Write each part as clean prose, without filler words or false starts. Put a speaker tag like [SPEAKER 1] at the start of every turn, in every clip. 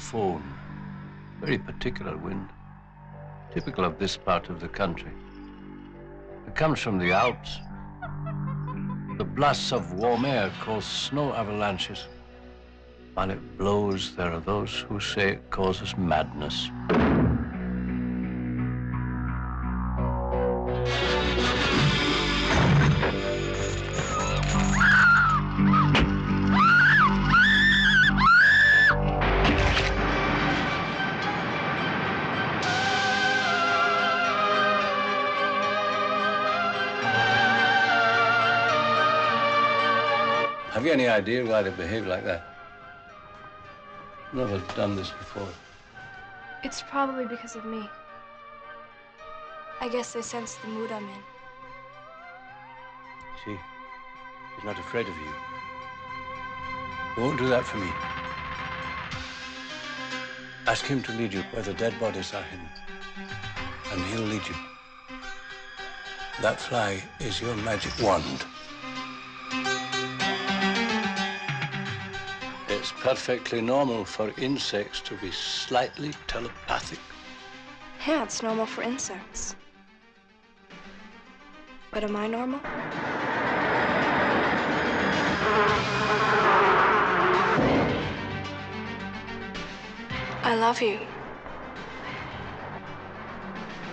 [SPEAKER 1] phone. Very particular wind. Typical of this part of the country. It comes from the Alps. The blasts of warm air cause snow avalanches. While it blows, there are those who say it causes madness. Have you any idea why they behave like that? Never done this before.
[SPEAKER 2] It's probably because of me. I guess they sense the mood I'm in.
[SPEAKER 1] See, he's not afraid of you. He won't do that for me. Ask him to lead you where the dead bodies are hidden, and he'll lead you. That fly is your magic wand. It's perfectly normal for insects to be slightly telepathic.
[SPEAKER 2] Yeah, it's normal for insects. But am I normal? I love you.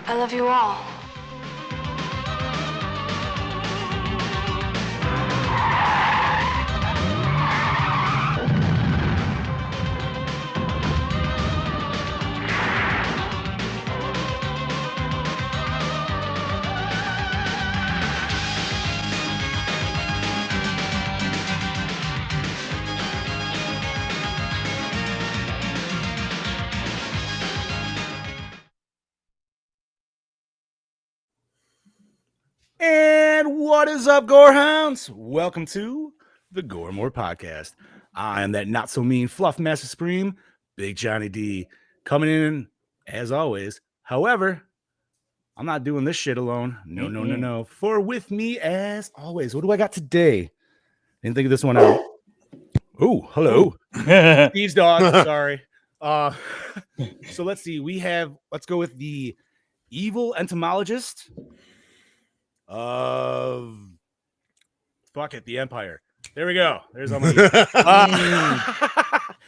[SPEAKER 2] I love you all.
[SPEAKER 3] And what is up, Gorehounds? Welcome to the Gore More Podcast. I am that not so mean fluff master supreme, Big Johnny D, coming in as always. However, I'm not doing this shit alone. No. For with me as always, what do I got today? Didn't think of this one out. Oh, hello. Steve's dog. Sorry. So let's see. Let's go with the evil entomologist of the Empire. There we go. There's all my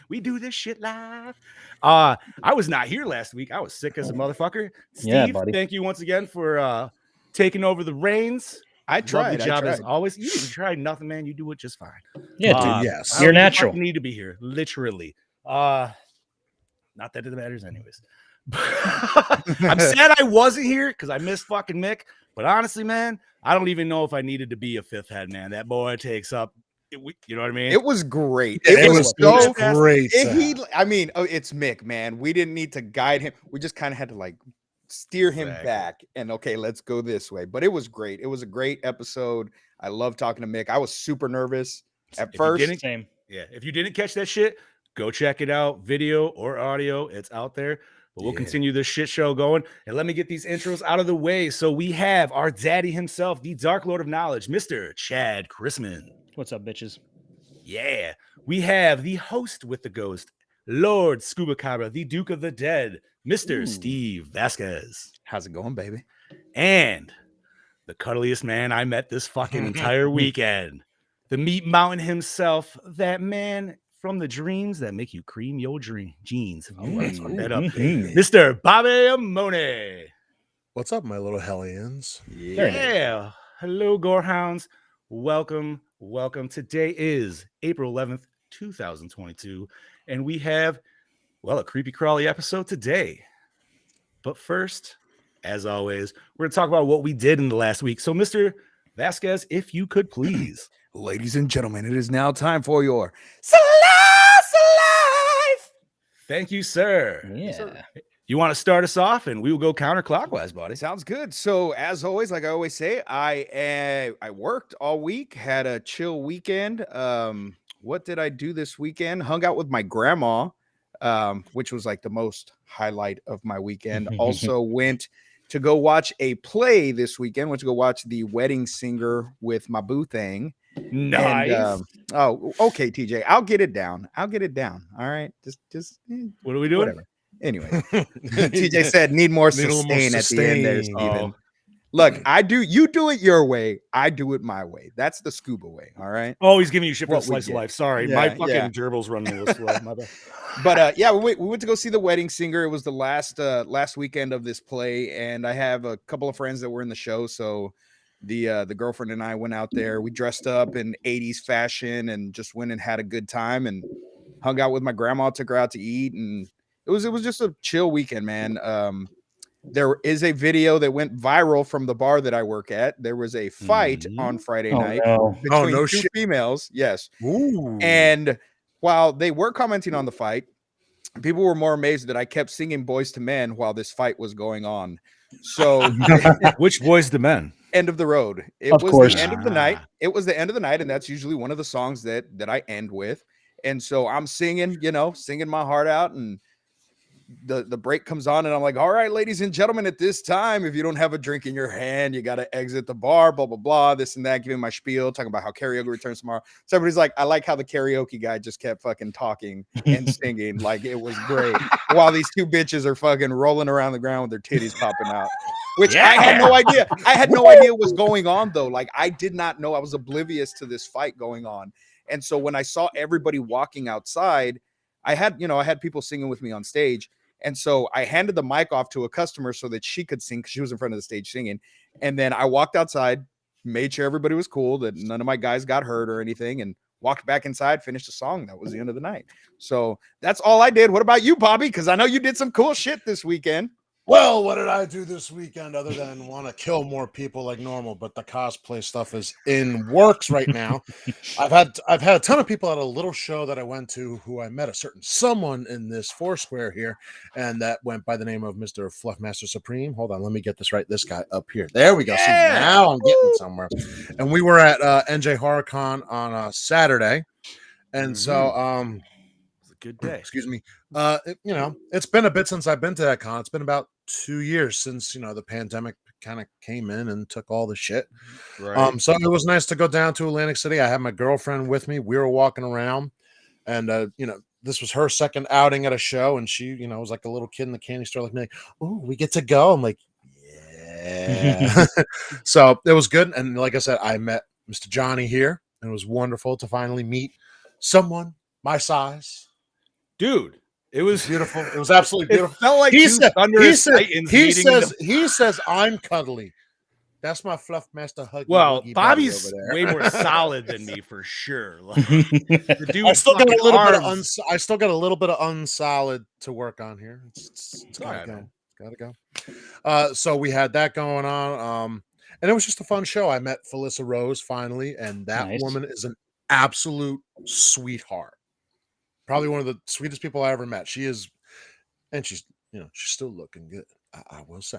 [SPEAKER 3] we do this shit live. I was not here last week. I was sick as a motherfucker. Steve,
[SPEAKER 4] buddy.
[SPEAKER 3] Thank you once again for taking over the reins.
[SPEAKER 4] I tried.
[SPEAKER 3] The job as always. You didn't try nothing, man. You do it just fine.
[SPEAKER 4] Yeah, dude. Yes.
[SPEAKER 3] You're
[SPEAKER 4] natural.
[SPEAKER 3] You need to be here, literally. Not that it matters, anyways. I'm sad I wasn't here because I missed fucking Mick. But honestly, man, I don't even know if I needed to be a fifth head, man. That boy takes up, you know what I mean?
[SPEAKER 5] It was great.
[SPEAKER 4] It was so great.
[SPEAKER 5] It's Mick, man. We didn't need to guide him. We just kind of had to like steer him back and okay, let's go this way. But it was great. It was a great episode. I love talking to Mick. I was super nervous at first.
[SPEAKER 3] If you didn't catch that shit, go check it out, video or audio. It's out there. But we'll continue this shit show going. And let me get these intros out of the way. So we have our daddy himself, the Dark Lord of Knowledge, Mr. Chad Chrisman.
[SPEAKER 4] What's up, bitches?
[SPEAKER 3] Yeah. We have the host with the ghost, Lord Scuba Cabra, the Duke of the Dead, Mr. Steve Vasquez.
[SPEAKER 5] How's it going, baby?
[SPEAKER 3] And the cuddliest man I met this fucking entire weekend, the Meat Mountain himself, that man from the dreams that make you cream your jeans. Let's fuck that up. Mr. Bobby Amone.
[SPEAKER 6] What's up, my little hellions?
[SPEAKER 3] Yeah. Hello, Gorehounds. Welcome. Today is April 11th, 2022. And we have, a creepy crawly episode today. But first, as always, we're going to talk about what we did in the last week. So, Mr. Vasquez, if you could please.
[SPEAKER 5] Ladies and gentlemen, it is now time for your Slice Life.
[SPEAKER 3] Thank you, sir.
[SPEAKER 4] Yeah.
[SPEAKER 3] You want to start us off, and we will go counterclockwise, buddy.
[SPEAKER 5] Sounds good. So, as always, like I always say, I worked all week, had a chill weekend. What did I do this weekend? Hung out with my grandma, which was like the most highlight of my weekend. Also went to go watch a play this weekend. Went to go watch The Wedding Singer with my boo thing.
[SPEAKER 3] Nice.
[SPEAKER 5] And oh, okay, TJ, I'll get it down. All right, just
[SPEAKER 3] what are we doing?
[SPEAKER 5] whatever. Anyway, TJ said need more
[SPEAKER 6] Need a little more
[SPEAKER 5] sustain at the end there,
[SPEAKER 6] sustain.
[SPEAKER 5] Steven. Look, you do it your way. I do it my way. That's the scuba way. All right.
[SPEAKER 3] Oh, he's giving you shit for
[SPEAKER 5] What
[SPEAKER 3] the
[SPEAKER 5] we
[SPEAKER 3] slice of
[SPEAKER 5] get.
[SPEAKER 3] life. Sorry,
[SPEAKER 5] Yeah,
[SPEAKER 3] my fucking
[SPEAKER 5] yeah.
[SPEAKER 3] gerbil's running a little slow. My bad.
[SPEAKER 5] But yeah, we went to go see The Wedding Singer. It was the last weekend of this play, and I have a couple of friends that were in the show. So the girlfriend and I went out there. We dressed up in 80s fashion and just went and had a good time and hung out with my grandma, took her out to eat, and it was just a chill weekend, man. There is a video that went viral from the bar that I work at. There was a fight on Friday night between
[SPEAKER 6] no
[SPEAKER 5] two
[SPEAKER 6] shit.
[SPEAKER 5] females. Yes.
[SPEAKER 3] Ooh.
[SPEAKER 5] And while they were commenting on the fight, people were more amazed that I kept singing Boys to Men while this fight was going on. So
[SPEAKER 3] which Boys to Men?
[SPEAKER 5] End of the Road. It
[SPEAKER 4] Of
[SPEAKER 5] was
[SPEAKER 4] course.
[SPEAKER 5] the end of the night. It was the end of the night, and that's usually one of the songs that I end with. And so I'm singing, singing my heart out, and the break comes on, and I'm like, all right, ladies and gentlemen, at this time, if you don't have a drink in your hand, you got to exit the bar, blah, blah, blah, this and that, giving my spiel, talking about how karaoke returns tomorrow. So everybody's like, I like how the karaoke guy just kept fucking talking and singing. Like, it was great. While these two bitches are fucking rolling around the ground with their titties popping out. Which I had no idea. I had no idea what was going on, though. Like, I did not know. I was oblivious to this fight going on. And so when I saw everybody walking outside, I had people singing with me on stage. And so I handed the mic off to a customer so that she could sing because she was in front of the stage singing. And then I walked outside, made sure everybody was cool, that none of my guys got hurt or anything, and walked back inside, finished the song. That was the end of the night. So that's all I did. What about you, Bobby? Because I know you did some cool shit this weekend.
[SPEAKER 6] Well, what did I do this weekend other than want to kill more people like normal? But the cosplay stuff is in works right now. I've had a ton of people at a little show that I went to who I met a certain someone in this Foursquare here, and that went by the name of Mr. Fluffmaster Supreme. Hold on, let me get this right. This guy up here. There we go. See, now I'm getting somewhere. And we were at NJ HorrorCon on Saturday, and so
[SPEAKER 3] good day.
[SPEAKER 6] Excuse me. It's been a bit since I've been to that con. It's been about 2 years since the pandemic kind of came in and took all the shit.
[SPEAKER 5] Right.
[SPEAKER 6] So it was nice to go down to Atlantic City. I had my girlfriend with me. We were walking around, and this was her second outing at a show, and she was like a little kid in the candy store, like, oh, we get to go. I'm like, yeah. So it was good, and like I said, I met Mr. Johnny here, and it was wonderful to finally meet someone my size.
[SPEAKER 3] Dude, it was
[SPEAKER 6] beautiful. It was absolutely beautiful.
[SPEAKER 3] It felt like
[SPEAKER 6] he says I'm cuddly. That's my Fluff Master hug.
[SPEAKER 3] Well, Bobby's way more solid than me for sure. Like, the dude
[SPEAKER 6] I still got a little bit I still got a little bit of unsolid to work on here. It's gotta go. It's gotta go. So we had that going on. And it was just a fun show. I met Felissa Rose finally, and that woman is an absolute sweetheart. Probably one of the sweetest people I ever met. She is, and she's still looking good. I will say,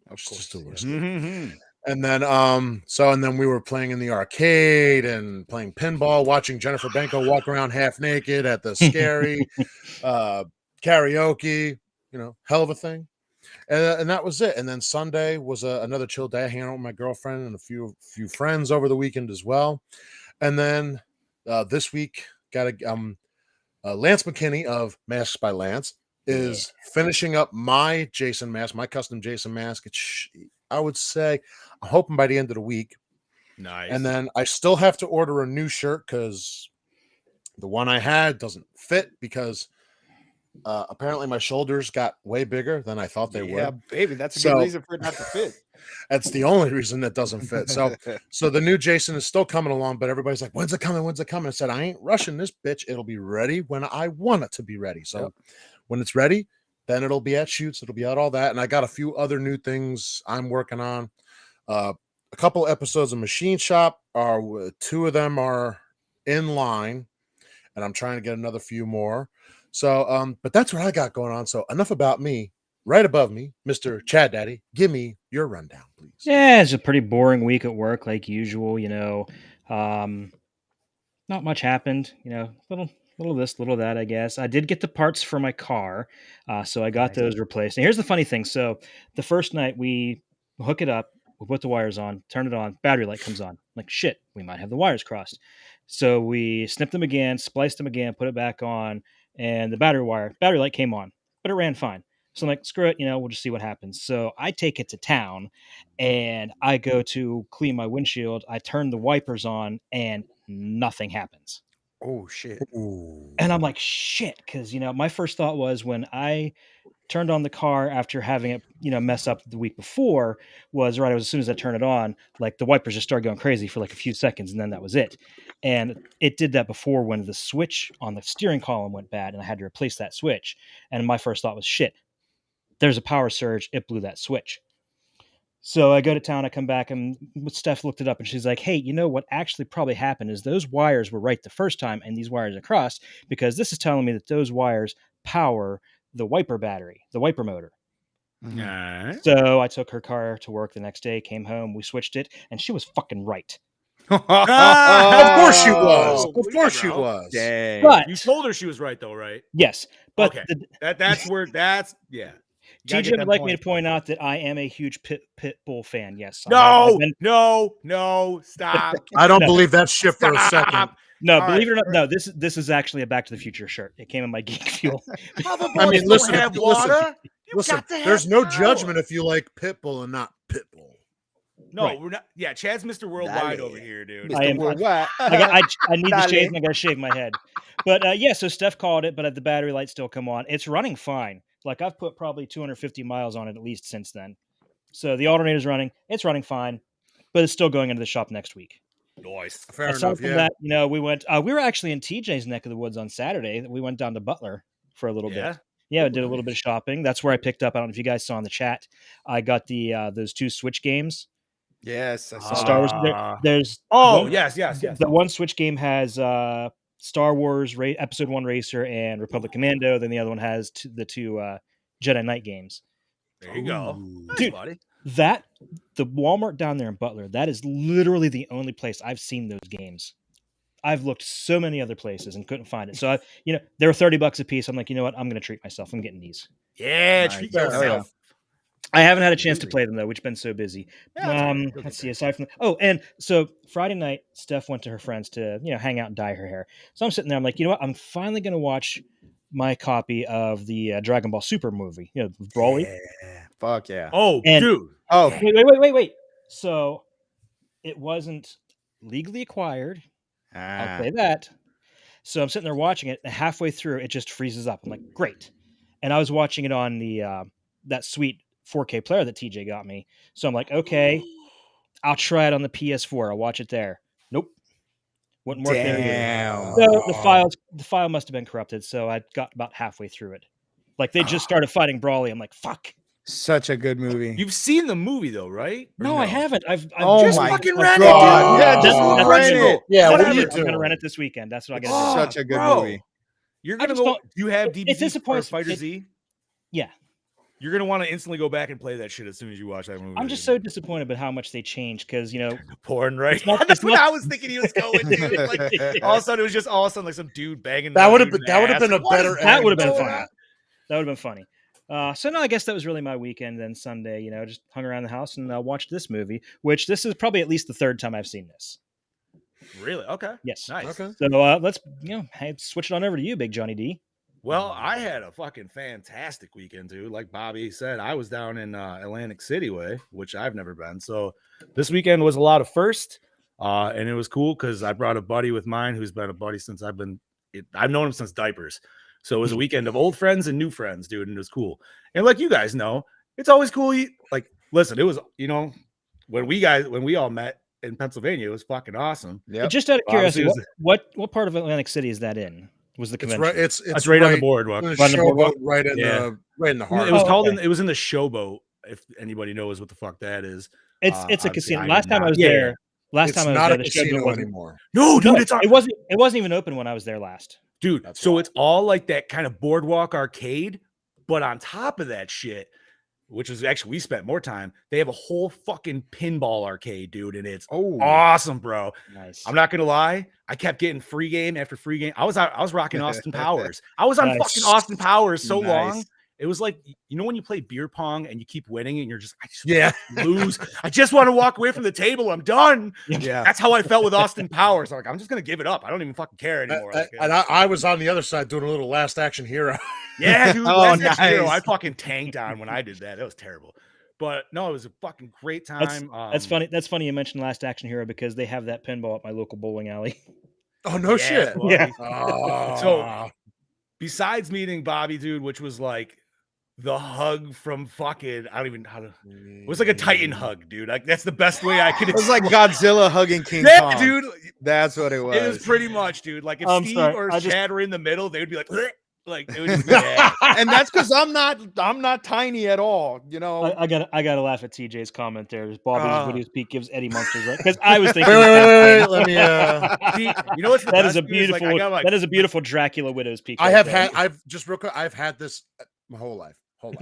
[SPEAKER 5] of course,
[SPEAKER 6] still looks good. And then, and then we were playing in the arcade and playing pinball, watching Jennifer Benko walk around half naked at the scary karaoke. Hell of a thing. And that was it. And then Sunday was another chill day, hanging out with my girlfriend and a few friends over the weekend as well. And then this week got a Lance McKinney of Masks by Lance is finishing up my Jason mask, my custom Jason mask. I would say I'm hoping by the end of the week.
[SPEAKER 3] Nice.
[SPEAKER 6] And then I still have to order a new shirt because the one I had doesn't fit because apparently my shoulders got way bigger than I thought they were.
[SPEAKER 5] Yeah, baby, that's a good reason for it not to fit.
[SPEAKER 6] That's the only reason that doesn't fit. So the new Jason is still coming along, but everybody's like, when's it coming? When's it coming? I said, I ain't rushing this bitch. It'll be ready when I want it to be ready. So when it's ready, then it'll be at shoots. It'll be at all that. And I got a few other new things I'm working on. A couple episodes of Machine Shop two of them are in line, and I'm trying to get another few more. So, but that's what I got going on. So enough about me. Right above me, Mr. Chad Daddy, give me your rundown, please.
[SPEAKER 4] Yeah, it's a pretty boring week at work, like usual. Not much happened. Little this, little that. I guess I did get the parts for my car, so I got those replaced. And here's the funny thing: so the first night we hook it up, We put the wires on, turn it on, battery light comes on. I'm like, shit, we might have the wires crossed. So we snipped them again, spliced them again, put it back on, and the battery light came on, but it ran fine. So I'm like, screw it, we'll just see what happens. So I take it to town and I go to clean my windshield. I turn the wipers on and nothing happens.
[SPEAKER 5] Oh shit.
[SPEAKER 6] Ooh.
[SPEAKER 4] And I'm like, shit, because my first thought was when I turned on the car after having it, mess up the week before was right. As soon as I turned it on, like the wipers just started going crazy for like a few seconds, and then that was it. And it did that before when the switch on the steering column went bad, and I had to replace that switch. And my first thought was, shit, there's a power surge. It blew that switch. So I go to town, I come back, and Steph looked it up, and she's like, hey, what actually probably happened is those wires were right the first time, and these wires are crossed, because this is telling me that those wires power the wiper battery, the wiper motor.
[SPEAKER 3] All right.
[SPEAKER 4] So I took her car to work the next day, came home, we switched it, and she was fucking right.
[SPEAKER 6] Of course she was.
[SPEAKER 3] Oh,
[SPEAKER 6] Of course she
[SPEAKER 3] bro.
[SPEAKER 6] was.
[SPEAKER 5] Dang.
[SPEAKER 4] But
[SPEAKER 3] You told her she was right, though, right?
[SPEAKER 4] yes, but
[SPEAKER 3] Okay. That's yeah. You gotta
[SPEAKER 4] TJ
[SPEAKER 3] get
[SPEAKER 4] would
[SPEAKER 3] them
[SPEAKER 4] like me to
[SPEAKER 3] points,
[SPEAKER 4] point out that I am a huge pit bull fan. Yes.
[SPEAKER 3] No, no, stop.
[SPEAKER 6] I don't
[SPEAKER 4] No.
[SPEAKER 6] believe that shit for a second.
[SPEAKER 3] Stop.
[SPEAKER 4] No,
[SPEAKER 3] All
[SPEAKER 4] believe
[SPEAKER 3] right.
[SPEAKER 4] it or not, no. This is actually a Back to the Future shirt. It came in my Geek Fuel.
[SPEAKER 3] Other
[SPEAKER 6] I
[SPEAKER 3] boys
[SPEAKER 6] mean,
[SPEAKER 3] don't
[SPEAKER 6] listen,
[SPEAKER 3] have
[SPEAKER 6] listen,
[SPEAKER 3] water. You
[SPEAKER 6] Listen,
[SPEAKER 3] got to have
[SPEAKER 6] there's no
[SPEAKER 3] power.
[SPEAKER 6] judgment if you like Pitbull and not Pitbull.
[SPEAKER 3] No,
[SPEAKER 4] Right.
[SPEAKER 3] we're not. Yeah, Chad's Mr. Worldwide
[SPEAKER 5] Dale.
[SPEAKER 3] over here, dude.
[SPEAKER 4] I am-
[SPEAKER 5] Worldwide.
[SPEAKER 4] I need to
[SPEAKER 5] Dale.
[SPEAKER 4] shave. And I got to shave my head. But yeah, so Steph called it, but the battery lights still come on. It's running fine. Like I've put probably 250 miles on it at least since then. So the alternator's running. It's running fine, but it's still going into the shop next week.
[SPEAKER 3] Nice.
[SPEAKER 6] Fair
[SPEAKER 4] Aside
[SPEAKER 6] enough.
[SPEAKER 4] from
[SPEAKER 6] Yeah.
[SPEAKER 4] that, we went. We were actually in TJ's neck of the woods on Saturday. We went down to Butler for a little
[SPEAKER 3] Yeah.
[SPEAKER 4] bit. Yeah, I did a
[SPEAKER 3] Ooh,
[SPEAKER 4] little bit of
[SPEAKER 3] nice.
[SPEAKER 4] shopping. That's where I picked up. I don't know if you guys saw in the chat. I got the those 2 Switch games.
[SPEAKER 5] Yes, I
[SPEAKER 4] The
[SPEAKER 5] saw
[SPEAKER 4] Star Wars.
[SPEAKER 3] Ah.
[SPEAKER 4] There's
[SPEAKER 3] Oh,
[SPEAKER 4] one-
[SPEAKER 3] yes.
[SPEAKER 4] The one Switch game has Star Wars Episode 1 Racer and Republic Commando. Then the other one has the 2 Jedi Knight games.
[SPEAKER 3] There you go. Nice,
[SPEAKER 4] Dude.
[SPEAKER 3] buddy.
[SPEAKER 4] The Walmart down there in Butler, that is literally the only place I've seen those games. I've looked so many other places and couldn't find it. So they were $30 a piece. I'm like, you know what? I'm going to treat myself. I'm getting these.
[SPEAKER 3] Yeah,
[SPEAKER 5] Nice.
[SPEAKER 3] treat
[SPEAKER 5] Hell yeah.
[SPEAKER 3] yourself.
[SPEAKER 4] I haven't had a chance to
[SPEAKER 3] Absolutely.
[SPEAKER 4] play them though. We've been so busy.
[SPEAKER 3] Yeah, that's all right. You'll
[SPEAKER 4] Let's
[SPEAKER 3] get
[SPEAKER 4] see.
[SPEAKER 3] there.
[SPEAKER 4] Aside from and so Friday night, Steph went to her friends to hang out and dye her hair. So I'm sitting there. I'm like, you know what? I'm finally going to watch my copy of the Dragon Ball Super movie. With Broly.
[SPEAKER 5] Yeah. Fuck yeah.
[SPEAKER 3] Oh,
[SPEAKER 4] And-
[SPEAKER 3] dude.
[SPEAKER 5] Oh,
[SPEAKER 4] Wait. So it wasn't legally acquired. I'll say that. So I'm sitting there watching it, and halfway through, it just freezes up. I'm like, great. And I was watching it on the that sweet 4K player that TJ got me. So I'm like, okay, I'll try it on the PS4. I'll watch it there. Nope, wouldn't work there either.
[SPEAKER 5] damn.
[SPEAKER 4] So the file must have been corrupted. So I got about halfway through it. Like they just started fighting Brawly. I'm like, fuck.
[SPEAKER 5] Such a good movie.
[SPEAKER 3] You've seen the movie, though, right? Or
[SPEAKER 4] No, I haven't. I've
[SPEAKER 5] Oh
[SPEAKER 3] Just
[SPEAKER 5] my
[SPEAKER 3] fucking
[SPEAKER 4] I've-
[SPEAKER 3] rent it,
[SPEAKER 5] God.
[SPEAKER 3] dude.
[SPEAKER 5] Yeah, just
[SPEAKER 4] That's-
[SPEAKER 5] rent
[SPEAKER 4] that's-
[SPEAKER 5] it.
[SPEAKER 6] Yeah, what are
[SPEAKER 3] Whatever.
[SPEAKER 6] you
[SPEAKER 4] I'm gonna
[SPEAKER 6] doing?
[SPEAKER 4] rent it this weekend. That's what I
[SPEAKER 5] It's
[SPEAKER 4] gotta do.
[SPEAKER 5] such a good
[SPEAKER 3] bro.
[SPEAKER 5] movie.
[SPEAKER 3] You're
[SPEAKER 4] I
[SPEAKER 3] gonna
[SPEAKER 4] just
[SPEAKER 3] go.
[SPEAKER 4] don't-
[SPEAKER 3] Do you have
[SPEAKER 4] it
[SPEAKER 3] DVDs for
[SPEAKER 4] disappoints-
[SPEAKER 3] Fighter
[SPEAKER 4] it-
[SPEAKER 3] Z?
[SPEAKER 4] Yeah.
[SPEAKER 3] You're gonna want to instantly go back and play that shit as soon as you watch that movie.
[SPEAKER 4] I'm just so disappointed about how much they changed because
[SPEAKER 3] porn, right?
[SPEAKER 4] not-
[SPEAKER 3] That's
[SPEAKER 4] it's
[SPEAKER 3] what
[SPEAKER 4] not-
[SPEAKER 3] I was thinking he was going, dude. Like all of a sudden, it was just all of a sudden like some dude banging.
[SPEAKER 6] That
[SPEAKER 3] another
[SPEAKER 6] would have
[SPEAKER 3] dude
[SPEAKER 6] been
[SPEAKER 3] in the ass.
[SPEAKER 6] been a
[SPEAKER 3] Like, what
[SPEAKER 6] better.
[SPEAKER 3] is
[SPEAKER 4] That would have been
[SPEAKER 6] ending to
[SPEAKER 4] fun.
[SPEAKER 6] that.
[SPEAKER 4] That would have been funny. So no, I guess that was really my weekend. Then Sunday, just hung around the house and watched this movie. Which this is probably at least the 3rd time I've seen this.
[SPEAKER 3] Really? Okay.
[SPEAKER 4] Yes.
[SPEAKER 3] Nice.
[SPEAKER 6] Okay.
[SPEAKER 4] So let's switch it on over to you, Big Johnny D.
[SPEAKER 3] Well, I had a fucking fantastic weekend, dude. Like Bobby said, I was down in Atlantic City way, which I've never been. So this weekend was a lot of first, and it was cool because I brought a buddy with mine who's been a buddy since I've known him since diapers. So it was a weekend of old friends and new friends, dude, and it was cool. And like you guys know, it's always cool. Listen, it was when we all met in Pennsylvania, it was fucking awesome.
[SPEAKER 5] Yep.
[SPEAKER 4] Just out of
[SPEAKER 3] Obviously,
[SPEAKER 4] curiosity, what part of Atlantic City is that in? Was the
[SPEAKER 6] It's
[SPEAKER 4] convention?
[SPEAKER 6] right. It's
[SPEAKER 3] That's right on the boardwalk.
[SPEAKER 6] in the
[SPEAKER 4] Right on the boardwalk?
[SPEAKER 6] showboat, right in
[SPEAKER 3] Yeah.
[SPEAKER 6] the heart.
[SPEAKER 3] It was
[SPEAKER 4] Oh,
[SPEAKER 3] called
[SPEAKER 4] okay.
[SPEAKER 3] it was in the Showboat. If anybody knows what the fuck that is.
[SPEAKER 4] It's a
[SPEAKER 3] obviously
[SPEAKER 4] casino.
[SPEAKER 3] I
[SPEAKER 4] Last
[SPEAKER 3] did
[SPEAKER 4] time I
[SPEAKER 3] not-
[SPEAKER 4] was
[SPEAKER 3] yeah.
[SPEAKER 4] there. Last
[SPEAKER 6] It's
[SPEAKER 4] time I was
[SPEAKER 6] not
[SPEAKER 4] there,
[SPEAKER 6] a
[SPEAKER 4] the Showboat
[SPEAKER 6] casino
[SPEAKER 4] wasn't.
[SPEAKER 6] anymore.
[SPEAKER 3] No, dude,
[SPEAKER 4] No,
[SPEAKER 3] it's on.
[SPEAKER 4] it wasn't even open when I was there last.
[SPEAKER 3] Dude,
[SPEAKER 6] That's
[SPEAKER 3] so
[SPEAKER 6] wild.
[SPEAKER 3] it's all like that kind of boardwalk arcade, but on top of that shit, which is actually we spent more time. They have a whole fucking pinball arcade, dude, and it's
[SPEAKER 5] Oh,
[SPEAKER 3] awesome, bro.
[SPEAKER 4] Nice.
[SPEAKER 3] I'm not gonna lie, I kept getting free game after free game. I was rocking Austin Powers. I was on
[SPEAKER 4] Nice.
[SPEAKER 3] fucking Austin Powers so long,
[SPEAKER 5] Nice.
[SPEAKER 3] It was like, you know, when you play beer pong and you keep winning and you're just, I just
[SPEAKER 6] Yeah.
[SPEAKER 3] lose. I just want to walk away from the table. I'm done.
[SPEAKER 5] Yeah.
[SPEAKER 3] That's how I felt with Austin Powers. I'm like, I'm just gonna give it up. I don't even fucking care anymore.
[SPEAKER 6] And I was on the other side doing a little Last Action Hero.
[SPEAKER 3] Yeah, dude.
[SPEAKER 5] Oh,
[SPEAKER 3] Last Action Hero,
[SPEAKER 5] nice.
[SPEAKER 3] I fucking tanked on when I did that. That was terrible. But no, it was a fucking great time.
[SPEAKER 4] That's funny. That's funny you mentioned Last Action Hero because they have that pinball at my local bowling alley.
[SPEAKER 6] Oh, no shit.
[SPEAKER 3] buddy.
[SPEAKER 4] Yeah.
[SPEAKER 6] Oh.
[SPEAKER 3] Besides meeting Bobby, dude, which was like the hug from fucking, I don't even know how to, it was like a Titan hug, dude. Like that's the best way I could.
[SPEAKER 5] It was like Godzilla hugging King
[SPEAKER 3] Yeah,
[SPEAKER 5] Kong.
[SPEAKER 3] dude.
[SPEAKER 5] That's what it was.
[SPEAKER 3] It was pretty much, dude. Like if
[SPEAKER 4] I'm
[SPEAKER 3] Steve
[SPEAKER 4] sorry,
[SPEAKER 3] or
[SPEAKER 4] I just-
[SPEAKER 3] Chad were in the middle, they would be like, "Bleh." Like it would just be bad.
[SPEAKER 5] And that's because I'm not tiny at all. You know.
[SPEAKER 4] I gotta laugh at TJ's comment there. Bobby's Widow's Peak gives Eddie Munsters right because I
[SPEAKER 6] Wait,
[SPEAKER 4] was thinking.
[SPEAKER 6] let me.
[SPEAKER 3] See, you know what's the
[SPEAKER 4] That
[SPEAKER 3] best,
[SPEAKER 4] is a
[SPEAKER 3] dude, is, like,
[SPEAKER 4] beautiful.
[SPEAKER 3] I got, like,
[SPEAKER 4] that is a beautiful Dracula Widow's Peak.
[SPEAKER 6] I
[SPEAKER 4] right
[SPEAKER 6] have
[SPEAKER 4] there.
[SPEAKER 6] had. I've just real quick. I've had this my whole life.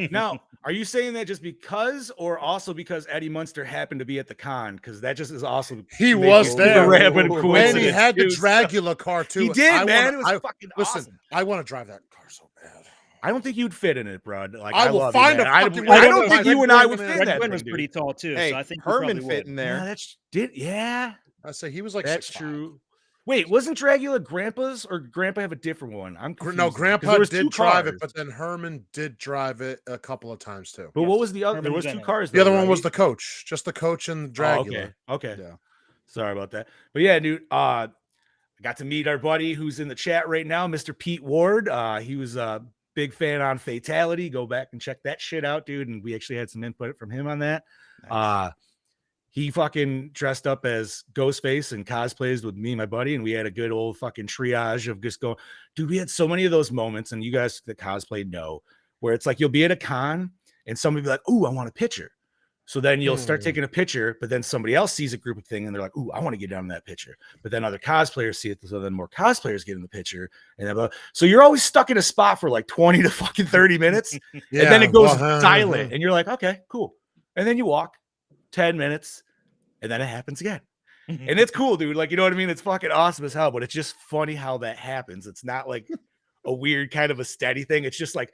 [SPEAKER 3] Now, are you saying that just because, or also because Eddie Munster happened to be at the con? Because that just is also
[SPEAKER 6] He
[SPEAKER 3] making
[SPEAKER 6] was
[SPEAKER 3] it
[SPEAKER 6] there.
[SPEAKER 3] a random
[SPEAKER 5] And he
[SPEAKER 3] coincidence.
[SPEAKER 6] And he had the
[SPEAKER 3] dude.
[SPEAKER 6] Dracula car too.
[SPEAKER 3] He did,
[SPEAKER 6] I
[SPEAKER 3] man.
[SPEAKER 6] wanna-
[SPEAKER 3] It was
[SPEAKER 6] I-
[SPEAKER 3] fucking
[SPEAKER 6] Listen,
[SPEAKER 3] awesome.
[SPEAKER 6] I want to drive that car so bad.
[SPEAKER 3] I don't think you'd fit in it, bro. Like
[SPEAKER 6] I will
[SPEAKER 3] love
[SPEAKER 6] find
[SPEAKER 3] you,
[SPEAKER 6] a
[SPEAKER 3] man.
[SPEAKER 6] fucking
[SPEAKER 3] I
[SPEAKER 6] way.
[SPEAKER 3] don't think
[SPEAKER 6] Red
[SPEAKER 3] you and I
[SPEAKER 6] Gwyn,
[SPEAKER 3] would
[SPEAKER 6] man.
[SPEAKER 3] fit in
[SPEAKER 4] Red
[SPEAKER 3] that
[SPEAKER 4] Gwyn
[SPEAKER 3] thing,
[SPEAKER 4] was
[SPEAKER 3] dude.
[SPEAKER 4] pretty tall too.
[SPEAKER 5] Hey,
[SPEAKER 4] so I think
[SPEAKER 5] Herman
[SPEAKER 4] fit
[SPEAKER 5] fit in there.
[SPEAKER 3] Yeah, yeah.
[SPEAKER 6] I say he was like
[SPEAKER 3] That's
[SPEAKER 6] 6'5".
[SPEAKER 3] true. Wait, wasn't Dracula Grandpa's, or Grandpa have a different one? I'm confused.
[SPEAKER 6] No,
[SPEAKER 3] 'Cause
[SPEAKER 6] Grandpa
[SPEAKER 3] there was
[SPEAKER 6] did
[SPEAKER 3] two
[SPEAKER 6] drive
[SPEAKER 3] cars.
[SPEAKER 6] it, but then Herman did drive it a couple of times too.
[SPEAKER 3] But what was the other? There
[SPEAKER 4] Herman
[SPEAKER 3] was
[SPEAKER 4] was
[SPEAKER 3] two
[SPEAKER 4] in it.
[SPEAKER 3] cars.
[SPEAKER 6] The other
[SPEAKER 3] though,
[SPEAKER 6] one was
[SPEAKER 3] right?
[SPEAKER 6] the coach, just the coach and
[SPEAKER 3] Oh,
[SPEAKER 6] Dracula.
[SPEAKER 3] okay.
[SPEAKER 6] Yeah.
[SPEAKER 3] Sorry about that. But yeah, dude. I got to meet our buddy who's in the chat right now, Mr. Pete Ward. He was a big fan on Fatality. Go back and check that shit out, dude. And we actually had some input from him on that.
[SPEAKER 5] Nice.
[SPEAKER 3] He fucking dressed up as Ghostface and cosplays with me and my buddy, and we had a good old fucking triage of just going, dude. We had so many of those moments, and you guys that cosplay know where it's like you'll be at a con and somebody be like, "Ooh, I want a picture." So then you'll start taking a picture, but then somebody else sees a group of thing and they're like, "Ooh, I want to get down in that picture." But then other cosplayers see it, so then more cosplayers get in the picture, and so you're always stuck in a spot for like 20 to fucking 30 minutes, and then it goes silent, and you're like, "Okay, cool," and then you walk 10 minutes, and then it happens again. And it's cool, dude. Like, you know what I mean? It's fucking awesome as hell, but it's just funny how that happens. It's not like a weird kind of a steady thing. It's just like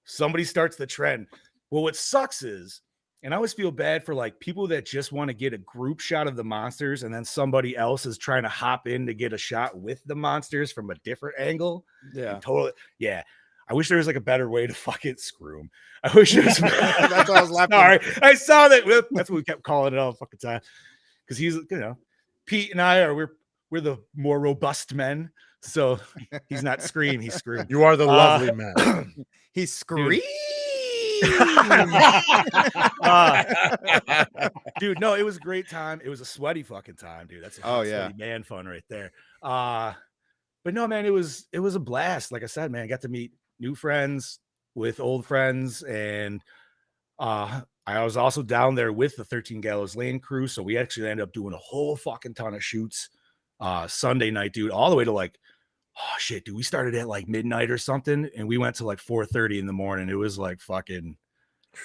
[SPEAKER 3] somebody starts the trend. Well, what sucks is, and I always feel bad for like people that just want to get a group shot of the monsters, and then somebody else is trying to hop in to get a shot with the monsters from a different angle.
[SPEAKER 5] Yeah.
[SPEAKER 3] Totally. Yeah. I wish there was like a better way to fucking screw them. I wish there was.
[SPEAKER 5] That's why I was laughing.
[SPEAKER 3] Sorry. I saw that. That's what we kept calling it all the fucking time. Because he's, Pete and I we're the more robust men. So he's not Scream, he's Scream.
[SPEAKER 6] You are the lovely man.
[SPEAKER 5] He screamed.
[SPEAKER 3] Dude, no, it was a great time. It was a sweaty fucking time, dude. That's a sweaty man fun right there. But no, man, it was a blast. Like I said, man, I got to meet new friends with old friends, and I was also down there with the 13 Gallows Lane crew, so we actually ended up doing a whole fucking ton of shoots Sunday night, dude, all the way to like, oh shit, dude, we started at like midnight or something, and we went to like 4:30 in the morning. It was like fucking,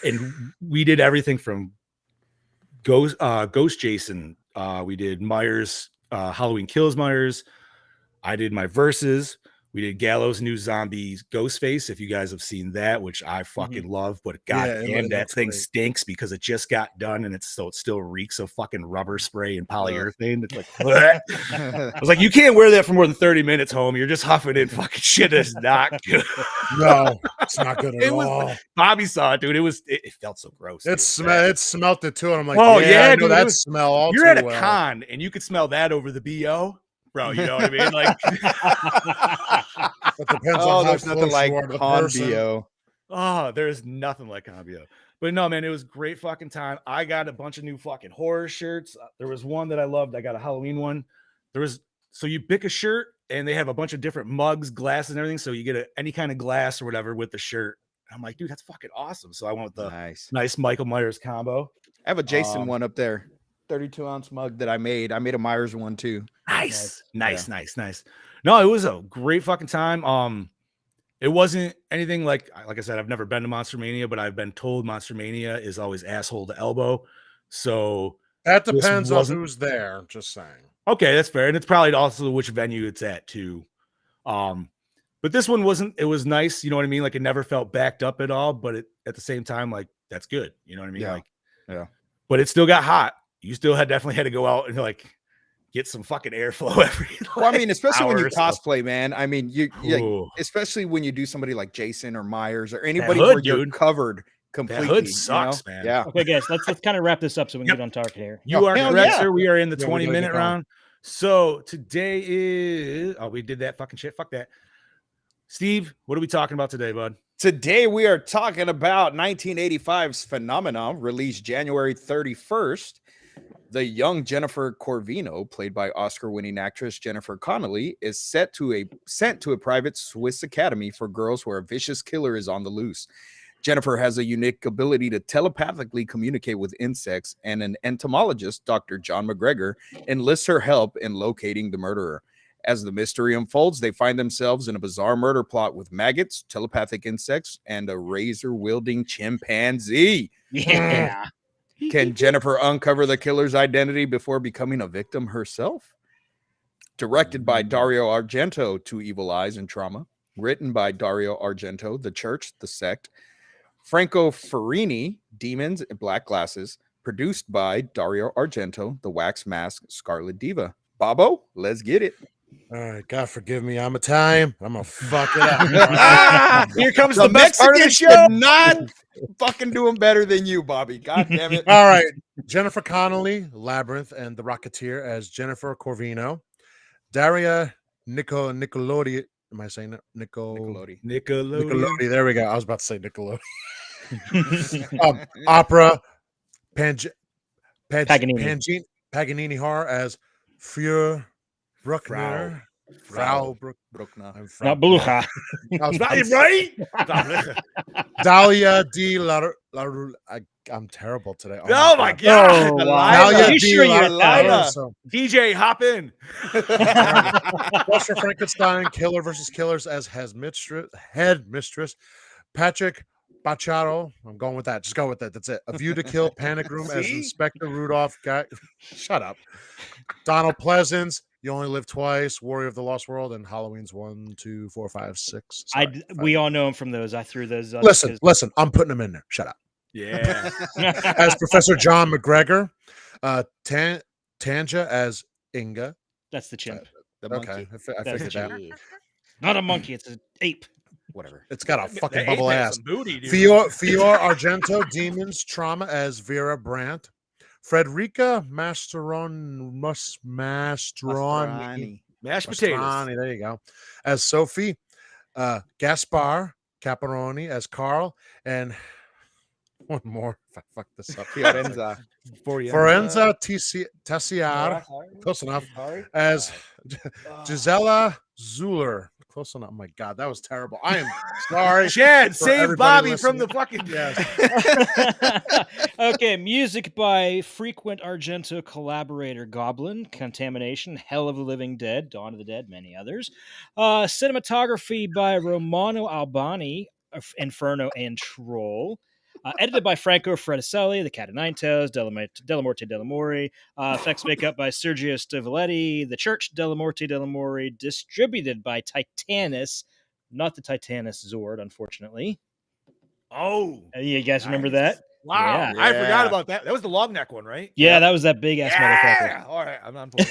[SPEAKER 3] and we did everything from Ghost Jason. We did Myers, Halloween Kills Myers. I did my verses. We did Gallows New Zombies Ghostface, if you guys have seen that, which I fucking love, but goddamn, that thing stinks because it just got done, and it still reeks of fucking rubber spray and polyurethane. It's like, I was like, you can't wear that for more than 30 minutes, home. You're just huffing in fucking shit. It's not good.
[SPEAKER 6] No, it's not good at all.
[SPEAKER 3] Bobby saw it, dude. It felt so gross.
[SPEAKER 6] It smelled it too, and I'm like,
[SPEAKER 3] oh
[SPEAKER 6] yeah, I know
[SPEAKER 3] dude,
[SPEAKER 6] that smell. All
[SPEAKER 3] you're
[SPEAKER 6] too
[SPEAKER 3] at a
[SPEAKER 6] well.
[SPEAKER 3] con, and you could smell that over the BO. Bro, you know what I mean? Like,
[SPEAKER 6] it depends on how
[SPEAKER 5] there's nothing
[SPEAKER 6] close
[SPEAKER 5] like
[SPEAKER 6] you are to the
[SPEAKER 5] con
[SPEAKER 6] person.
[SPEAKER 5] BO.
[SPEAKER 3] oh, there's nothing like Conbio. But no, man, it was great fucking time. I got a bunch of new fucking horror shirts. There was one that I loved. I got a Halloween one. So you pick a shirt, and they have a bunch of different mugs, glasses, and everything. So you get any kind of glass or whatever with the shirt. I'm like, dude, that's fucking awesome. So I went with the nice Michael Myers combo.
[SPEAKER 5] I have a Jason one up there. 32-ounce mug that I made. I made a Myers one too.
[SPEAKER 3] Nice. No, it was a great fucking time. It wasn't anything like I said, I've never been to Monster Mania, but I've been told Monster Mania is always asshole to elbow. So
[SPEAKER 6] that depends on who's there. Just saying.
[SPEAKER 3] Okay, that's fair, and it's probably also which venue it's at too. But this one wasn't. It was nice. You know what I mean? Like it never felt backed up at all. But at the same time, like that's good. You know what I mean?
[SPEAKER 5] Yeah.
[SPEAKER 3] Like,
[SPEAKER 5] Yeah.
[SPEAKER 3] But it still got hot. You still definitely had to go out and like get some fucking airflow every.
[SPEAKER 5] Well, I mean, especially when you
[SPEAKER 3] hour or so.
[SPEAKER 5] cosplay, man. I mean,
[SPEAKER 3] Ooh.
[SPEAKER 5] especially when you do somebody like Jason or Myers or anybody
[SPEAKER 3] hood,
[SPEAKER 5] where you're
[SPEAKER 3] dude.
[SPEAKER 5] covered completely.
[SPEAKER 3] That hood sucks, man.
[SPEAKER 5] Yeah.
[SPEAKER 4] Okay, guys, let's kind of wrap this up so we can
[SPEAKER 3] Yep.
[SPEAKER 4] get on target here.
[SPEAKER 3] You are
[SPEAKER 5] hell
[SPEAKER 3] correct,
[SPEAKER 5] yeah.
[SPEAKER 3] sir. We are in the
[SPEAKER 6] Yeah, we gotta
[SPEAKER 3] 20-minute
[SPEAKER 6] get going.
[SPEAKER 3] round. So today is we did that fucking shit. Fuck that. Steve, what are we talking about today, bud?
[SPEAKER 5] Today we are talking about 1985's Phenomenon, released January 31st. The young Jennifer Corvino, played by Oscar-winning actress Jennifer Connelly, is sent to a private Swiss academy for girls where a vicious killer is on the loose. Jennifer has a unique ability to telepathically communicate with insects, and an entomologist, Dr. John McGregor, enlists her help in locating the murderer. As the mystery unfolds, they find themselves in a bizarre murder plot with maggots, telepathic insects, and a razor-wielding chimpanzee.
[SPEAKER 4] Yeah.
[SPEAKER 5] Can Jennifer uncover the killer's identity before becoming a victim herself? Directed by Dario Argento, Two Evil Eyes and Trauma. Written by Dario Argento, The Church, The Sect. Franco Ferrini, Demons and Black Glasses. Produced by Dario Argento, The Wax Mask, Scarlet Diva. Bobo, let's get it.
[SPEAKER 6] All right, God forgive me. I'm Italian. I'm gonna fuck it up.
[SPEAKER 3] Here comes
[SPEAKER 5] The
[SPEAKER 3] the best part of the
[SPEAKER 5] Mexicans
[SPEAKER 3] show.
[SPEAKER 5] did not fucking doing better than you, Bobby. God damn it.
[SPEAKER 6] All right, Jennifer Connelly, Labyrinth, and The Rocketeer as Jennifer Corvino. Daria Nicolodi. Am I saying that?
[SPEAKER 5] Nickelodeon.
[SPEAKER 6] Nickelodeon. There we go. I was about to say Nickelodeon. Opera. Paganini horror as Frau Bruckner. Frau
[SPEAKER 5] Bruckner.
[SPEAKER 4] Not Beluga.
[SPEAKER 6] I was
[SPEAKER 3] Not right.
[SPEAKER 6] Dahlia D. I'm terrible today.
[SPEAKER 3] Oh my god.
[SPEAKER 4] Oh, wow.
[SPEAKER 6] Dahlia
[SPEAKER 4] Are you
[SPEAKER 6] D.
[SPEAKER 4] sure you're
[SPEAKER 5] Italian?
[SPEAKER 6] So,
[SPEAKER 3] DJ, hop in.
[SPEAKER 6] Buster Frankenstein, Killer versus Killers as head mistress, Patrick Bacharo. I'm going with that. Just go with that. That's it. A View to Kill, Panic Room as
[SPEAKER 3] See?
[SPEAKER 6] Inspector Rudolph. Shut up. Donald Pleasance, You Only Live Twice, Warrior of the Lost World, and Halloween's 1, 2, 4, 5, 6. Sorry,
[SPEAKER 4] We all know him from those. I threw those.
[SPEAKER 6] Listen. I'm putting them in there. Shut up.
[SPEAKER 3] Yeah.
[SPEAKER 6] As Professor John McGregor, Tanja as Inga.
[SPEAKER 4] That's the chimp.
[SPEAKER 5] The
[SPEAKER 6] Okay,
[SPEAKER 5] monkey.
[SPEAKER 6] I
[SPEAKER 4] That's
[SPEAKER 6] figured that.
[SPEAKER 4] the Not a monkey. It's an ape.
[SPEAKER 5] Whatever.
[SPEAKER 6] It's got a fucking
[SPEAKER 3] That
[SPEAKER 6] bubble
[SPEAKER 3] ape has
[SPEAKER 6] ass.
[SPEAKER 3] some booty, dude.
[SPEAKER 6] Fior Argento, Demons, Trauma as Vera Brandt. Frederica Mastroni.
[SPEAKER 3] Mashed potatoes.
[SPEAKER 6] Mastroni, there you go. As Sophie. Gaspar Caparoni as Carl. And one more. If I fuck this up. Forenza Tessiar. Close enough. As Gisela Zuller. Close enough. Oh my God, that was terrible. I am sorry.
[SPEAKER 3] Chad,
[SPEAKER 6] for
[SPEAKER 3] save
[SPEAKER 6] everybody
[SPEAKER 3] Bobby from
[SPEAKER 6] listening.
[SPEAKER 3] the fucking.
[SPEAKER 4] Okay, music by frequent Argento collaborator Goblin, Contamination, Hell of the Living Dead, Dawn of the Dead, many others. Cinematography by Romano Albani, Inferno and Troll. Edited by Franco Fraticelli, The Cat of Nine Tails, Delamorte Delamore. Effects makeup by Sergio Stivoletti, The Church, Delamorte Delamore. Distributed by Titanus, not the Titanus Zord, unfortunately.
[SPEAKER 3] Oh,
[SPEAKER 4] You guys remember that?
[SPEAKER 3] wow!
[SPEAKER 4] Yeah.
[SPEAKER 3] I forgot about that. That was the long neck one, right?
[SPEAKER 4] Yeah, that was that big ass motherfucker.
[SPEAKER 3] Yeah. All right, I'm on board.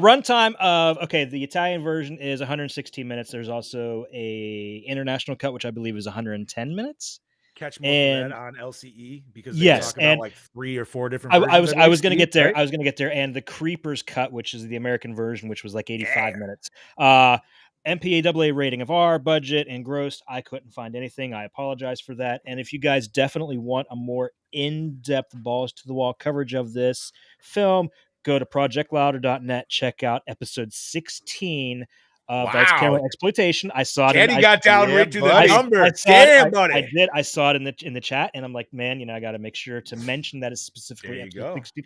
[SPEAKER 4] Runtime of the Italian version is 116 minutes. There's also a international cut, which I believe is 110 minutes.
[SPEAKER 3] Catch more of that on LCE because they
[SPEAKER 4] Yes,
[SPEAKER 3] talk about
[SPEAKER 4] and
[SPEAKER 3] like 3 or 4 different.
[SPEAKER 4] I was going to get there.
[SPEAKER 3] Right?
[SPEAKER 4] I was going to get there, and the Creepers cut, which is the American version, which was like 85 minutes. MPAA rating of R, budget, and gross. I couldn't find anything. I apologize for that. And if you guys definitely want a more in-depth, balls to the wall coverage of this film, go to projectlouder.net. Check out episode 16 of Vice Camera Exploitation. I saw it.
[SPEAKER 3] Daddy got down right to the
[SPEAKER 5] buddy.
[SPEAKER 3] number. Damn, buddy.
[SPEAKER 4] I did. I saw it in the chat, and I'm like, man, I got to make sure to mention that it's specifically
[SPEAKER 3] There you
[SPEAKER 4] episode
[SPEAKER 3] go.
[SPEAKER 4] 16.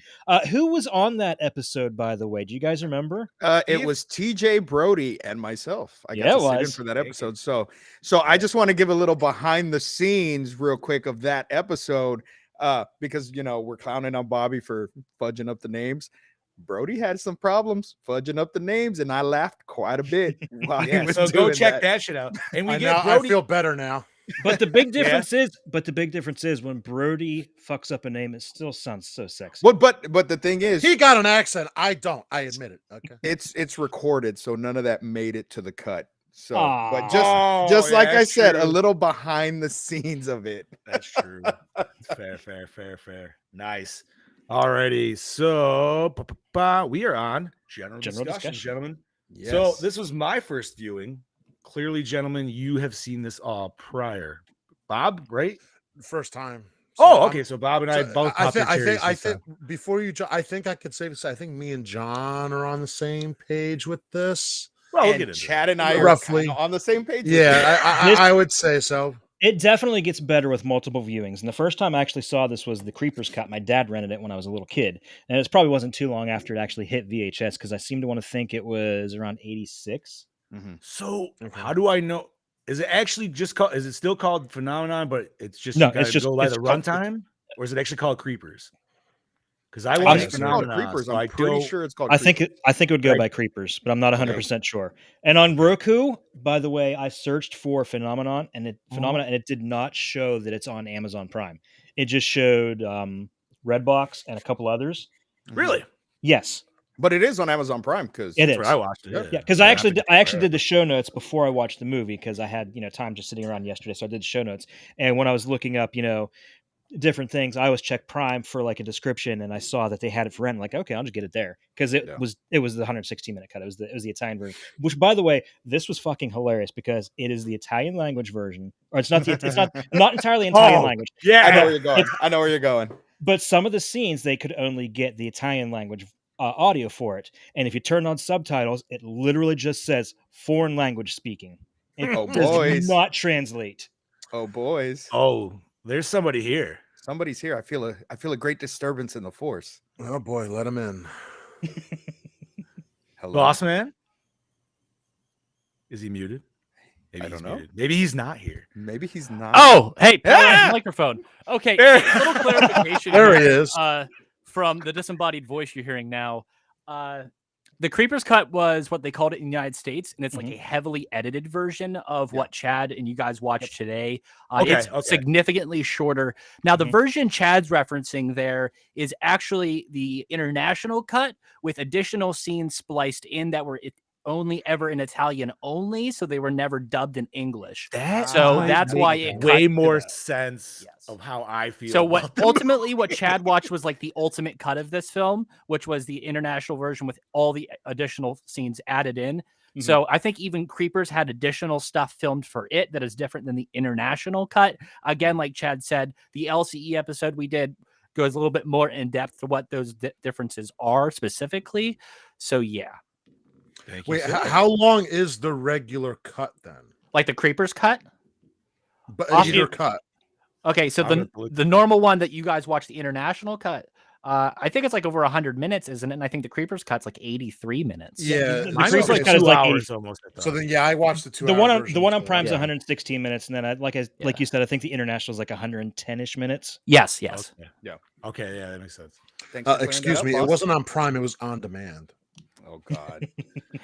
[SPEAKER 4] Who was on that episode, by the way? Do you guys remember?
[SPEAKER 5] It was TJ Brody and myself. I
[SPEAKER 4] Yeah,
[SPEAKER 5] got
[SPEAKER 4] it
[SPEAKER 5] to sit in
[SPEAKER 4] was.
[SPEAKER 5] for that episode. So I just want to give a little behind the scenes real quick of that episode because we're clowning on Bobby for fudging up the names. Brody had some problems fudging up the names, and I laughed quite a bit while he
[SPEAKER 3] Yeah,
[SPEAKER 5] was
[SPEAKER 3] so go
[SPEAKER 5] doing
[SPEAKER 3] check that shit out. And we
[SPEAKER 6] I
[SPEAKER 3] get
[SPEAKER 6] now I
[SPEAKER 3] Brody.
[SPEAKER 6] feel better now.
[SPEAKER 4] But the big difference is when Brody fucks up a name, it still sounds so sexy.
[SPEAKER 5] Well, but the thing is,
[SPEAKER 6] He got an accent. I don't. I admit it. Okay.
[SPEAKER 5] it's recorded, so none of that made it to the cut. So, but
[SPEAKER 4] Aw.
[SPEAKER 5] just
[SPEAKER 3] yeah,
[SPEAKER 5] like I
[SPEAKER 3] that's
[SPEAKER 5] said, a
[SPEAKER 3] true.
[SPEAKER 5] little behind the scenes of it.
[SPEAKER 3] That's true. Fair. Nice. Alrighty. So we are on general discussion, gentlemen. So this was my first viewing. Clearly, gentlemen, you have seen this all prior. Bob, right?
[SPEAKER 6] First time.
[SPEAKER 3] Okay. So Bob and I both.
[SPEAKER 6] I think before you, I think I could safely say I think me and John are on the same page with this.
[SPEAKER 3] Well, we'll
[SPEAKER 5] And
[SPEAKER 3] get into
[SPEAKER 5] Chad
[SPEAKER 3] that.
[SPEAKER 5] and I
[SPEAKER 6] Roughly.
[SPEAKER 5] are on the same page.
[SPEAKER 6] Yeah, I would say so.
[SPEAKER 4] It definitely gets better with multiple viewings. And the first time I actually saw this was the Creepers cut. My dad rented it when I was a little kid. And it probably wasn't too long after it actually hit VHS because I seem to want to think it was around 86.
[SPEAKER 5] Mm-hmm.
[SPEAKER 3] So how do I know? Is it actually just called? Is it still called Phenomenon? But it's just
[SPEAKER 4] No,
[SPEAKER 3] you gotta
[SPEAKER 4] it's just
[SPEAKER 3] go by the
[SPEAKER 4] called-
[SPEAKER 3] runtime, or is it actually called Creepers? Because I
[SPEAKER 5] I
[SPEAKER 3] watched
[SPEAKER 5] think it's called
[SPEAKER 3] Phenomenon.
[SPEAKER 5] Creepers.
[SPEAKER 3] so
[SPEAKER 5] I'm
[SPEAKER 3] I
[SPEAKER 5] pretty
[SPEAKER 3] don't-
[SPEAKER 5] sure it's called.
[SPEAKER 4] I think it would go
[SPEAKER 3] Right.
[SPEAKER 4] by Creepers, but I'm not 100% sure. And on Roku, by the way, I searched for Phenomenon and it did not show that it's on Amazon Prime. It just showed Redbox and a couple others.
[SPEAKER 3] Really.
[SPEAKER 4] Yes,
[SPEAKER 5] But it is on Amazon Prime because
[SPEAKER 4] it
[SPEAKER 3] That's
[SPEAKER 4] is.
[SPEAKER 3] where I watched it.
[SPEAKER 4] Yeah, because I actually did the show notes before I watched the movie because I had time just sitting around yesterday, so I did the show notes. And when I was looking up, different things, I always check Prime for like a description, and I saw that they had it for rent. I'm like, okay, I'll just get it there because it was the 116-minute cut. It was the Italian version. Which, by the way, this was fucking hilarious because it is the Italian language version, or it's not not entirely Italian language.
[SPEAKER 3] Yeah,
[SPEAKER 5] I know where you're going. I know where you're going.
[SPEAKER 4] But some of the scenes they could only get the Italian language audio for it, and if you turn on subtitles, it literally just says foreign language speaking. It
[SPEAKER 5] Oh,
[SPEAKER 4] does
[SPEAKER 5] boys.
[SPEAKER 4] not translate.
[SPEAKER 5] Oh boys,
[SPEAKER 3] Oh, there's somebody here.
[SPEAKER 5] somebody's here. I feel a great disturbance in the force.
[SPEAKER 6] Oh boy, let him in.
[SPEAKER 5] Hello,
[SPEAKER 3] Boss man. Is he muted? Maybe
[SPEAKER 5] I
[SPEAKER 3] he's
[SPEAKER 5] don't know.
[SPEAKER 3] muted. Maybe he's not here.
[SPEAKER 5] Maybe he's not.
[SPEAKER 7] Oh, hey,
[SPEAKER 3] Yeah!
[SPEAKER 7] microphone. Okay,
[SPEAKER 3] There-
[SPEAKER 7] a little clarification.
[SPEAKER 6] There he
[SPEAKER 7] here,
[SPEAKER 6] is.
[SPEAKER 7] From the disembodied voice you're hearing now. The Creepers cut was what they called it in the United States, and it's like a heavily edited version of what Chad and you guys watched today. It's significantly shorter. Now, the version Chad's referencing there is actually the international cut with additional scenes spliced in that were only ever in Italian only, so they were never dubbed in English.
[SPEAKER 3] That's
[SPEAKER 7] why it cut
[SPEAKER 3] way
[SPEAKER 7] to
[SPEAKER 3] more
[SPEAKER 7] that.
[SPEAKER 3] sense
[SPEAKER 7] Yes.
[SPEAKER 3] of how I feel.
[SPEAKER 7] So
[SPEAKER 3] about
[SPEAKER 7] what
[SPEAKER 3] the
[SPEAKER 7] ultimately what Chad watched was like the ultimate cut of this film, which was the international version with all the additional scenes added in. So I think even Creepers had additional stuff filmed for it that is different than the international cut. Again, like Chad said, the LCE episode we did goes a little bit more in depth to what those differences are specifically. So yeah,
[SPEAKER 3] Thank you,
[SPEAKER 6] Wait,
[SPEAKER 3] sir.
[SPEAKER 6] how long is the regular cut then?
[SPEAKER 7] like the Creepers cut.
[SPEAKER 6] But
[SPEAKER 7] Off
[SPEAKER 6] either
[SPEAKER 7] you-
[SPEAKER 6] cut.
[SPEAKER 7] Okay, so
[SPEAKER 3] I'm gonna
[SPEAKER 7] the
[SPEAKER 3] look
[SPEAKER 7] the
[SPEAKER 3] it
[SPEAKER 7] normal one that you guys watch, the international cut, I think it's like over 100 minutes, isn't it? And I think the Creepers cut's like 83 minutes.
[SPEAKER 6] Yeah,
[SPEAKER 4] the
[SPEAKER 3] Mine
[SPEAKER 4] Creepers
[SPEAKER 3] was like
[SPEAKER 4] cut is
[SPEAKER 3] 2
[SPEAKER 4] like
[SPEAKER 3] hours almost. I
[SPEAKER 6] So
[SPEAKER 3] thought.
[SPEAKER 6] then, yeah, I watched the 2
[SPEAKER 4] The
[SPEAKER 6] hour
[SPEAKER 4] one on
[SPEAKER 6] version,
[SPEAKER 4] the one on
[SPEAKER 6] so-
[SPEAKER 4] Prime's
[SPEAKER 7] Yeah.
[SPEAKER 4] 116 minutes, and then like you said, I think the international is like 110ish minutes.
[SPEAKER 7] Yes.
[SPEAKER 3] Okay, yeah, that makes sense.
[SPEAKER 5] Thanks for clearing
[SPEAKER 6] excuse
[SPEAKER 5] that
[SPEAKER 6] me,
[SPEAKER 5] up,
[SPEAKER 6] it
[SPEAKER 5] boss.
[SPEAKER 6] wasn't on Prime; it was on demand.
[SPEAKER 5] Oh God.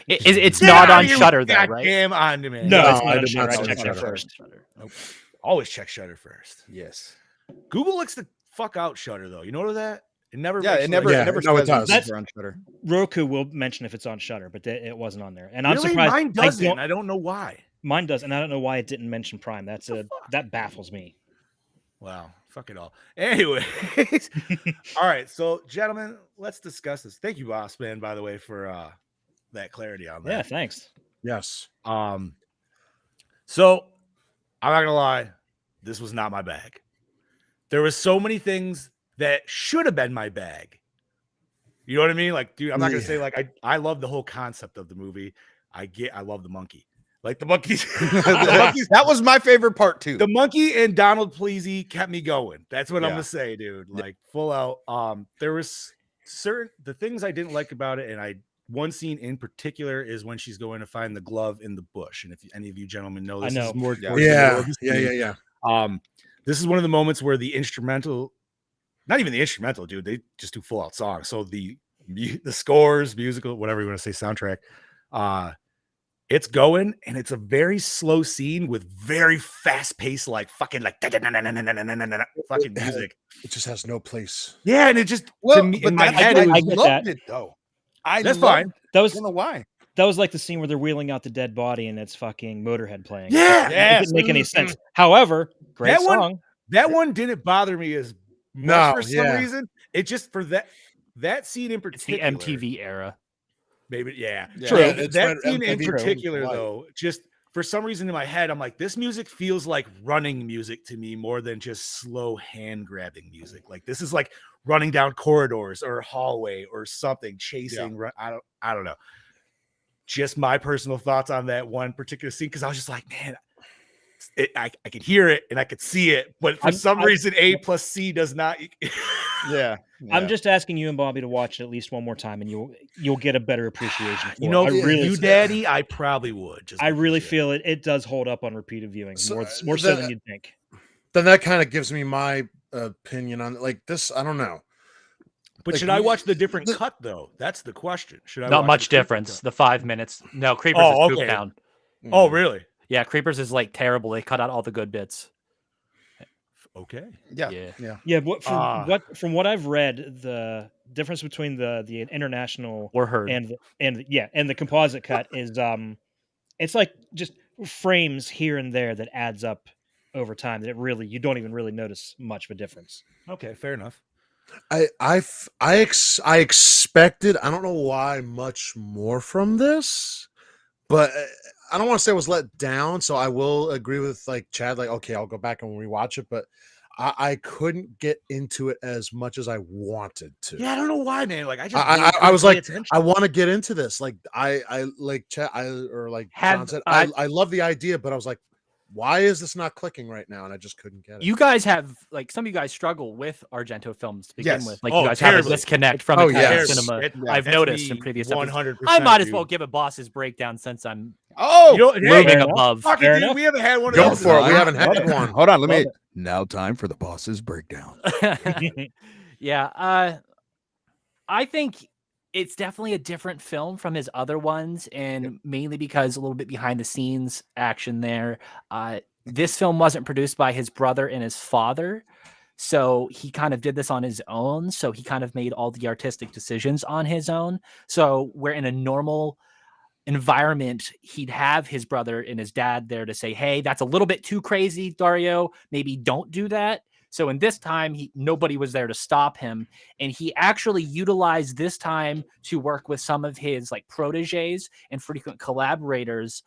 [SPEAKER 7] It's
[SPEAKER 3] Get
[SPEAKER 7] not
[SPEAKER 3] outta
[SPEAKER 7] on
[SPEAKER 3] here with
[SPEAKER 7] Shutter though, right?
[SPEAKER 3] Goddamn on demand.
[SPEAKER 4] No,
[SPEAKER 6] No,
[SPEAKER 4] it's
[SPEAKER 6] I
[SPEAKER 4] not on
[SPEAKER 6] did
[SPEAKER 4] Shutter.
[SPEAKER 6] not
[SPEAKER 4] I
[SPEAKER 6] see
[SPEAKER 4] checked
[SPEAKER 6] Shutter.
[SPEAKER 4] that first.
[SPEAKER 3] Always check Shutter first.
[SPEAKER 5] Yes.
[SPEAKER 3] Google looks the fuck out Shutter though. You know that? It never.
[SPEAKER 5] Yeah,
[SPEAKER 3] makes
[SPEAKER 5] it
[SPEAKER 3] you,
[SPEAKER 5] never.
[SPEAKER 3] like-
[SPEAKER 6] Yeah,
[SPEAKER 5] it never
[SPEAKER 6] no, it
[SPEAKER 5] says when
[SPEAKER 6] does.
[SPEAKER 5] things are on Shutter.
[SPEAKER 4] Roku will mention if it's on Shutter, but it wasn't on there. And I'm
[SPEAKER 3] Really?
[SPEAKER 4] surprised
[SPEAKER 3] Mine doesn't.
[SPEAKER 4] I
[SPEAKER 3] I don't know why.
[SPEAKER 4] mine does, and I don't know why it didn't mention Prime. That baffles me.
[SPEAKER 3] Wow, fuck it all. Anyways, all right. So, gentlemen, let's discuss this. Thank you, Boss Man, by the way, for that clarity on
[SPEAKER 4] Yeah,
[SPEAKER 3] that.
[SPEAKER 4] thanks.
[SPEAKER 6] Yes.
[SPEAKER 3] So I'm not gonna lie, this was not my bag. There was so many things that should have been my bag. You know what I mean? Like, dude, I'm not gonna say like I love the whole concept of the movie. I love the monkey. Like the monkeys.
[SPEAKER 5] That was my favorite part too.
[SPEAKER 3] The monkey and Donald Pleasy kept me going. That's what I'm
[SPEAKER 5] Yeah.
[SPEAKER 3] gonna say, dude. Like full out. There was the things I didn't like about it, and one scene in particular is when she's going to find the glove in the bush. And if any of you gentlemen know this,
[SPEAKER 4] I know.
[SPEAKER 3] is more
[SPEAKER 5] Yeah.
[SPEAKER 3] towards the middle
[SPEAKER 6] Yeah.
[SPEAKER 3] of the scene.
[SPEAKER 6] Yeah.
[SPEAKER 3] This is one of the moments where the instrumental, not even the instrumental, dude, they just do full out songs. So the the scores, musical, whatever you want to say, soundtrack. It's going, and it's a very slow scene with very fast paced, like fucking like fucking music.
[SPEAKER 6] It just has no place.
[SPEAKER 3] Yeah, and it just
[SPEAKER 5] Well,
[SPEAKER 3] to me
[SPEAKER 5] but
[SPEAKER 3] in my
[SPEAKER 5] that's
[SPEAKER 3] head,
[SPEAKER 5] why
[SPEAKER 3] it
[SPEAKER 5] I
[SPEAKER 3] was,
[SPEAKER 4] get
[SPEAKER 5] loved
[SPEAKER 4] that.
[SPEAKER 5] it though. I
[SPEAKER 3] that's
[SPEAKER 5] loved
[SPEAKER 3] fine.
[SPEAKER 4] That
[SPEAKER 5] I
[SPEAKER 4] was
[SPEAKER 5] don't know why.
[SPEAKER 4] that was like the scene where they're wheeling out the dead body and it's fucking Motorhead playing.
[SPEAKER 3] Yeah,
[SPEAKER 4] It
[SPEAKER 3] yes.
[SPEAKER 4] didn't make any sense. However, great
[SPEAKER 3] That one-
[SPEAKER 4] song.
[SPEAKER 3] That one didn't bother me as much
[SPEAKER 6] No,
[SPEAKER 3] for some
[SPEAKER 6] yeah.
[SPEAKER 3] reason. It just for that scene in
[SPEAKER 7] It's the
[SPEAKER 3] particular.
[SPEAKER 7] MTV era.
[SPEAKER 3] Maybe, yeah.
[SPEAKER 5] Yeah.
[SPEAKER 6] True.
[SPEAKER 3] Yeah,
[SPEAKER 6] It's
[SPEAKER 3] that
[SPEAKER 6] when
[SPEAKER 3] scene in
[SPEAKER 6] MTV
[SPEAKER 3] particular,
[SPEAKER 6] was light.
[SPEAKER 3] though, just for some reason in my head, I'm like, this music feels like running music to me more than just slow hand grabbing music. Like this is like running down corridors or a hallway or something, chasing. I don't know. Just my personal thoughts on that one particular scene, because I was just like, man, I can hear it and I could see it, but for some reason, A plus C does not.
[SPEAKER 5] Yeah.
[SPEAKER 4] I'm just asking you and Bobby to watch it at least one more time, and you'll get a better appreciation. For
[SPEAKER 3] You know,
[SPEAKER 4] it. I really,
[SPEAKER 3] you, Daddy, I probably would. Just
[SPEAKER 4] I really
[SPEAKER 3] because,
[SPEAKER 4] feel it does hold up on repeated viewing
[SPEAKER 6] So,
[SPEAKER 4] more so than you'd think.
[SPEAKER 6] Then that kind of gives me my opinion on like this. I don't know.
[SPEAKER 3] But
[SPEAKER 6] Like,
[SPEAKER 3] should I watch the different cut though? That's the question. Should I?
[SPEAKER 7] Not
[SPEAKER 3] watch
[SPEAKER 7] much
[SPEAKER 3] the different
[SPEAKER 7] difference.
[SPEAKER 3] cut?
[SPEAKER 7] The 5 minutes. No, Creepers
[SPEAKER 3] Oh,
[SPEAKER 7] is poop
[SPEAKER 3] okay.
[SPEAKER 7] down.
[SPEAKER 3] Oh, really?
[SPEAKER 7] Yeah, Creepers is like terrible. They cut out all the good bits.
[SPEAKER 3] Okay.
[SPEAKER 5] Yeah.
[SPEAKER 7] Yeah.
[SPEAKER 5] Yeah.
[SPEAKER 4] Yeah, from what I've read, the difference between the international
[SPEAKER 7] Or heard.
[SPEAKER 4] and the composite cut is it's like just frames here and there that adds up over time that you don't even really notice much of a difference.
[SPEAKER 3] Okay, fair enough.
[SPEAKER 6] I expected, I don't know why, much more from this, but I don't want to say I was let down. So I will agree with like Chad, like, okay, I'll go back and rewatch it, but I couldn't get into it as much as I wanted to.
[SPEAKER 3] Yeah, I don't know why, man. Like I just
[SPEAKER 6] I was like,
[SPEAKER 3] attention.
[SPEAKER 6] I want to get into this. Like I like Chad, or like John said, I love the idea, but I was like, why is this not clicking right now? And I just couldn't get it.
[SPEAKER 7] You guys have like some of you guys struggle with Argento films to begin
[SPEAKER 5] Yes.
[SPEAKER 7] with. Like
[SPEAKER 3] Oh,
[SPEAKER 7] you guys have a
[SPEAKER 3] terribly.
[SPEAKER 7] disconnect from
[SPEAKER 6] Oh,
[SPEAKER 7] Italian
[SPEAKER 6] yes.
[SPEAKER 7] cinema.
[SPEAKER 3] Yeah,
[SPEAKER 7] I've
[SPEAKER 3] that's
[SPEAKER 7] noticed
[SPEAKER 3] me
[SPEAKER 7] in previous episodes.
[SPEAKER 3] 100%.
[SPEAKER 7] I might as well
[SPEAKER 3] dude.
[SPEAKER 7] give a boss's breakdown since I'm
[SPEAKER 5] Oh,
[SPEAKER 3] You know, hey,
[SPEAKER 7] moving
[SPEAKER 4] enough.
[SPEAKER 7] above.
[SPEAKER 3] fuck it,
[SPEAKER 4] Fair
[SPEAKER 3] dude,
[SPEAKER 4] enough.
[SPEAKER 3] we haven't had one of
[SPEAKER 6] Go
[SPEAKER 3] those.
[SPEAKER 6] for it. We
[SPEAKER 3] in a
[SPEAKER 6] haven't
[SPEAKER 3] while.
[SPEAKER 6] had one.
[SPEAKER 5] hold on. Let
[SPEAKER 4] Love
[SPEAKER 5] me. Now time for the boss's breakdown.
[SPEAKER 7] Yeah. I think it's definitely a different film from his other ones, and mainly because a little bit behind the scenes action there. This film wasn't produced by his brother and his father, so he kind of did this on his own. So he kind of made all the artistic decisions on his own. So where in a normal environment, he'd have his brother and his dad there to say, hey, that's a little bit too crazy, Dario. Maybe don't do that. So in this time, nobody was there to stop him. And he actually utilized this time to work with some of his like proteges and frequent collaborators,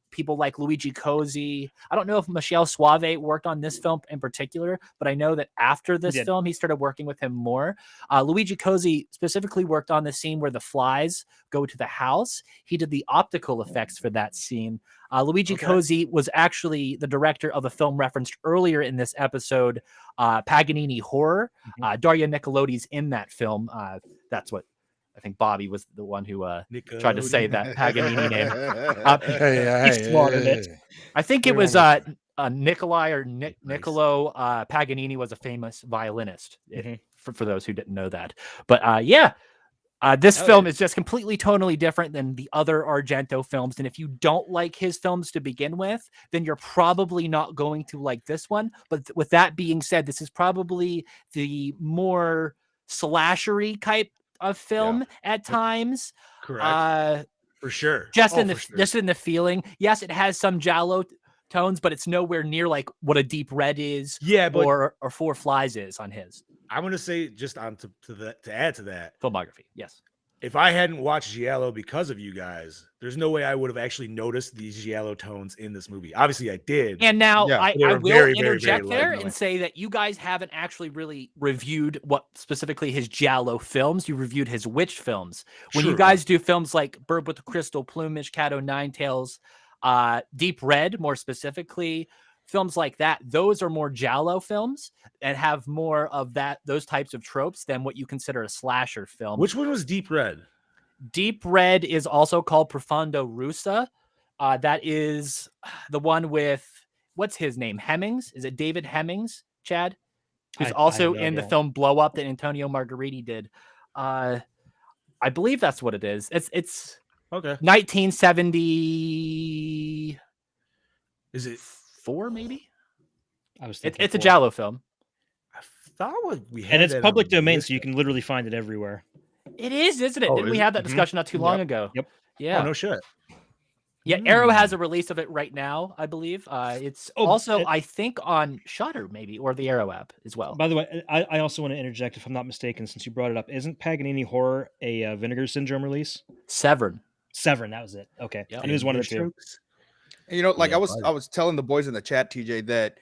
[SPEAKER 7] people like Luigi Cosi. I don't know if Michele Soavi worked on this film in particular, but I know that after this film, he started working with him more. Luigi Cosi specifically worked on the scene where the flies go to the house. He did the optical effects for that scene. Luigi Cosi was actually the director of a film referenced earlier in this episode, Paganini Horror. Daria Nicolodi's in that film. That's what I think Bobby was the one who tried to say that Paganini name.
[SPEAKER 4] He's smart in it.
[SPEAKER 7] I think it was Nicolai or Niccolo Paganini was a famous violinist, for those who didn't know that. But yeah. This film is just completely tonally different than the other Argento films. And if you don't like his films to begin with, then you're probably not going to like this one. But with that being said, this is probably the more slashery type of film at times.
[SPEAKER 3] Correct. For sure.
[SPEAKER 7] Just in the feeling. Yes, it has some giallo tones, but it's nowhere near like what a Deep Red is, or Four Flies is on his.
[SPEAKER 3] I'm gonna say just on to add to that
[SPEAKER 7] filmography. Yes,
[SPEAKER 3] if I hadn't watched giallo because of you guys, there's no way I would have actually noticed these giallo tones in this movie. Obviously, I did.
[SPEAKER 7] And now I will
[SPEAKER 3] very,
[SPEAKER 7] interject
[SPEAKER 3] very
[SPEAKER 7] there and say that you guys haven't actually really reviewed what specifically his giallo films. You reviewed his witch films. When you guys do films like Bird with the Crystal Plumage, Cat o' Nine Tails, Deep Red, more specifically, films like that, those are more giallo films and have more of those types of tropes than what you consider a slasher film.
[SPEAKER 3] Which one was Deep Red?
[SPEAKER 7] Deep Red is also called Profondo Russa. That is the one with, what's his name? Hemmings? Is it David Hemmings, Chad? Who's also in the film Blow Up that Antonio Margheriti did. I believe that's what it is. It's
[SPEAKER 3] Okay.
[SPEAKER 7] 1970.
[SPEAKER 3] Is it?
[SPEAKER 7] 4 maybe?
[SPEAKER 4] I was thinking
[SPEAKER 7] It's a
[SPEAKER 4] 4.
[SPEAKER 7] Giallo film.
[SPEAKER 3] I thought we had
[SPEAKER 4] And it's
[SPEAKER 3] that
[SPEAKER 4] public
[SPEAKER 3] on the
[SPEAKER 4] domain,
[SPEAKER 3] list.
[SPEAKER 4] so you can literally find it everywhere.
[SPEAKER 7] It is, isn't it?
[SPEAKER 3] Oh,
[SPEAKER 7] Didn't we
[SPEAKER 3] is it?
[SPEAKER 7] have that discussion not too long ago?
[SPEAKER 4] Yep.
[SPEAKER 7] Yeah.
[SPEAKER 3] Oh, no shit.
[SPEAKER 7] Yeah, Arrow has a release of it right now, I believe. It's also, I think, on Shudder maybe, or the Arrow app as well.
[SPEAKER 4] By the way, I also want to interject, if I'm not mistaken, since you brought it up. Isn't Paganini Horror a Vinegar Syndrome release?
[SPEAKER 7] Severn,
[SPEAKER 4] that was it. Okay,
[SPEAKER 7] Yep.
[SPEAKER 4] and it was one of the two.
[SPEAKER 5] You know, like
[SPEAKER 3] Yeah,
[SPEAKER 5] I was telling the boys in the chat, TJ, that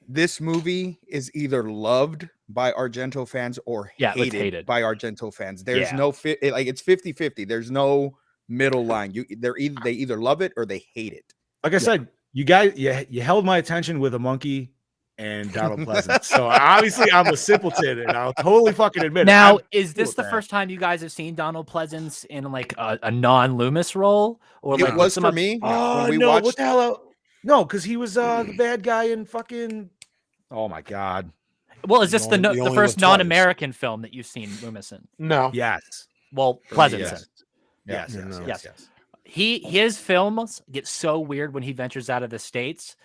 [SPEAKER 5] this movie is either loved by Argento fans or
[SPEAKER 7] Yeah, it's
[SPEAKER 5] hated,
[SPEAKER 7] hated.
[SPEAKER 5] by Argento fans. There's
[SPEAKER 7] Yeah.
[SPEAKER 5] no fit, like it's 50-50. There's no middle line. They either love it or they hate it.
[SPEAKER 3] Like I said, you guys, you held my attention with a monkey and Donald Pleasance. So obviously, I'm a simpleton, and I'll totally fucking admit
[SPEAKER 7] Now,
[SPEAKER 3] it.
[SPEAKER 7] is this the first time you guys have seen Donald Pleasance in like a non-Loomis role, or
[SPEAKER 5] It
[SPEAKER 7] like
[SPEAKER 5] was
[SPEAKER 7] some
[SPEAKER 5] for
[SPEAKER 7] of-
[SPEAKER 5] me
[SPEAKER 3] Oh
[SPEAKER 5] when we
[SPEAKER 3] no!
[SPEAKER 5] watched.
[SPEAKER 3] What the hell? No, because he was the bad guy in fucking. Oh my god!
[SPEAKER 7] Well, is this
[SPEAKER 6] You
[SPEAKER 7] the
[SPEAKER 6] only-
[SPEAKER 7] no,
[SPEAKER 6] you
[SPEAKER 7] the
[SPEAKER 6] only
[SPEAKER 7] first
[SPEAKER 6] live twice.
[SPEAKER 7] non-American film that you've seen Loomis in?
[SPEAKER 6] No.
[SPEAKER 3] Yes.
[SPEAKER 7] Well, Pleasance.
[SPEAKER 5] Yes.
[SPEAKER 7] in.
[SPEAKER 3] Yes.
[SPEAKER 6] No, no.
[SPEAKER 3] Yes.
[SPEAKER 7] His films get so weird when he ventures out of the States.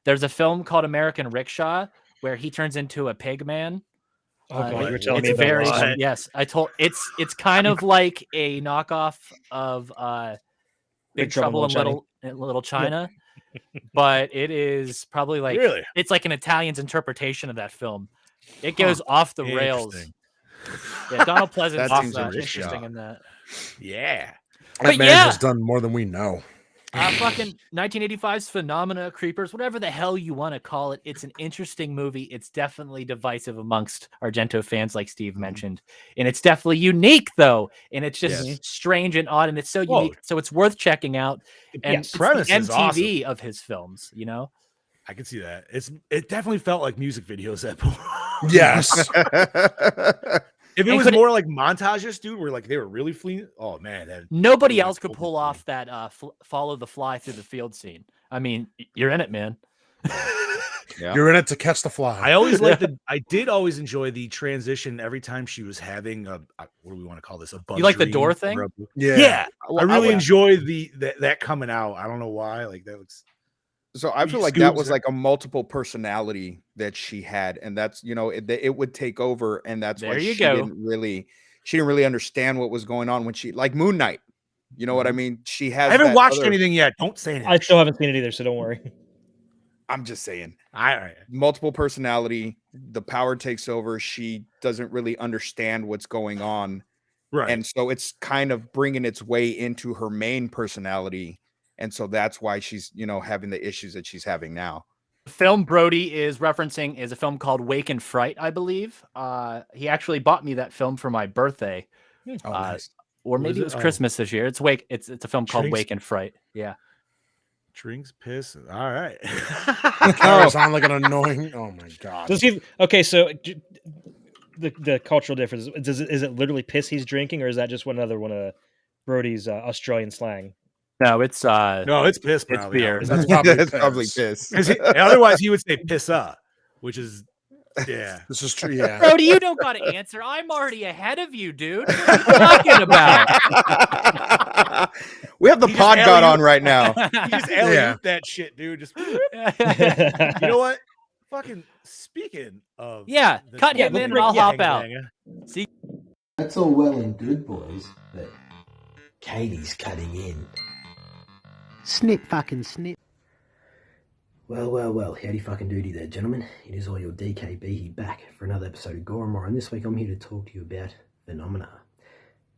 [SPEAKER 7] There's a film called American Rickshaw where he turns into a pig man.
[SPEAKER 4] Oh, God, you were telling
[SPEAKER 7] it's
[SPEAKER 4] me about
[SPEAKER 7] very
[SPEAKER 4] this.
[SPEAKER 3] What?
[SPEAKER 7] yes. It's kind of like a knockoff of Big Trouble in Little China, but it is probably like
[SPEAKER 3] Really?
[SPEAKER 7] it's like an Italian's interpretation of that film. It goes off the rails.
[SPEAKER 3] Interesting.
[SPEAKER 7] Yeah, Donald Pleasance
[SPEAKER 5] That
[SPEAKER 7] is
[SPEAKER 5] seems
[SPEAKER 7] interesting in that.
[SPEAKER 3] Yeah.
[SPEAKER 7] But
[SPEAKER 6] That man
[SPEAKER 7] yeah.
[SPEAKER 6] has done more than we know.
[SPEAKER 7] Fucking 1985's Phenomena, Creepers, whatever the hell you want to call it. It's an interesting movie. It's definitely divisive amongst Argento fans, like Steve mentioned. And it's definitely unique, though. And it's just strange and odd. And it's so unique. So it's worth checking out. And
[SPEAKER 3] Yeah,
[SPEAKER 7] it's the
[SPEAKER 3] premise is
[SPEAKER 7] MTV of his films, you know?
[SPEAKER 3] I can see that. It definitely felt like music videos at point.
[SPEAKER 6] Yes.
[SPEAKER 3] If it
[SPEAKER 7] And
[SPEAKER 3] was
[SPEAKER 7] could it-
[SPEAKER 3] more like montages, dude, where like they were really fleeing. Oh man,
[SPEAKER 7] Nobody
[SPEAKER 3] Yeah,
[SPEAKER 7] else could
[SPEAKER 3] totally
[SPEAKER 7] pull
[SPEAKER 3] fine.
[SPEAKER 7] off that follow the fly through the field scene. I mean, you're in it, man.
[SPEAKER 5] Yeah.
[SPEAKER 6] You're in it to catch the fly.
[SPEAKER 3] I always liked I did always enjoy the transition every time she was having what do we want to call this? A bug
[SPEAKER 7] You like the
[SPEAKER 3] dream
[SPEAKER 7] door
[SPEAKER 3] or
[SPEAKER 7] thing?
[SPEAKER 3] Yeah. I really
[SPEAKER 7] would-
[SPEAKER 3] enjoy that coming out. I don't know why. Like that looks.
[SPEAKER 5] So I feel like that was like a multiple personality that she had, and that's it would take over, and that's why
[SPEAKER 7] There you
[SPEAKER 5] she
[SPEAKER 7] go.
[SPEAKER 5] didn't really understand what was going on when she like Moon Knight. You know what I mean? She has.
[SPEAKER 3] I haven't
[SPEAKER 5] that
[SPEAKER 3] watched
[SPEAKER 5] other-
[SPEAKER 3] anything yet. Don't say anything.
[SPEAKER 4] I still haven't seen it either, so don't worry.
[SPEAKER 5] I'm just saying.
[SPEAKER 3] All right.
[SPEAKER 5] Multiple personality, the power takes over. She doesn't really understand what's going on,
[SPEAKER 3] Right.
[SPEAKER 5] and so it's kind of bringing its way into her main personality, and so that's why she's having the issues that she's having now.
[SPEAKER 7] The film Brody is referencing is a film called Wake and Fright, I believe. He actually bought me that film for my birthday,
[SPEAKER 5] Oh, nice.
[SPEAKER 7] or
[SPEAKER 3] What
[SPEAKER 7] maybe
[SPEAKER 3] is
[SPEAKER 7] it was
[SPEAKER 3] it? Oh.
[SPEAKER 7] Christmas this year. It's a film called
[SPEAKER 3] Drinks-
[SPEAKER 7] Wake and Fright. Yeah.
[SPEAKER 3] Drinks, piss. All right.
[SPEAKER 6] Carries on like an annoying. Oh my god.
[SPEAKER 4] Does he? Okay, so the cultural difference is it literally piss he's drinking, or is that just another one of Brody's Australian slang?
[SPEAKER 7] No, it's
[SPEAKER 3] No, it's piss.
[SPEAKER 7] It's
[SPEAKER 3] Probably
[SPEAKER 7] beer.
[SPEAKER 6] That's probably
[SPEAKER 5] That's probably
[SPEAKER 6] piss.
[SPEAKER 5] piss.
[SPEAKER 3] Otherwise, he would say pissa, which is yeah.
[SPEAKER 6] This is true. Yeah.
[SPEAKER 7] Brody, you don't got to answer. I'm already ahead of you, dude. What are you talking about?
[SPEAKER 5] We have the
[SPEAKER 3] He just
[SPEAKER 5] pod god
[SPEAKER 3] alley-oop-
[SPEAKER 5] on right now.
[SPEAKER 3] You just alley-oop that shit, dude. Just you know what? Fucking speaking of
[SPEAKER 7] Yeah, cut him
[SPEAKER 3] the
[SPEAKER 7] in and I'll hop
[SPEAKER 3] banger
[SPEAKER 7] out.
[SPEAKER 3] banger.
[SPEAKER 8] That's all well and good, boys, but Katie's cutting in. Snip fucking snip. Well, howdy fucking doody there, gentlemen. It is all your DKB here back for another episode of Gore, and this week I'm here to talk to you about Phenomena.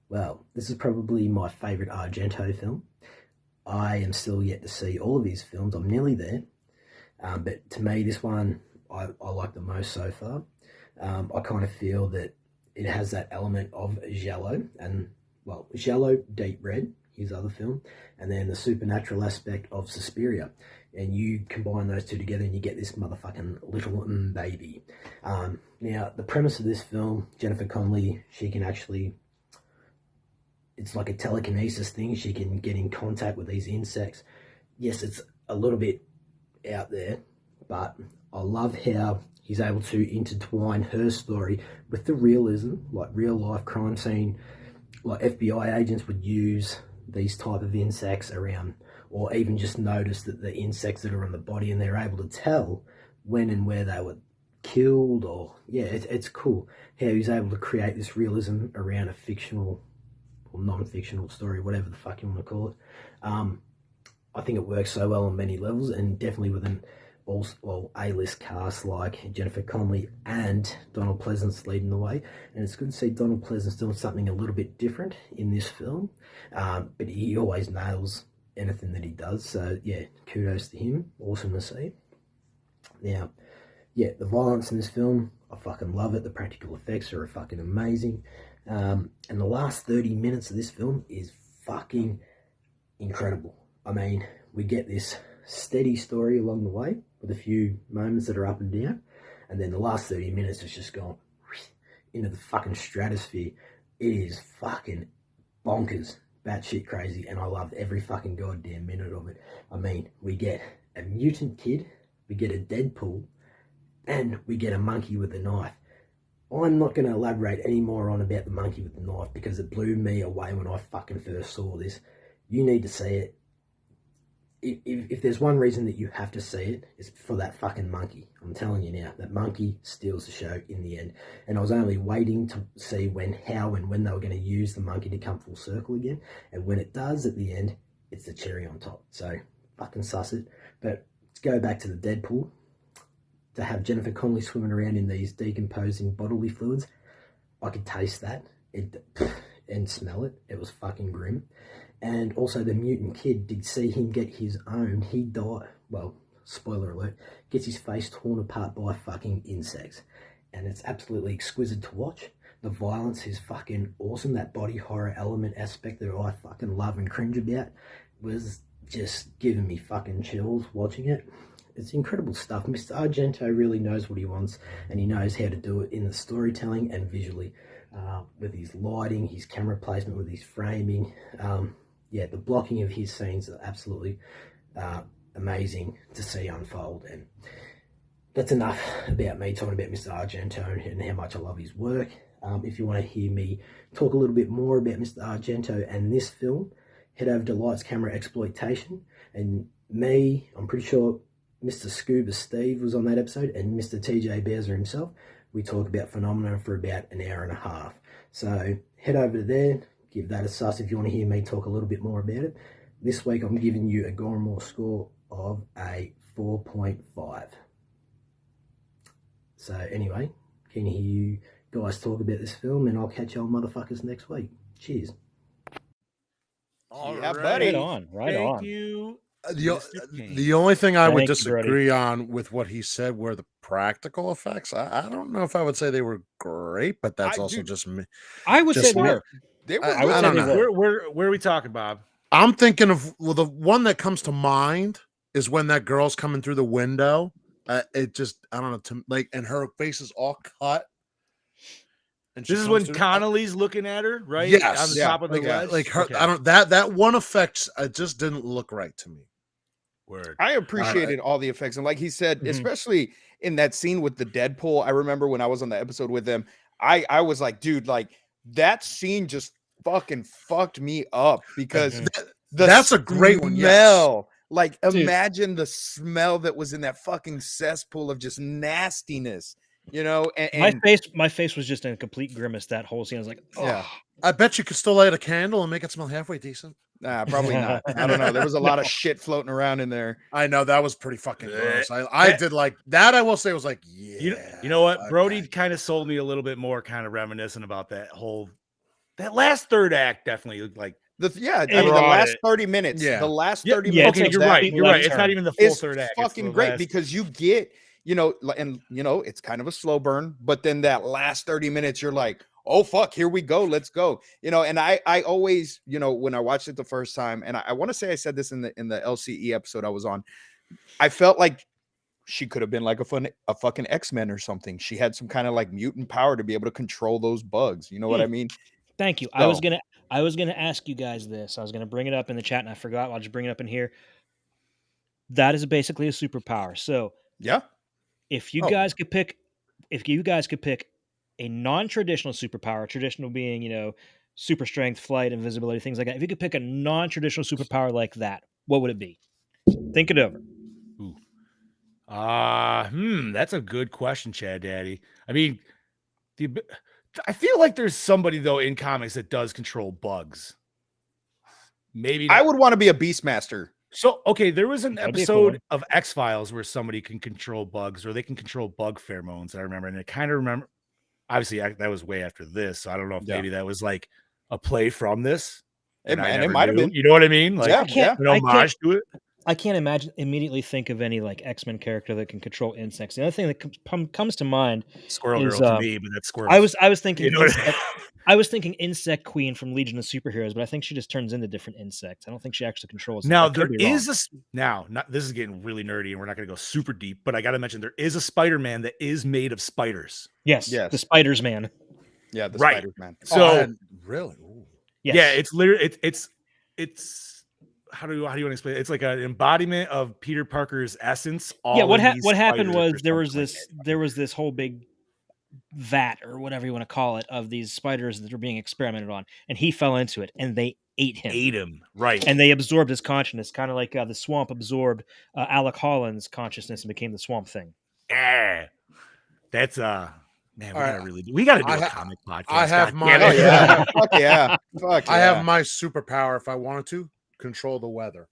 [SPEAKER 8] Well, this is probably my favourite Argento film. I am still yet to see all of his films. I'm nearly there. But to me, this one I like the most so far. I kind of feel that it has that element of Giallo, and, well, Giallo, Deep Red, his other film, and then the supernatural aspect of Suspiria. And you combine those two together and you get this motherfucking little baby. Now, the premise of this film, Jennifer Connelly, she can actually... It's like a telekinesis thing. She can get in contact with these insects. Yes, it's a little bit out there, but I love how he's able to intertwine her story with the realism, like real life crime scene like FBI agents would use these type of insects around, or even just notice that the insects that are on the body, and they're able to tell when and where they were killed. Or it's cool how he's able to create this realism around a fictional or non-fictional story, whatever the fuck you want to call it. I think it works so well on many levels, and definitely with an A-list cast like Jennifer Connelly and Donald Pleasance leading the way. And it's good to see Donald Pleasance doing something a little bit different in this film, but he always nails anything that he does. So yeah, kudos to him. Awesome to see. Now, yeah, the violence in this film, I fucking love it. The practical effects are fucking amazing. And the last 30 minutes of this film is fucking incredible. I mean, we get this steady story along the way with a few moments that are up and down, and then the last 30 minutes is just gone into the fucking stratosphere. It is fucking bonkers, batshit crazy, and I love every fucking goddamn minute of it. I mean, we get a mutant kid, we get a Deadpool, and we get a monkey with a knife. I'm not going to elaborate any more on about the monkey with the knife because it blew me away when I fucking first saw this. You need to see it. If there's one reason that you have to see it, it's for that fucking monkey. I'm telling you now, that monkey steals the show in the end. And I was only waiting to see how and when they were going to use the monkey to come full circle again. And when it does at the end, it's the cherry on top. So fucking suss it. But let's go back to the Deadpool. To have Jennifer Connelly swimming around in these decomposing bodily fluids, I could taste that and smell it. It was fucking grim. And also the mutant kid, did see him get his own. He died, well, spoiler alert, gets his face torn apart by fucking insects. And it's absolutely exquisite to watch. The violence is fucking awesome. That body horror element aspect that I fucking love and cringe about was just giving me fucking chills watching it. It's incredible stuff. Mr. Argento really knows what he wants, and he knows how to do it in the storytelling and visually, with his lighting, his camera placement, with his framing. The blocking of his scenes are absolutely amazing to see unfold. And that's enough about me talking about Mr. Argento and how much I love his work. If you want to hear me talk a little bit more about Mr. Argento and this film, head over to Lights Camera Exploitation. And me, I'm pretty sure Mr. Scuba Steve was on that episode, and Mr. TJ Bowser himself. We talk about Phenomena for about an hour and a half. So head over there, give that a suss if you want to hear me talk a little bit more about it. This week I'm giving you a Gormore score of a 4.5. So anyway, can you hear you guys talk about this film, and I'll catch y'all motherfuckers next week. Cheers.
[SPEAKER 5] Yeah, buddy.
[SPEAKER 4] Right on.
[SPEAKER 3] Thank you.
[SPEAKER 6] The only thing I would
[SPEAKER 4] Thank you, Brody.
[SPEAKER 6] disagree on with what he said were the practical effects. I don't know if I would say they were great, but that's also just me.
[SPEAKER 4] I would say
[SPEAKER 6] Just
[SPEAKER 4] they were.
[SPEAKER 5] They were
[SPEAKER 6] I
[SPEAKER 4] would say
[SPEAKER 6] don't
[SPEAKER 4] they
[SPEAKER 6] know.
[SPEAKER 4] were.
[SPEAKER 3] Where are we talking, Bob?
[SPEAKER 6] I'm thinking of the one that comes to mind is when that girl's coming through the window. It just I don't know and her face is all cut. And
[SPEAKER 3] This is when Connolly's looking at her, right?
[SPEAKER 6] Yes,
[SPEAKER 3] On the top of the ledge.
[SPEAKER 6] like her.
[SPEAKER 3] Okay.
[SPEAKER 6] I don't that one effect. It just didn't look right to me.
[SPEAKER 3] Word.
[SPEAKER 5] I appreciated all the effects. And like he said, especially in that scene with the Deadpool, I remember when I was on the episode with him, I was like, dude, like that scene just fucking fucked me up because
[SPEAKER 6] that's a great one.
[SPEAKER 5] Smell. Like, imagine the smell that was in that fucking cesspool of just nastiness, you know? And
[SPEAKER 4] my face was just in a complete grimace that whole scene. I was like, oh.
[SPEAKER 5] Yeah.
[SPEAKER 6] I bet you could still light a candle and make it smell halfway decent.
[SPEAKER 5] Nah, probably not. I don't know. There was a lot of shit floating around in there.
[SPEAKER 6] I know that was pretty fucking gross. I did like that. I will say was like, yeah.
[SPEAKER 3] You know what? Brody kind of sold me a little bit more, kind of reminiscent about that last third act. Definitely like
[SPEAKER 5] the last 30 minutes.
[SPEAKER 6] Yeah.
[SPEAKER 5] The last 30
[SPEAKER 3] yeah,
[SPEAKER 5] minutes.
[SPEAKER 3] okay, you're right. You're right. It's not even the full third act.
[SPEAKER 5] It's fucking great because you get, it's kind of a slow burn, but then that last 30 minutes, you're like, oh fuck, here we go, let's go. And I always, when I watched it the first time, and I want to say I said this in the LCE episode I was on, I felt like she could have been like a fucking X-Men or something. She had some kind of like mutant power to be able to control those bugs. You know what I mean?
[SPEAKER 4] Thank you. So, I was gonna ask you guys this. I was gonna bring it up in the chat and I forgot. I'll just bring it up in here. That is basically a superpower. So
[SPEAKER 5] yeah,
[SPEAKER 4] if you guys could pick a non-traditional superpower, traditional being, super strength, flight, invisibility, things like that. If you could pick a non-traditional superpower like that, what would it be? Think it over.
[SPEAKER 3] Ooh. That's a good question, Chad Daddy. I mean, I feel like there's somebody though in comics that does control bugs. Maybe not.
[SPEAKER 5] I would want to be a Beastmaster.
[SPEAKER 3] So, okay, there was an
[SPEAKER 4] That'd be a cool
[SPEAKER 3] episode
[SPEAKER 4] one.
[SPEAKER 3] of X-Files where somebody can control bugs, or they can control bug pheromones. I remember, and I kind of remember. Obviously, that was way after this, so I don't know if maybe that was like a play from this.
[SPEAKER 5] It
[SPEAKER 3] I
[SPEAKER 5] might have
[SPEAKER 3] never
[SPEAKER 5] been.
[SPEAKER 3] knew. You know what I mean? Like,
[SPEAKER 5] Yeah.
[SPEAKER 3] an homage to it.
[SPEAKER 4] I can't immediately think of any like X-Men character that can control insects. The other thing that comes to mind
[SPEAKER 3] Squirrel
[SPEAKER 4] is,
[SPEAKER 3] Girl to me, but that's Squirrel.
[SPEAKER 4] I was thinking
[SPEAKER 3] You know what I
[SPEAKER 4] insect, I was thinking Insect Queen from Legion of Superheroes, but I think she just turns into different insects. I don't think she actually controls them.
[SPEAKER 3] Now
[SPEAKER 4] I could
[SPEAKER 3] there
[SPEAKER 4] be wrong.
[SPEAKER 3] is this is getting really nerdy, and we're not going to go super deep, but I got to mention there is a Spider-Man that is made of spiders.
[SPEAKER 4] Yes, the Spiders Man.
[SPEAKER 5] Yeah, the
[SPEAKER 3] Right.
[SPEAKER 5] Spider-Man.
[SPEAKER 3] So
[SPEAKER 6] really, Ooh.
[SPEAKER 4] Yes.
[SPEAKER 3] yeah, it's literally it's how do you want to explain it? It's like an embodiment of Peter Parker's essence.
[SPEAKER 4] Yeah, what
[SPEAKER 3] in these
[SPEAKER 4] happened
[SPEAKER 3] spiders
[SPEAKER 4] was
[SPEAKER 3] or
[SPEAKER 4] there was this whole big vat or whatever you want to call it of these spiders that were being experimented on, and he fell into it, and they ate him.
[SPEAKER 3] Right,
[SPEAKER 4] and they absorbed his consciousness, kind of like the swamp absorbed Alec Holland's consciousness and became the Swamp Thing.
[SPEAKER 3] Yeah, that's man,
[SPEAKER 6] All
[SPEAKER 3] we gotta do
[SPEAKER 6] I
[SPEAKER 3] a
[SPEAKER 6] ha-
[SPEAKER 3] comic podcast.
[SPEAKER 6] I have
[SPEAKER 3] God
[SPEAKER 6] my
[SPEAKER 3] damn it.
[SPEAKER 5] Yeah. Fuck yeah. Fuck
[SPEAKER 6] I
[SPEAKER 5] yeah.
[SPEAKER 6] have my superpower if I wanted to control the weather.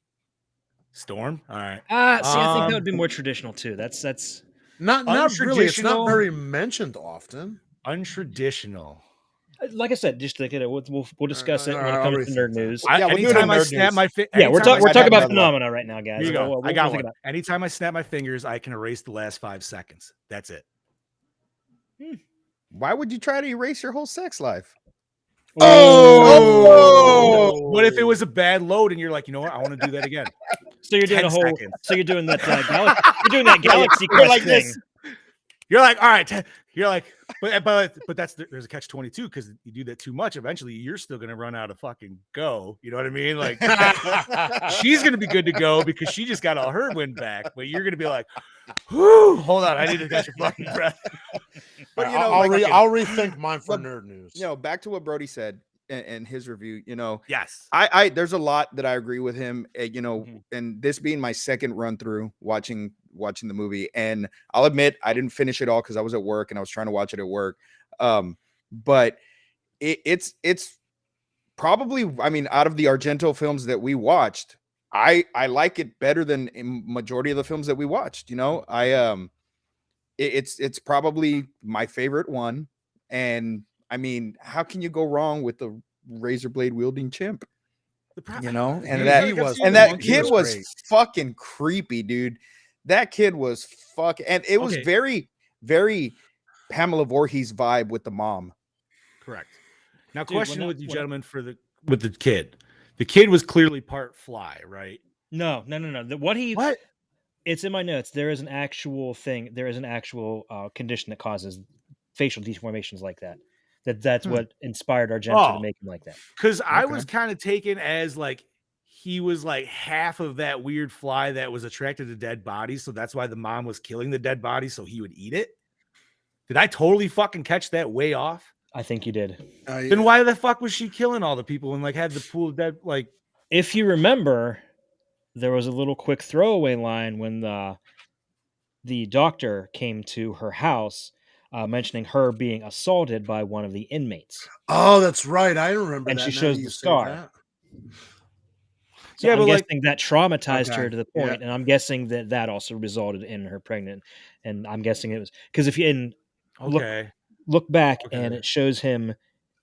[SPEAKER 3] Storm. All right.
[SPEAKER 4] See, I think that would be more traditional too. That's
[SPEAKER 6] Not really. It's not
[SPEAKER 3] Untraditional.
[SPEAKER 6] very mentioned often.
[SPEAKER 3] Untraditional.
[SPEAKER 4] like I said, just think it. We'll discuss it when it
[SPEAKER 6] I'll
[SPEAKER 4] comes to nerd
[SPEAKER 6] rethink that.
[SPEAKER 4] news.
[SPEAKER 5] Yeah, we'll do it in
[SPEAKER 3] Anytime I
[SPEAKER 5] nerd
[SPEAKER 3] snap
[SPEAKER 5] news.
[SPEAKER 3] my fi-
[SPEAKER 4] Yeah, we're
[SPEAKER 3] anytime I
[SPEAKER 4] talking
[SPEAKER 3] snap
[SPEAKER 4] about
[SPEAKER 5] another
[SPEAKER 4] phenomena right now, guys.
[SPEAKER 3] Here you
[SPEAKER 4] So
[SPEAKER 3] go.
[SPEAKER 4] we'll
[SPEAKER 3] I got
[SPEAKER 4] think
[SPEAKER 3] one.
[SPEAKER 4] about it.
[SPEAKER 3] Anytime I snap my fingers, I can erase the last 5 seconds. That's it.
[SPEAKER 5] Why would you try to erase your whole sex life?
[SPEAKER 3] Oh! What if it was a bad load and you're like, you know what? I want to do that again.
[SPEAKER 4] So you're doing
[SPEAKER 3] 10
[SPEAKER 4] a whole.
[SPEAKER 3] seconds.
[SPEAKER 4] So you're doing that. You're doing that Galaxy
[SPEAKER 5] You're
[SPEAKER 4] Quest
[SPEAKER 5] like
[SPEAKER 4] thing.
[SPEAKER 5] this.
[SPEAKER 3] You're like, all right. You're like, but there's a catch 22 because you do that too much. Eventually, you're still gonna run out of fucking go. You know what I mean? Like, she's gonna be good to go because she just got all her wind back. But you're gonna be like, whew, hold on, I need to catch your fucking breath.
[SPEAKER 5] But you
[SPEAKER 6] I'll,
[SPEAKER 5] know,
[SPEAKER 6] I'll,
[SPEAKER 5] like,
[SPEAKER 6] re- I'll rethink mine for
[SPEAKER 5] Look,
[SPEAKER 6] nerd news.
[SPEAKER 5] you know, back to what Brody said in his review, you know,
[SPEAKER 3] Yes.
[SPEAKER 5] I there's a lot that I agree with him, you know,
[SPEAKER 3] Mhm.
[SPEAKER 5] and this being my second run through watching the movie, and I'll admit I didn't finish it all because I was at work and I was trying to watch it at work. But it's probably, I mean, out of the Argento films that we watched, I like it better than in majority of the films that we watched. You know, it's probably my favorite one, and I mean, how can you go wrong with the razor blade wielding chimp? You know, and that kid was
[SPEAKER 6] great.
[SPEAKER 5] fucking creepy, dude. That kid was fucking, and it was
[SPEAKER 3] Okay.
[SPEAKER 5] very, very Pamela Voorhees vibe with the mom.
[SPEAKER 3] Correct. Now,
[SPEAKER 4] Dude,
[SPEAKER 3] question
[SPEAKER 4] when
[SPEAKER 3] with you,
[SPEAKER 4] when
[SPEAKER 3] gentlemen, with the kid. The kid was clearly part fly, right?
[SPEAKER 4] No.
[SPEAKER 3] What?
[SPEAKER 4] It's in my notes. There is an actual thing. There is an actual condition that causes facial deformations like that. That's what inspired Argento to make him like that.
[SPEAKER 3] Because I was kind of taken as like he was like half of that weird fly that was attracted to dead bodies, so that's why the mom was killing the dead body so he would eat it. Did I totally fucking catch that way off?
[SPEAKER 4] I think you did.
[SPEAKER 3] Then why the fuck was she killing all the people and like had the pool of dead? Like,
[SPEAKER 4] If you remember, there was a little quick throwaway line when the doctor came to her house, mentioning her being assaulted by one of the inmates.
[SPEAKER 6] Oh, that's right. I remember
[SPEAKER 4] And
[SPEAKER 6] that.
[SPEAKER 4] she
[SPEAKER 6] now
[SPEAKER 4] shows
[SPEAKER 6] that
[SPEAKER 4] the
[SPEAKER 6] you say
[SPEAKER 4] scar.
[SPEAKER 6] that.
[SPEAKER 4] So
[SPEAKER 3] Yeah,
[SPEAKER 4] I'm
[SPEAKER 3] but, like-
[SPEAKER 4] guessing that traumatized her
[SPEAKER 6] Okay,
[SPEAKER 4] to the
[SPEAKER 6] yeah.
[SPEAKER 4] point, and I'm guessing that also resulted in her pregnant. And I'm guessing it was because if you
[SPEAKER 3] okay.
[SPEAKER 4] look back
[SPEAKER 3] Okay.
[SPEAKER 4] and it shows him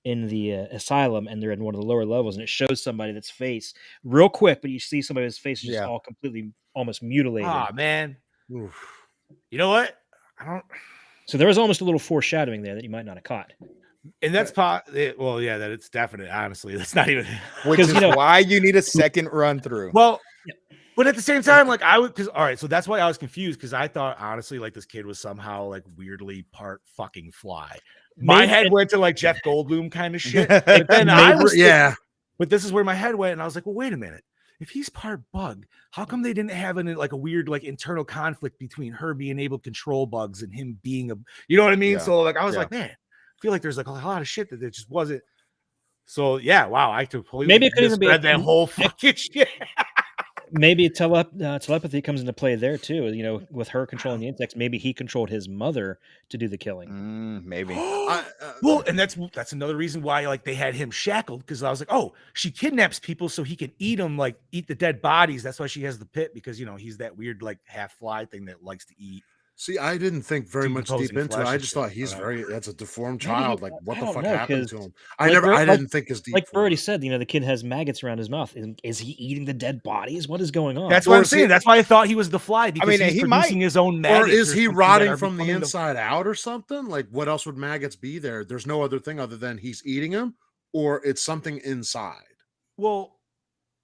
[SPEAKER 4] in the asylum, and they're in one of the lower levels, and it shows somebody that's face real quick, but you see somebody's face is just
[SPEAKER 5] Yeah.
[SPEAKER 4] all completely almost mutilated.
[SPEAKER 3] Ah, man.
[SPEAKER 6] Oof.
[SPEAKER 3] You know what? I don't.
[SPEAKER 4] So there was almost a little foreshadowing there that you might not have caught.
[SPEAKER 3] And that's well, yeah, that it's definite. Honestly, that's not even.
[SPEAKER 5] Which
[SPEAKER 4] 'Cause,
[SPEAKER 5] is
[SPEAKER 4] you know-
[SPEAKER 5] why you need a second run through.
[SPEAKER 3] Well, but at the same time, like I would, because all right, so that's why I was confused because I thought honestly, like this kid was somehow like weirdly part fucking fly. My
[SPEAKER 4] Maybe-
[SPEAKER 3] head went to like Jeff Goldblum kind of shit. But then I
[SPEAKER 4] Maybe-
[SPEAKER 3] was thinking-
[SPEAKER 6] Yeah.
[SPEAKER 3] but this is where my head went, and I was like, well, wait a minute. If he's part bug, how come they didn't have like a weird like internal conflict between her being able to control bugs and him being a, you know what I mean?
[SPEAKER 5] Yeah.
[SPEAKER 3] So like I was
[SPEAKER 5] Yeah.
[SPEAKER 3] like, man, I feel like there's like a lot of shit that there just wasn't. So yeah, wow, I completely
[SPEAKER 4] Maybe it could even be
[SPEAKER 3] misread that whole fucking shit.
[SPEAKER 4] maybe telepathy comes into play there too. You know, with her controlling the insects, maybe he controlled his mother to do the killing.
[SPEAKER 5] Maybe.
[SPEAKER 3] Well, and that's another reason why like they had him shackled, because I was like, oh, she kidnaps people so he can eat them, like eat the dead bodies. That's why she has the pit, because you know he's that weird like half fly thing that likes to eat.
[SPEAKER 6] See, I didn't think very much deep
[SPEAKER 3] Decomposing
[SPEAKER 6] into it.
[SPEAKER 3] flesh
[SPEAKER 6] I
[SPEAKER 3] and
[SPEAKER 6] just
[SPEAKER 3] shit.
[SPEAKER 6] thought he's that's a deformed
[SPEAKER 4] Maybe
[SPEAKER 6] child. Like, what
[SPEAKER 4] I
[SPEAKER 6] the
[SPEAKER 4] don't
[SPEAKER 6] fuck
[SPEAKER 4] know,
[SPEAKER 6] happened
[SPEAKER 4] 'cause
[SPEAKER 6] to him?
[SPEAKER 4] like
[SPEAKER 6] I
[SPEAKER 4] like-
[SPEAKER 6] didn't think as deep.
[SPEAKER 4] Like
[SPEAKER 6] for
[SPEAKER 4] already
[SPEAKER 6] it.
[SPEAKER 4] said, you know, the kid has maggots around his mouth. Is he eating the dead bodies? What is going on?
[SPEAKER 3] That's what
[SPEAKER 6] Or
[SPEAKER 3] I'm
[SPEAKER 6] is he-
[SPEAKER 3] saying. That's why I thought he was the fly, because
[SPEAKER 5] mean,
[SPEAKER 3] he's
[SPEAKER 5] he
[SPEAKER 3] producing
[SPEAKER 5] might.
[SPEAKER 3] his own
[SPEAKER 6] Or
[SPEAKER 3] maggots.
[SPEAKER 6] is he
[SPEAKER 3] something that
[SPEAKER 6] rotting
[SPEAKER 3] are
[SPEAKER 6] from the
[SPEAKER 3] becoming
[SPEAKER 6] inside out or something? Like, what else would maggots be there? There's no other thing other than he's eating them, or it's something inside.
[SPEAKER 3] Well,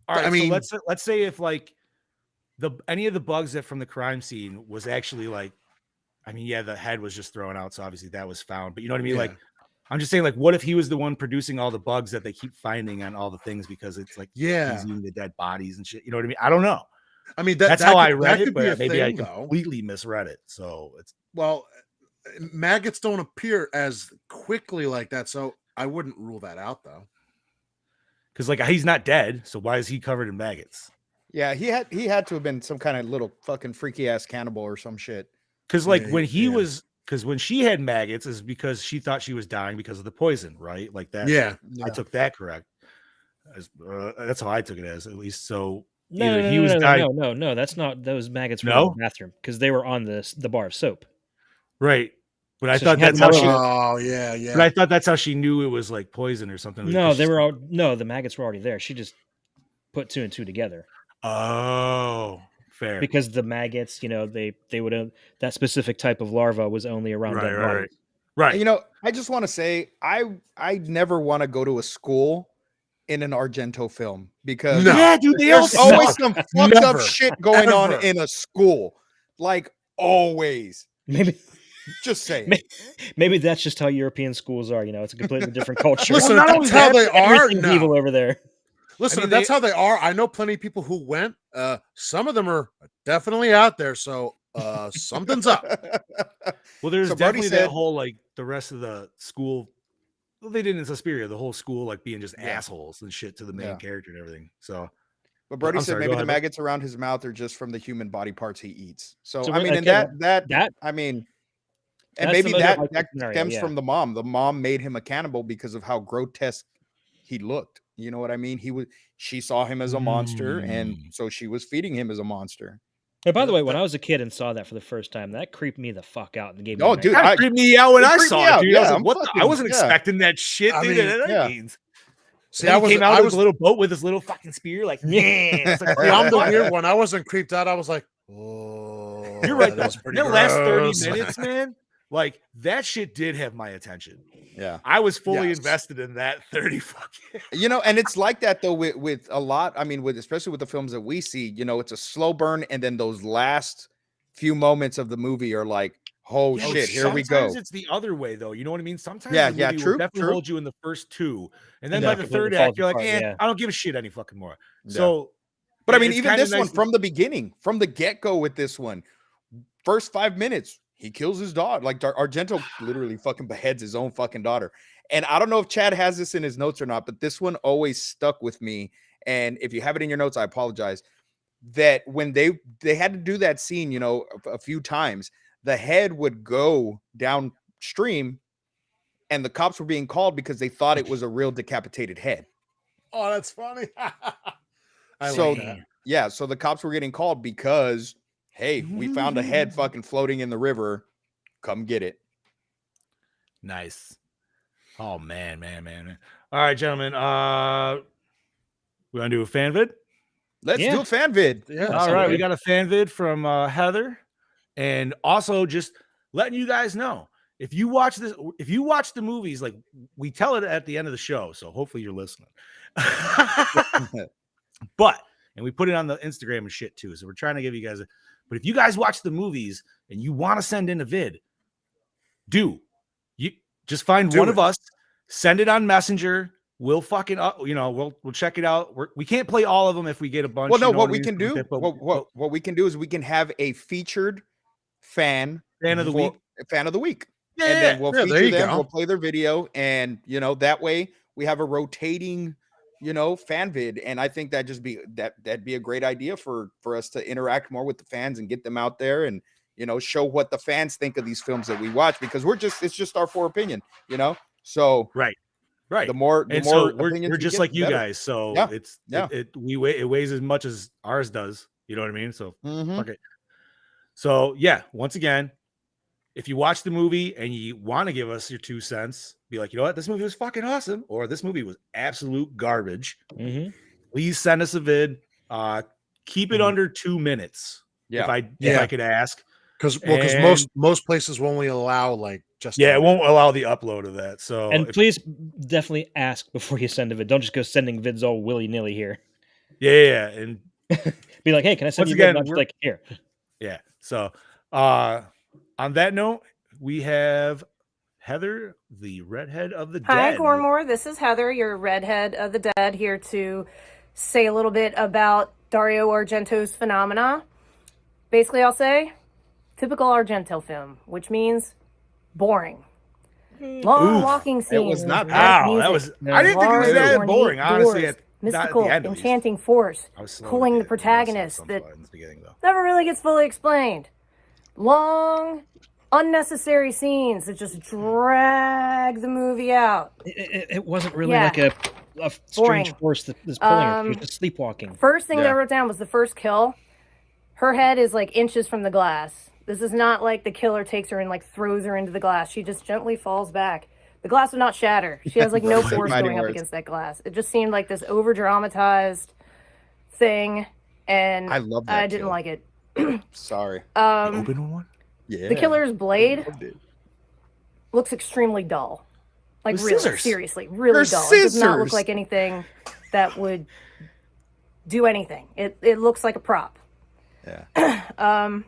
[SPEAKER 3] all right.
[SPEAKER 6] I mean-
[SPEAKER 3] so let's say if like any of the bugs that from the crime scene was actually like, I mean, yeah, the head was just thrown out, so obviously that was found. But you know what I mean? Like,
[SPEAKER 6] Yeah.
[SPEAKER 3] I'm just saying, like, what if he was the one producing all the bugs that they keep finding on all the things, because it's like
[SPEAKER 6] Yeah.
[SPEAKER 3] he's eating the dead bodies and shit. You know what I mean? I don't know.
[SPEAKER 6] I mean,
[SPEAKER 3] That's
[SPEAKER 6] that
[SPEAKER 3] how
[SPEAKER 6] could,
[SPEAKER 3] I read
[SPEAKER 6] that
[SPEAKER 3] it,
[SPEAKER 6] could be a
[SPEAKER 3] but maybe I
[SPEAKER 6] thing, though.
[SPEAKER 3] completely misread it. So it's
[SPEAKER 6] Well, maggots don't appear as quickly like that, so I wouldn't rule that out, though.
[SPEAKER 3] because like he's not dead, so why is he covered in maggots?
[SPEAKER 5] Yeah, he had to have been some kind of little fucking freaky ass cannibal or some shit.
[SPEAKER 3] Because like
[SPEAKER 6] Yeah,
[SPEAKER 3] when he
[SPEAKER 6] yeah.
[SPEAKER 3] was, because when she had maggots is because she thought she was dying because of the poison, right? Like that.
[SPEAKER 6] Yeah.
[SPEAKER 3] I took that correct. That's how I took it as, at least. So
[SPEAKER 4] No,
[SPEAKER 3] either
[SPEAKER 4] no,
[SPEAKER 3] he
[SPEAKER 4] no,
[SPEAKER 3] was
[SPEAKER 4] no,
[SPEAKER 3] dying,
[SPEAKER 4] no, that's not those maggots were in
[SPEAKER 3] No?
[SPEAKER 4] the bathroom because they were on the bar of soap.
[SPEAKER 3] right? But I
[SPEAKER 4] So
[SPEAKER 3] thought
[SPEAKER 4] she had
[SPEAKER 3] that's how
[SPEAKER 4] more
[SPEAKER 3] she.
[SPEAKER 4] of
[SPEAKER 6] Oh, yeah, yeah.
[SPEAKER 3] But I thought that's how she knew it was like poison or something.
[SPEAKER 4] No,
[SPEAKER 3] because
[SPEAKER 4] they
[SPEAKER 3] she's-
[SPEAKER 4] were all no, the maggots were already there. She just put two and two together
[SPEAKER 3] Oh, fair.
[SPEAKER 4] because the maggots, you know, they would have that specific type of larva was only around
[SPEAKER 3] Right,
[SPEAKER 4] dead
[SPEAKER 3] right,
[SPEAKER 4] bodies.
[SPEAKER 3] right.
[SPEAKER 5] You know, I just want to say I never want to go to a school in an Argento film because
[SPEAKER 6] No.
[SPEAKER 3] Yeah, dude, they all
[SPEAKER 5] there's always
[SPEAKER 3] suck.
[SPEAKER 5] some fucked up
[SPEAKER 6] Never.
[SPEAKER 5] shit going on
[SPEAKER 6] Ever.
[SPEAKER 5] in a school. Like always.
[SPEAKER 4] Maybe
[SPEAKER 5] Just saying.
[SPEAKER 4] maybe that's just how European schools are. You know, it's a completely different culture.
[SPEAKER 6] Listen,
[SPEAKER 3] Well, not
[SPEAKER 6] if
[SPEAKER 3] only
[SPEAKER 6] that's how they are.
[SPEAKER 4] Everything's
[SPEAKER 6] No.
[SPEAKER 4] evil over there.
[SPEAKER 6] Listen,
[SPEAKER 3] I mean,
[SPEAKER 6] if that's how they are. I know plenty of people who went. Some of them are definitely out there. So something's up.
[SPEAKER 3] Well, there's
[SPEAKER 5] So Brody
[SPEAKER 3] definitely
[SPEAKER 5] said-
[SPEAKER 3] that whole like the rest of the school. Well, they did in Suspiria, the whole school like being just
[SPEAKER 5] Yeah.
[SPEAKER 3] assholes and shit to the main
[SPEAKER 5] Yeah.
[SPEAKER 3] character and everything. So
[SPEAKER 5] But Brody
[SPEAKER 3] I'm
[SPEAKER 5] said
[SPEAKER 3] sorry,
[SPEAKER 5] maybe
[SPEAKER 3] go
[SPEAKER 5] the
[SPEAKER 3] ahead, bud.
[SPEAKER 5] maggots around his mouth are just from the human body parts he eats. So,
[SPEAKER 4] So
[SPEAKER 5] I mean, and
[SPEAKER 4] okay,
[SPEAKER 5] that I mean, and
[SPEAKER 4] that's the
[SPEAKER 5] maybe
[SPEAKER 4] most
[SPEAKER 5] that
[SPEAKER 4] likely
[SPEAKER 5] that
[SPEAKER 4] scenario,
[SPEAKER 5] stems
[SPEAKER 4] yeah.
[SPEAKER 5] from the mom. The mom made him a cannibal because of how grotesque he looked. You know what I mean? She saw him as a monster, and so she was feeding him as a monster.
[SPEAKER 4] And by the
[SPEAKER 6] Yeah,
[SPEAKER 4] way, when
[SPEAKER 6] that-
[SPEAKER 4] I was a kid and saw that for the first time, that creeped me the fuck out and gave me
[SPEAKER 5] Oh,
[SPEAKER 4] nightmares.
[SPEAKER 5] dude,
[SPEAKER 3] that creeped me out when
[SPEAKER 5] it
[SPEAKER 3] I
[SPEAKER 5] creeped
[SPEAKER 3] saw
[SPEAKER 5] me
[SPEAKER 3] it,
[SPEAKER 5] out.
[SPEAKER 3] dude. I
[SPEAKER 5] Yeah,
[SPEAKER 3] was like,
[SPEAKER 5] I'm
[SPEAKER 3] what? I
[SPEAKER 5] fucking-
[SPEAKER 3] wasn't
[SPEAKER 5] yeah.
[SPEAKER 3] expecting that shit,
[SPEAKER 6] I
[SPEAKER 3] dude.
[SPEAKER 6] mean,
[SPEAKER 3] that
[SPEAKER 5] yeah.
[SPEAKER 3] means.
[SPEAKER 6] See,
[SPEAKER 3] Then
[SPEAKER 6] I
[SPEAKER 3] he
[SPEAKER 6] was
[SPEAKER 3] came out
[SPEAKER 6] I
[SPEAKER 3] with
[SPEAKER 6] was
[SPEAKER 3] his little boat with his little fucking spear, like, yeah. It's like,
[SPEAKER 6] See, I'm the
[SPEAKER 3] what?
[SPEAKER 6] weird one. I wasn't creeped out. I was like, oh,
[SPEAKER 3] You're right.
[SPEAKER 6] That's
[SPEAKER 3] Though.
[SPEAKER 6] pretty
[SPEAKER 3] In the last 30
[SPEAKER 6] gross.
[SPEAKER 3] minutes, man, like that shit did have my attention.
[SPEAKER 5] Yeah.
[SPEAKER 3] I was fully
[SPEAKER 6] Yes.
[SPEAKER 3] invested in that 30 fucking.
[SPEAKER 5] You know, and it's like that though with a lot. I mean, with especially with the films that we see, you know, it's a slow burn, and then those last few moments of the movie are like, oh
[SPEAKER 3] Yeah,
[SPEAKER 5] shit, here we go.
[SPEAKER 3] sometimes it's the other way, though. You know what I mean? Sometimes
[SPEAKER 5] Yeah,
[SPEAKER 3] the
[SPEAKER 5] yeah,
[SPEAKER 3] movie
[SPEAKER 5] true,
[SPEAKER 3] will definitely
[SPEAKER 5] true.
[SPEAKER 3] hold you in the first two, and then
[SPEAKER 4] And
[SPEAKER 3] by
[SPEAKER 4] then
[SPEAKER 3] the
[SPEAKER 4] completely
[SPEAKER 3] third
[SPEAKER 4] falls
[SPEAKER 3] act, you're like,
[SPEAKER 4] apart, yeah.
[SPEAKER 3] I don't give a shit any fucking more.
[SPEAKER 5] Yeah.
[SPEAKER 3] So,
[SPEAKER 5] But I mean,
[SPEAKER 3] it's
[SPEAKER 5] even
[SPEAKER 3] kinda
[SPEAKER 5] this one
[SPEAKER 3] nice to-
[SPEAKER 5] from the beginning, from the get go with this one, first 5 minutes, he kills his daughter. Like Argento literally fucking beheads his own fucking daughter. And I don't know if Chad has this in his notes or not, but this one always stuck with me. And if you have it in your notes, I apologize. That when they had to do that scene, you know, a few times, the head would go downstream, and the cops were being called because they thought it was a real decapitated head.
[SPEAKER 6] Oh, that's funny. I
[SPEAKER 5] So,
[SPEAKER 6] like that.
[SPEAKER 5] yeah, so the cops were getting called because, hey, we found a head fucking floating in the river. Come get it.
[SPEAKER 3] nice. Oh man. All right, gentlemen. We want to do a fan vid?
[SPEAKER 5] Let's
[SPEAKER 4] Yeah.
[SPEAKER 5] do a fan vid.
[SPEAKER 6] Yeah.
[SPEAKER 4] That
[SPEAKER 3] All
[SPEAKER 4] sounds
[SPEAKER 3] right, we
[SPEAKER 4] good.
[SPEAKER 3] got a fan vid from Heather, and also just letting you guys know if you watch the movies, like we tell it at the end of the show, so hopefully you're listening. But and we put it on the Instagram and shit too, so we're trying to give you guys a. But if you guys watch the movies and you want to send in a vid, you just find
[SPEAKER 6] Do
[SPEAKER 3] one
[SPEAKER 6] it.
[SPEAKER 3] of us, send it on Messenger. We'll fucking we'll check it out. We can't play all of them if we get a bunch.
[SPEAKER 5] Well, no,
[SPEAKER 3] you know
[SPEAKER 5] what
[SPEAKER 3] I
[SPEAKER 5] we
[SPEAKER 3] mean?
[SPEAKER 5] can do,
[SPEAKER 3] But-
[SPEAKER 5] what we can do is we can have a featured fan
[SPEAKER 3] Fan of the
[SPEAKER 5] for-
[SPEAKER 3] week.
[SPEAKER 5] fan of the week.
[SPEAKER 3] Yeah,
[SPEAKER 5] And then we'll
[SPEAKER 6] yeah, there
[SPEAKER 5] feature
[SPEAKER 6] you
[SPEAKER 5] them,
[SPEAKER 6] go.
[SPEAKER 5] we'll play their video, and you know, that way we have a rotating, fan vid, and I think that'd be a great idea for us to interact more with the fans and get them out there and show what the fans think of these films that we watch, because it's just our opinion, so
[SPEAKER 3] right.
[SPEAKER 5] the more
[SPEAKER 3] we're just like you guys, so
[SPEAKER 5] yeah.
[SPEAKER 3] it weighs as much as ours does, you know what I mean? So
[SPEAKER 5] Mhm.
[SPEAKER 3] okay. So yeah, once again, if you watch the movie and you want to give us your 2 cents, be like, you know what, this movie was fucking awesome, or this movie was absolute garbage. Please send us a vid. Keep it under 2 minutes.
[SPEAKER 5] Yeah.
[SPEAKER 3] If I could ask,
[SPEAKER 6] because most places will only allow like just
[SPEAKER 3] it won't allow the upload of that. So
[SPEAKER 4] And please definitely ask before you send a vid. Don't just go sending vids all willy nilly here.
[SPEAKER 3] Yeah, and
[SPEAKER 4] be like, hey, can I send
[SPEAKER 3] once
[SPEAKER 4] you a
[SPEAKER 3] again,
[SPEAKER 4] vid? Not just like here.
[SPEAKER 3] Yeah. So on that note, we have Heather, the redhead of the dead.
[SPEAKER 9] Hi, Gormore. This is Heather, your redhead of the dead, here to say a little bit about Dario Argento's Phenomena. Basically, I'll say typical Argento film, which means boring. Long walking scenes.
[SPEAKER 5] It was not
[SPEAKER 3] bad. That was. I didn't think it was that boring. Honestly,
[SPEAKER 9] mystical, enchanting force pulling the protagonist that never really gets fully explained. Long, unnecessary scenes that just drag the movie out.
[SPEAKER 4] It wasn't really like a strange force that's pulling her. It was just sleepwalking.
[SPEAKER 9] First thing that I wrote down was the first kill. Her head is like inches from the glass. This is not like the killer takes her and like throws her into the glass. She just gently falls back. The glass would not shatter. She has like no force going up against that glass. It just seemed like this over dramatized thing, and
[SPEAKER 5] I love that.
[SPEAKER 9] I didn't like it.
[SPEAKER 5] Sorry.
[SPEAKER 3] The open one?
[SPEAKER 5] Yeah.
[SPEAKER 9] The killer's blade looks extremely dull. Like
[SPEAKER 3] With
[SPEAKER 9] really,
[SPEAKER 3] scissors.
[SPEAKER 9] seriously, really
[SPEAKER 5] They're
[SPEAKER 9] dull. It does not look
[SPEAKER 5] scissors.
[SPEAKER 9] like anything that would do anything. It looks like a prop.
[SPEAKER 5] Yeah.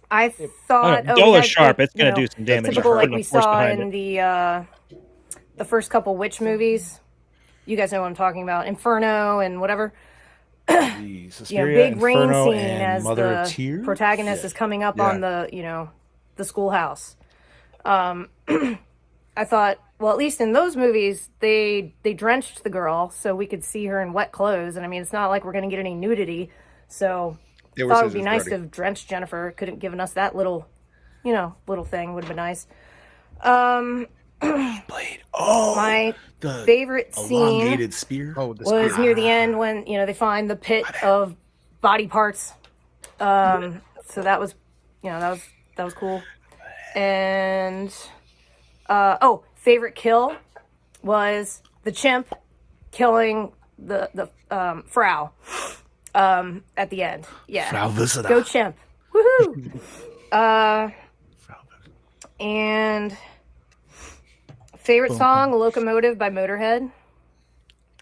[SPEAKER 9] I thought
[SPEAKER 4] dull or sharp, it's gonna do some damage.
[SPEAKER 9] Typical like
[SPEAKER 4] Putting
[SPEAKER 9] we
[SPEAKER 4] a force
[SPEAKER 9] saw
[SPEAKER 4] behind
[SPEAKER 9] in the first couple witch movies. You guys know what I'm talking about. Inferno and whatever.
[SPEAKER 3] The Suspiria,
[SPEAKER 9] big rain
[SPEAKER 3] Inferno,
[SPEAKER 9] scene
[SPEAKER 3] and
[SPEAKER 9] as
[SPEAKER 3] Mother of
[SPEAKER 9] the
[SPEAKER 3] Tears?
[SPEAKER 9] protagonist is coming up on the the schoolhouse. I thought, well, at least in those movies, they drenched the girl so we could see her in wet clothes, and I mean, it's not like we're gonna get any nudity, so. I thought it would be nice to have drenched Jennifer. Could have given us that little thing. Would have been nice.
[SPEAKER 3] Blade. Oh,
[SPEAKER 9] my
[SPEAKER 3] the
[SPEAKER 9] favorite scene
[SPEAKER 3] elongated spear.
[SPEAKER 9] was near the end when they find the pit of body parts. So that was that was cool. And favorite kill was the chimp killing the Frau. At the end,
[SPEAKER 3] Frau Visita.
[SPEAKER 9] Go chimp, woohoo! And favorite song, "Locomotive" by Motorhead.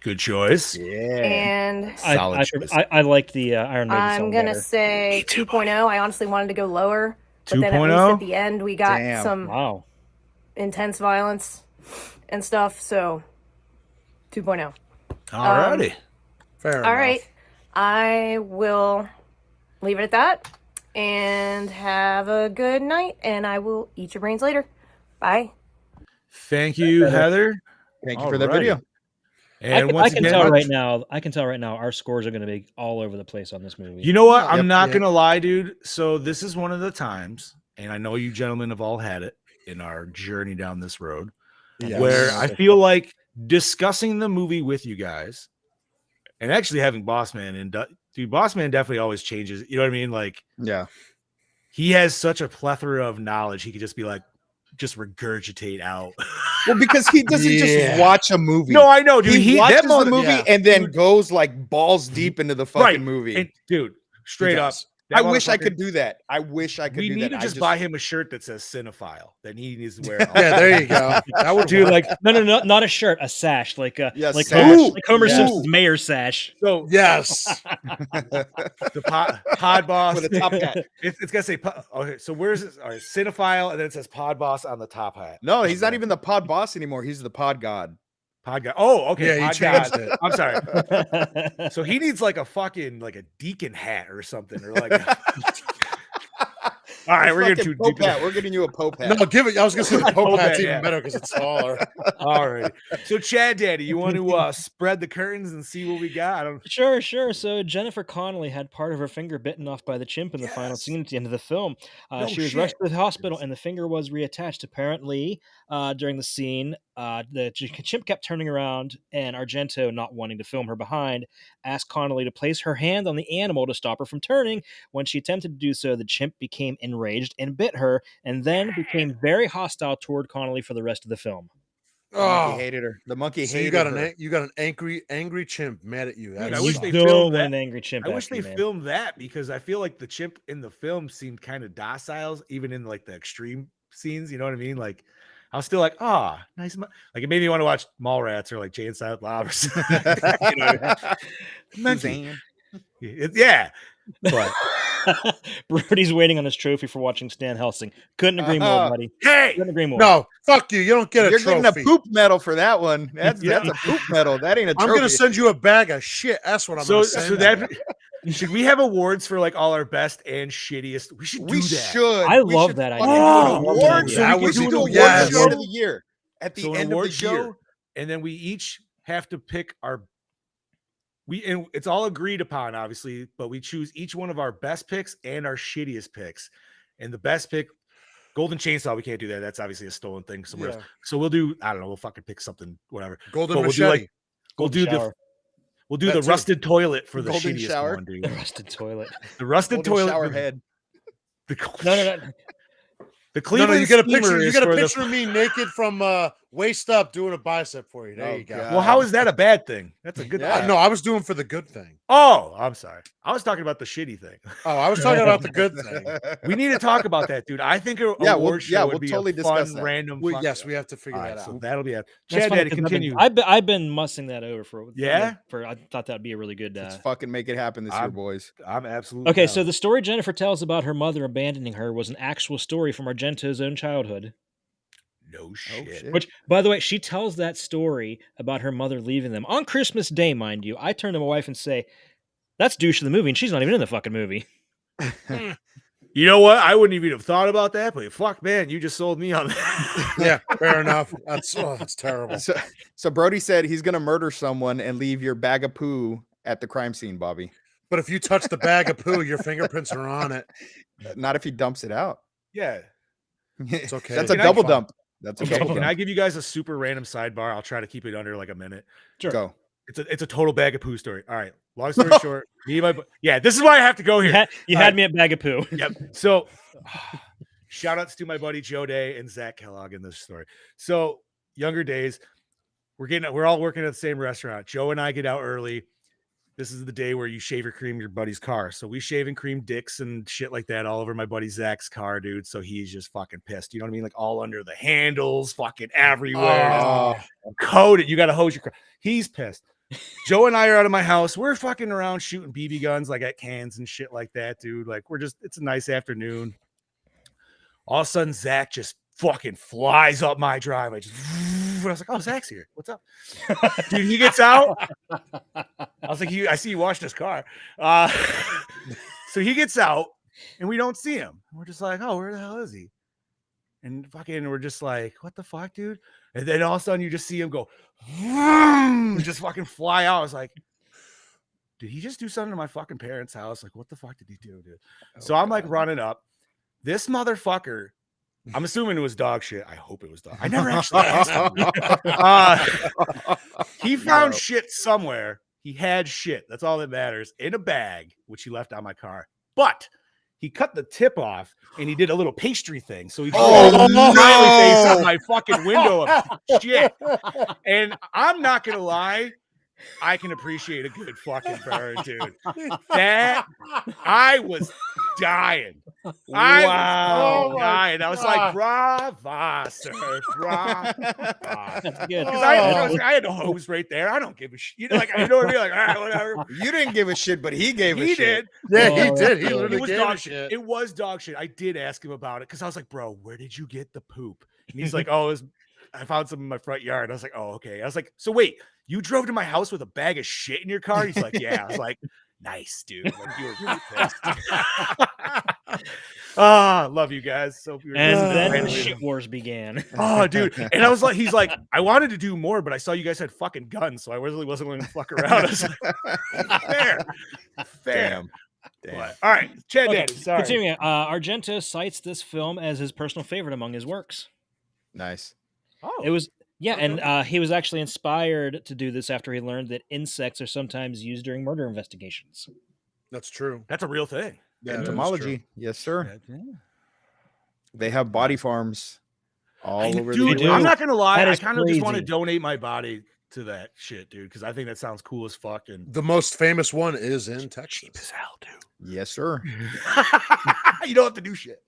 [SPEAKER 3] Good choice.
[SPEAKER 5] Yeah.
[SPEAKER 9] And
[SPEAKER 4] I liked the Iron Maiden song
[SPEAKER 9] I'm gonna
[SPEAKER 4] better.
[SPEAKER 9] say 2.0. I honestly wanted to go lower, but then at
[SPEAKER 3] 2.0?
[SPEAKER 9] least at the end we got some intense violence and stuff. So 2.0.
[SPEAKER 3] Alrighty.
[SPEAKER 6] Fair enough.
[SPEAKER 9] All right. I will leave it at that and have a good night, and I will eat your brains later. Bye.
[SPEAKER 3] Thank you, Heather.
[SPEAKER 5] Thank you for that video.
[SPEAKER 3] And
[SPEAKER 4] I can tell right now our scores are going to be all over the place on this movie.
[SPEAKER 3] You know what? I'm not going to lie, dude. So this is one of the times, and I know you gentlemen have all had it in our journey down this road, where I feel like discussing the movie with you guys and actually having Bossman and dude, Bossman definitely always changes. You know what I mean? Like, he has such a plethora of knowledge. He could just be like, just regurgitate out.
[SPEAKER 5] Well, because he doesn't just watch a movie.
[SPEAKER 3] No, I know, dude.
[SPEAKER 5] He watches the movie and then goes like balls deep into the fucking movie.
[SPEAKER 3] And, dude, straight up.
[SPEAKER 5] I wish I could do that. I wish I could do that.
[SPEAKER 3] We need to just buy him a shirt that says cinephile. Then he needs to wear it.
[SPEAKER 6] Yeah, there you go.
[SPEAKER 4] That would do like no, not a shirt, a sash, like like Homer Simpson's mayor sash.
[SPEAKER 3] So
[SPEAKER 6] yes,
[SPEAKER 3] the pod boss
[SPEAKER 5] with a top hat.
[SPEAKER 3] It's gonna say okay. So where's it? All right, cinephile, and then it says pod boss on the top hat.
[SPEAKER 5] No, he's not even the pod boss anymore. He's the pod god.
[SPEAKER 3] Pod god. Oh, okay.
[SPEAKER 6] Yeah,
[SPEAKER 3] pod
[SPEAKER 6] he changed
[SPEAKER 3] god.
[SPEAKER 6] it.
[SPEAKER 3] I'm sorry. So he needs like a fucking like a deacon hat or something, or like. All right, we're
[SPEAKER 5] Fucking
[SPEAKER 3] getting too
[SPEAKER 5] Pope
[SPEAKER 3] deep.
[SPEAKER 5] hat. We're getting you a Pope hat.
[SPEAKER 6] No, give it. I was gonna say the Pope
[SPEAKER 3] Pope
[SPEAKER 6] hat's
[SPEAKER 3] hat,
[SPEAKER 6] even
[SPEAKER 3] yeah.
[SPEAKER 6] better because it's taller.
[SPEAKER 3] All right. So, Chad Daddy, you want to spread the curtains and see what we got? I don't.
[SPEAKER 4] Sure. So Jennifer Connelly had part of her finger bitten off by the chimp in the final
[SPEAKER 3] Yes.
[SPEAKER 4] scene at the end of the film.
[SPEAKER 3] No
[SPEAKER 4] She was
[SPEAKER 3] shit.
[SPEAKER 4] rushed to the hospital, and the finger was reattached. Apparently, during the scene, the chimp kept turning around, and Argento, not wanting to film her behind, asked Connelly to place her hand on the animal to stop her from turning. When she attempted to do so, the chimp became enraged and bit her, and then became very hostile toward Connelly for the rest of the film.
[SPEAKER 5] The monkey hated her. The monkey
[SPEAKER 6] So
[SPEAKER 5] hated
[SPEAKER 6] you got
[SPEAKER 5] her.
[SPEAKER 6] an angry chimp mad at you.
[SPEAKER 3] Dude,
[SPEAKER 6] That
[SPEAKER 3] I wish
[SPEAKER 6] sucks.
[SPEAKER 3] they
[SPEAKER 4] don't
[SPEAKER 3] filmed
[SPEAKER 4] want
[SPEAKER 3] that.
[SPEAKER 4] an angry chimp.
[SPEAKER 3] I wish
[SPEAKER 4] after
[SPEAKER 3] they
[SPEAKER 4] you, man.
[SPEAKER 3] filmed that because I feel like the chimp in the film seemed kind of docile, even in like the extreme scenes. You know what I mean? Like, I was still like, nice. Like, it made me want to watch Mallrats or like Jay and Silent Bob or something. You know? Monkey. Yeah, but
[SPEAKER 4] Brody's waiting on his trophy for watching Stan Helsing. Couldn't agree more, buddy.
[SPEAKER 3] hey,
[SPEAKER 4] Couldn't agree more.
[SPEAKER 6] No, fuck you. You don't get
[SPEAKER 5] You're
[SPEAKER 6] a trophy.
[SPEAKER 5] getting a poop medal for that one. That's a poop medal. That ain't a trophy.
[SPEAKER 6] I'm gonna send you a bag of shit. That's what I'm gonna send.
[SPEAKER 3] So that should we have awards for like all our best and shittiest? We should do that.
[SPEAKER 5] should.
[SPEAKER 4] I
[SPEAKER 5] We
[SPEAKER 4] love
[SPEAKER 5] should
[SPEAKER 4] that idea.
[SPEAKER 5] fucking do
[SPEAKER 3] Oh,
[SPEAKER 5] an award show.
[SPEAKER 6] that
[SPEAKER 5] We
[SPEAKER 6] would
[SPEAKER 5] should
[SPEAKER 6] be
[SPEAKER 5] do an
[SPEAKER 6] cool.
[SPEAKER 5] award
[SPEAKER 6] Yes.
[SPEAKER 5] show of the year at the
[SPEAKER 3] So an
[SPEAKER 5] end of
[SPEAKER 3] award
[SPEAKER 5] the
[SPEAKER 3] show,
[SPEAKER 5] year.
[SPEAKER 3] and then we each have to pick our. And it's all agreed upon, obviously, but we choose each one of our best picks and our shittiest picks. And the best pick, Golden Chainsaw, we can't do that. That's obviously a stolen thing somewhere else. So we'll do, I don't know, we'll fucking pick something, whatever.
[SPEAKER 6] Golden
[SPEAKER 3] But we'll do
[SPEAKER 6] machete.
[SPEAKER 3] like we'll do
[SPEAKER 4] shower.
[SPEAKER 3] the
[SPEAKER 6] That too.
[SPEAKER 3] rusted toilet for the
[SPEAKER 5] Golden
[SPEAKER 3] shittiest
[SPEAKER 5] shower.
[SPEAKER 3] one, dude.
[SPEAKER 4] The rusted toilet.
[SPEAKER 3] The rusted
[SPEAKER 5] Golden
[SPEAKER 3] toilet
[SPEAKER 5] shower
[SPEAKER 3] for the-
[SPEAKER 5] head.
[SPEAKER 3] The,
[SPEAKER 4] No.
[SPEAKER 3] The
[SPEAKER 6] No,
[SPEAKER 3] Cleveland
[SPEAKER 6] you get a
[SPEAKER 3] Steamer
[SPEAKER 6] picture. You
[SPEAKER 3] is
[SPEAKER 6] get a
[SPEAKER 3] for the-
[SPEAKER 6] picture of me naked from waist up doing a bicep for you. There
[SPEAKER 5] Oh,
[SPEAKER 6] you go.
[SPEAKER 5] God.
[SPEAKER 3] Well, how is that a bad thing? That's a good
[SPEAKER 5] Yeah.
[SPEAKER 3] thing.
[SPEAKER 6] No, I was doing for the good thing.
[SPEAKER 3] Oh, I'm sorry. I was talking about the shitty thing.
[SPEAKER 6] Oh, I was talking about the good thing.
[SPEAKER 3] We need to talk about that, dude. I think a
[SPEAKER 5] Yeah,
[SPEAKER 3] award show would
[SPEAKER 5] we'll
[SPEAKER 3] be
[SPEAKER 5] totally
[SPEAKER 3] a
[SPEAKER 5] discuss
[SPEAKER 3] fun,
[SPEAKER 5] that.
[SPEAKER 3] random.
[SPEAKER 6] We,
[SPEAKER 3] fuck-
[SPEAKER 6] yes, we have to figure
[SPEAKER 3] All
[SPEAKER 6] that
[SPEAKER 3] right, so
[SPEAKER 6] out.
[SPEAKER 3] that'll be it.
[SPEAKER 4] That's
[SPEAKER 3] Chad,
[SPEAKER 4] funny,
[SPEAKER 3] Daddy,
[SPEAKER 4] 'cause
[SPEAKER 3] continue.
[SPEAKER 4] I've been mussing that over for
[SPEAKER 3] Yeah?
[SPEAKER 4] I thought that'd be a really good.
[SPEAKER 5] Let's fucking make it happen this year, boys.
[SPEAKER 3] I'm absolutely
[SPEAKER 4] Okay,
[SPEAKER 3] down.
[SPEAKER 4] so the story Jennifer tells about her mother abandoning her was an actual story from Argento's own childhood.
[SPEAKER 3] No shit.
[SPEAKER 5] shit.
[SPEAKER 4] Which, by the way, she tells that story about her mother leaving them on Christmas Day, mind you. I turn to my wife and say, "That's douche of the movie," and she's not even in the fucking movie.
[SPEAKER 3] You know what? I wouldn't even have thought about that, but fuck, man, you just sold me on that.
[SPEAKER 6] Yeah, fair enough. That's terrible.
[SPEAKER 5] So Brody said he's gonna murder someone and leave your bag of poo at the crime scene, Bobby.
[SPEAKER 6] But if you touch the bag of poo, your fingerprints are on it.
[SPEAKER 5] Not if he dumps it out.
[SPEAKER 3] Yeah.
[SPEAKER 6] It's okay.
[SPEAKER 5] That's a
[SPEAKER 3] Can I-
[SPEAKER 5] double dump. That's a
[SPEAKER 3] Okay,
[SPEAKER 5] double
[SPEAKER 3] can
[SPEAKER 5] dump.
[SPEAKER 3] I give you guys a super random sidebar? I'll try to keep it under like a minute.
[SPEAKER 4] Sure.
[SPEAKER 5] Go.
[SPEAKER 3] It's a total bag of poo story. All right. Long story short, yeah, this is why I have to go
[SPEAKER 4] You
[SPEAKER 3] here.
[SPEAKER 4] had,
[SPEAKER 3] All
[SPEAKER 4] had
[SPEAKER 3] right.
[SPEAKER 4] me at bag of poo.
[SPEAKER 3] Yep. So shout outs to my buddy Joe Day and Zach Kellogg in this story. So younger days, we're all working at the same restaurant. Joe and I get out early. This is the day where you shave or cream your buddy's car. So we shave and cream dicks and shit like that all over my buddy Zach's car, dude. So he's just fucking pissed. You know what I mean? Like all under the handles, fucking everywhere.
[SPEAKER 5] Oh.
[SPEAKER 3] Coated. You got to hose your car. He's pissed. Joe and I are out of my house. We're fucking around shooting BB guns like at cans and shit like that, dude. Like it's a nice afternoon. All of a sudden, Zach just fucking flies up my driveway. I was like, "Oh, Zach's here. What's up?" Dude, he gets out. I was like, I see you washed his car. So he gets out and we don't see him. We're just like, "Oh, where the hell is he?" And fucking, we're just like, "What the fuck, dude?" And then all of a sudden you just see him go, just fucking fly out. I was like, did he just do something to my fucking parents' house? Like, what the fuck did he do, dude? So I'm like running up. This motherfucker, I'm assuming it was dog shit. I hope it was dog. I never actually asked him. He found shit somewhere. He had shit. That's all that matters. In a bag, which he left on my car. But he cut the tip off and he did a little pastry thing. So he drew a smiley face on my fucking window of shit. And I'm not going to lie. I can appreciate a good fucking burn, dude. That I was dying. I was dying. I was like, brava, sir. Brava.
[SPEAKER 4] That's good.
[SPEAKER 3] Because I had a hose right there. I don't give a shit. You know what I mean? Like, all right, whatever.
[SPEAKER 5] You didn't give a shit, but he gave a
[SPEAKER 3] He
[SPEAKER 5] shit.
[SPEAKER 3] did.
[SPEAKER 6] Yeah,
[SPEAKER 4] Oh,
[SPEAKER 6] he did. He
[SPEAKER 4] that's
[SPEAKER 6] literally
[SPEAKER 3] It was
[SPEAKER 6] gave
[SPEAKER 3] dog
[SPEAKER 6] a
[SPEAKER 3] shit.
[SPEAKER 6] shit.
[SPEAKER 3] It was dog shit. I did ask him about it because I was like, bro, where did you get the poop? And he's like, oh, I found some in my front yard. I was like, oh, okay. I was like, so wait, you drove to my house with a bag of shit in your car? He's like, yeah. I was like, nice, dude. Like, you were really pissed. Love you guys. So we were
[SPEAKER 4] And
[SPEAKER 3] just
[SPEAKER 4] then the
[SPEAKER 3] randomly-
[SPEAKER 4] shit wars began.
[SPEAKER 3] Oh, dude. And I was like, he's like, I wanted to do more, but I saw you guys had fucking guns, so I really wasn't going to fuck around. I was like, fair.
[SPEAKER 5] Damn.
[SPEAKER 3] But, all right, Chad
[SPEAKER 4] Okay,
[SPEAKER 3] Daddy, sorry.
[SPEAKER 4] continuing. Argento cites this film as his personal favorite among his works.
[SPEAKER 5] Nice.
[SPEAKER 3] Oh,
[SPEAKER 4] It was and he was actually inspired to do this after he learned that insects are sometimes used during murder investigations.
[SPEAKER 6] That's true.
[SPEAKER 3] that's a real thing.
[SPEAKER 6] Yeah, that is true.
[SPEAKER 5] Entomology. Yes, sir.
[SPEAKER 3] Yeah.
[SPEAKER 5] They have body farms all over
[SPEAKER 3] Dude,
[SPEAKER 5] the
[SPEAKER 3] I'm
[SPEAKER 5] world.
[SPEAKER 3] not gonna lie.
[SPEAKER 4] That
[SPEAKER 3] I
[SPEAKER 4] is
[SPEAKER 3] kind of just want to
[SPEAKER 4] crazy.
[SPEAKER 3] donate my body to that shit, dude, because I think that sounds cool as fuck and
[SPEAKER 6] The most famous one is in
[SPEAKER 3] cheap as
[SPEAKER 6] Texas.
[SPEAKER 3] hell, dude.
[SPEAKER 5] Yes, sir.
[SPEAKER 3] You don't have to do shit.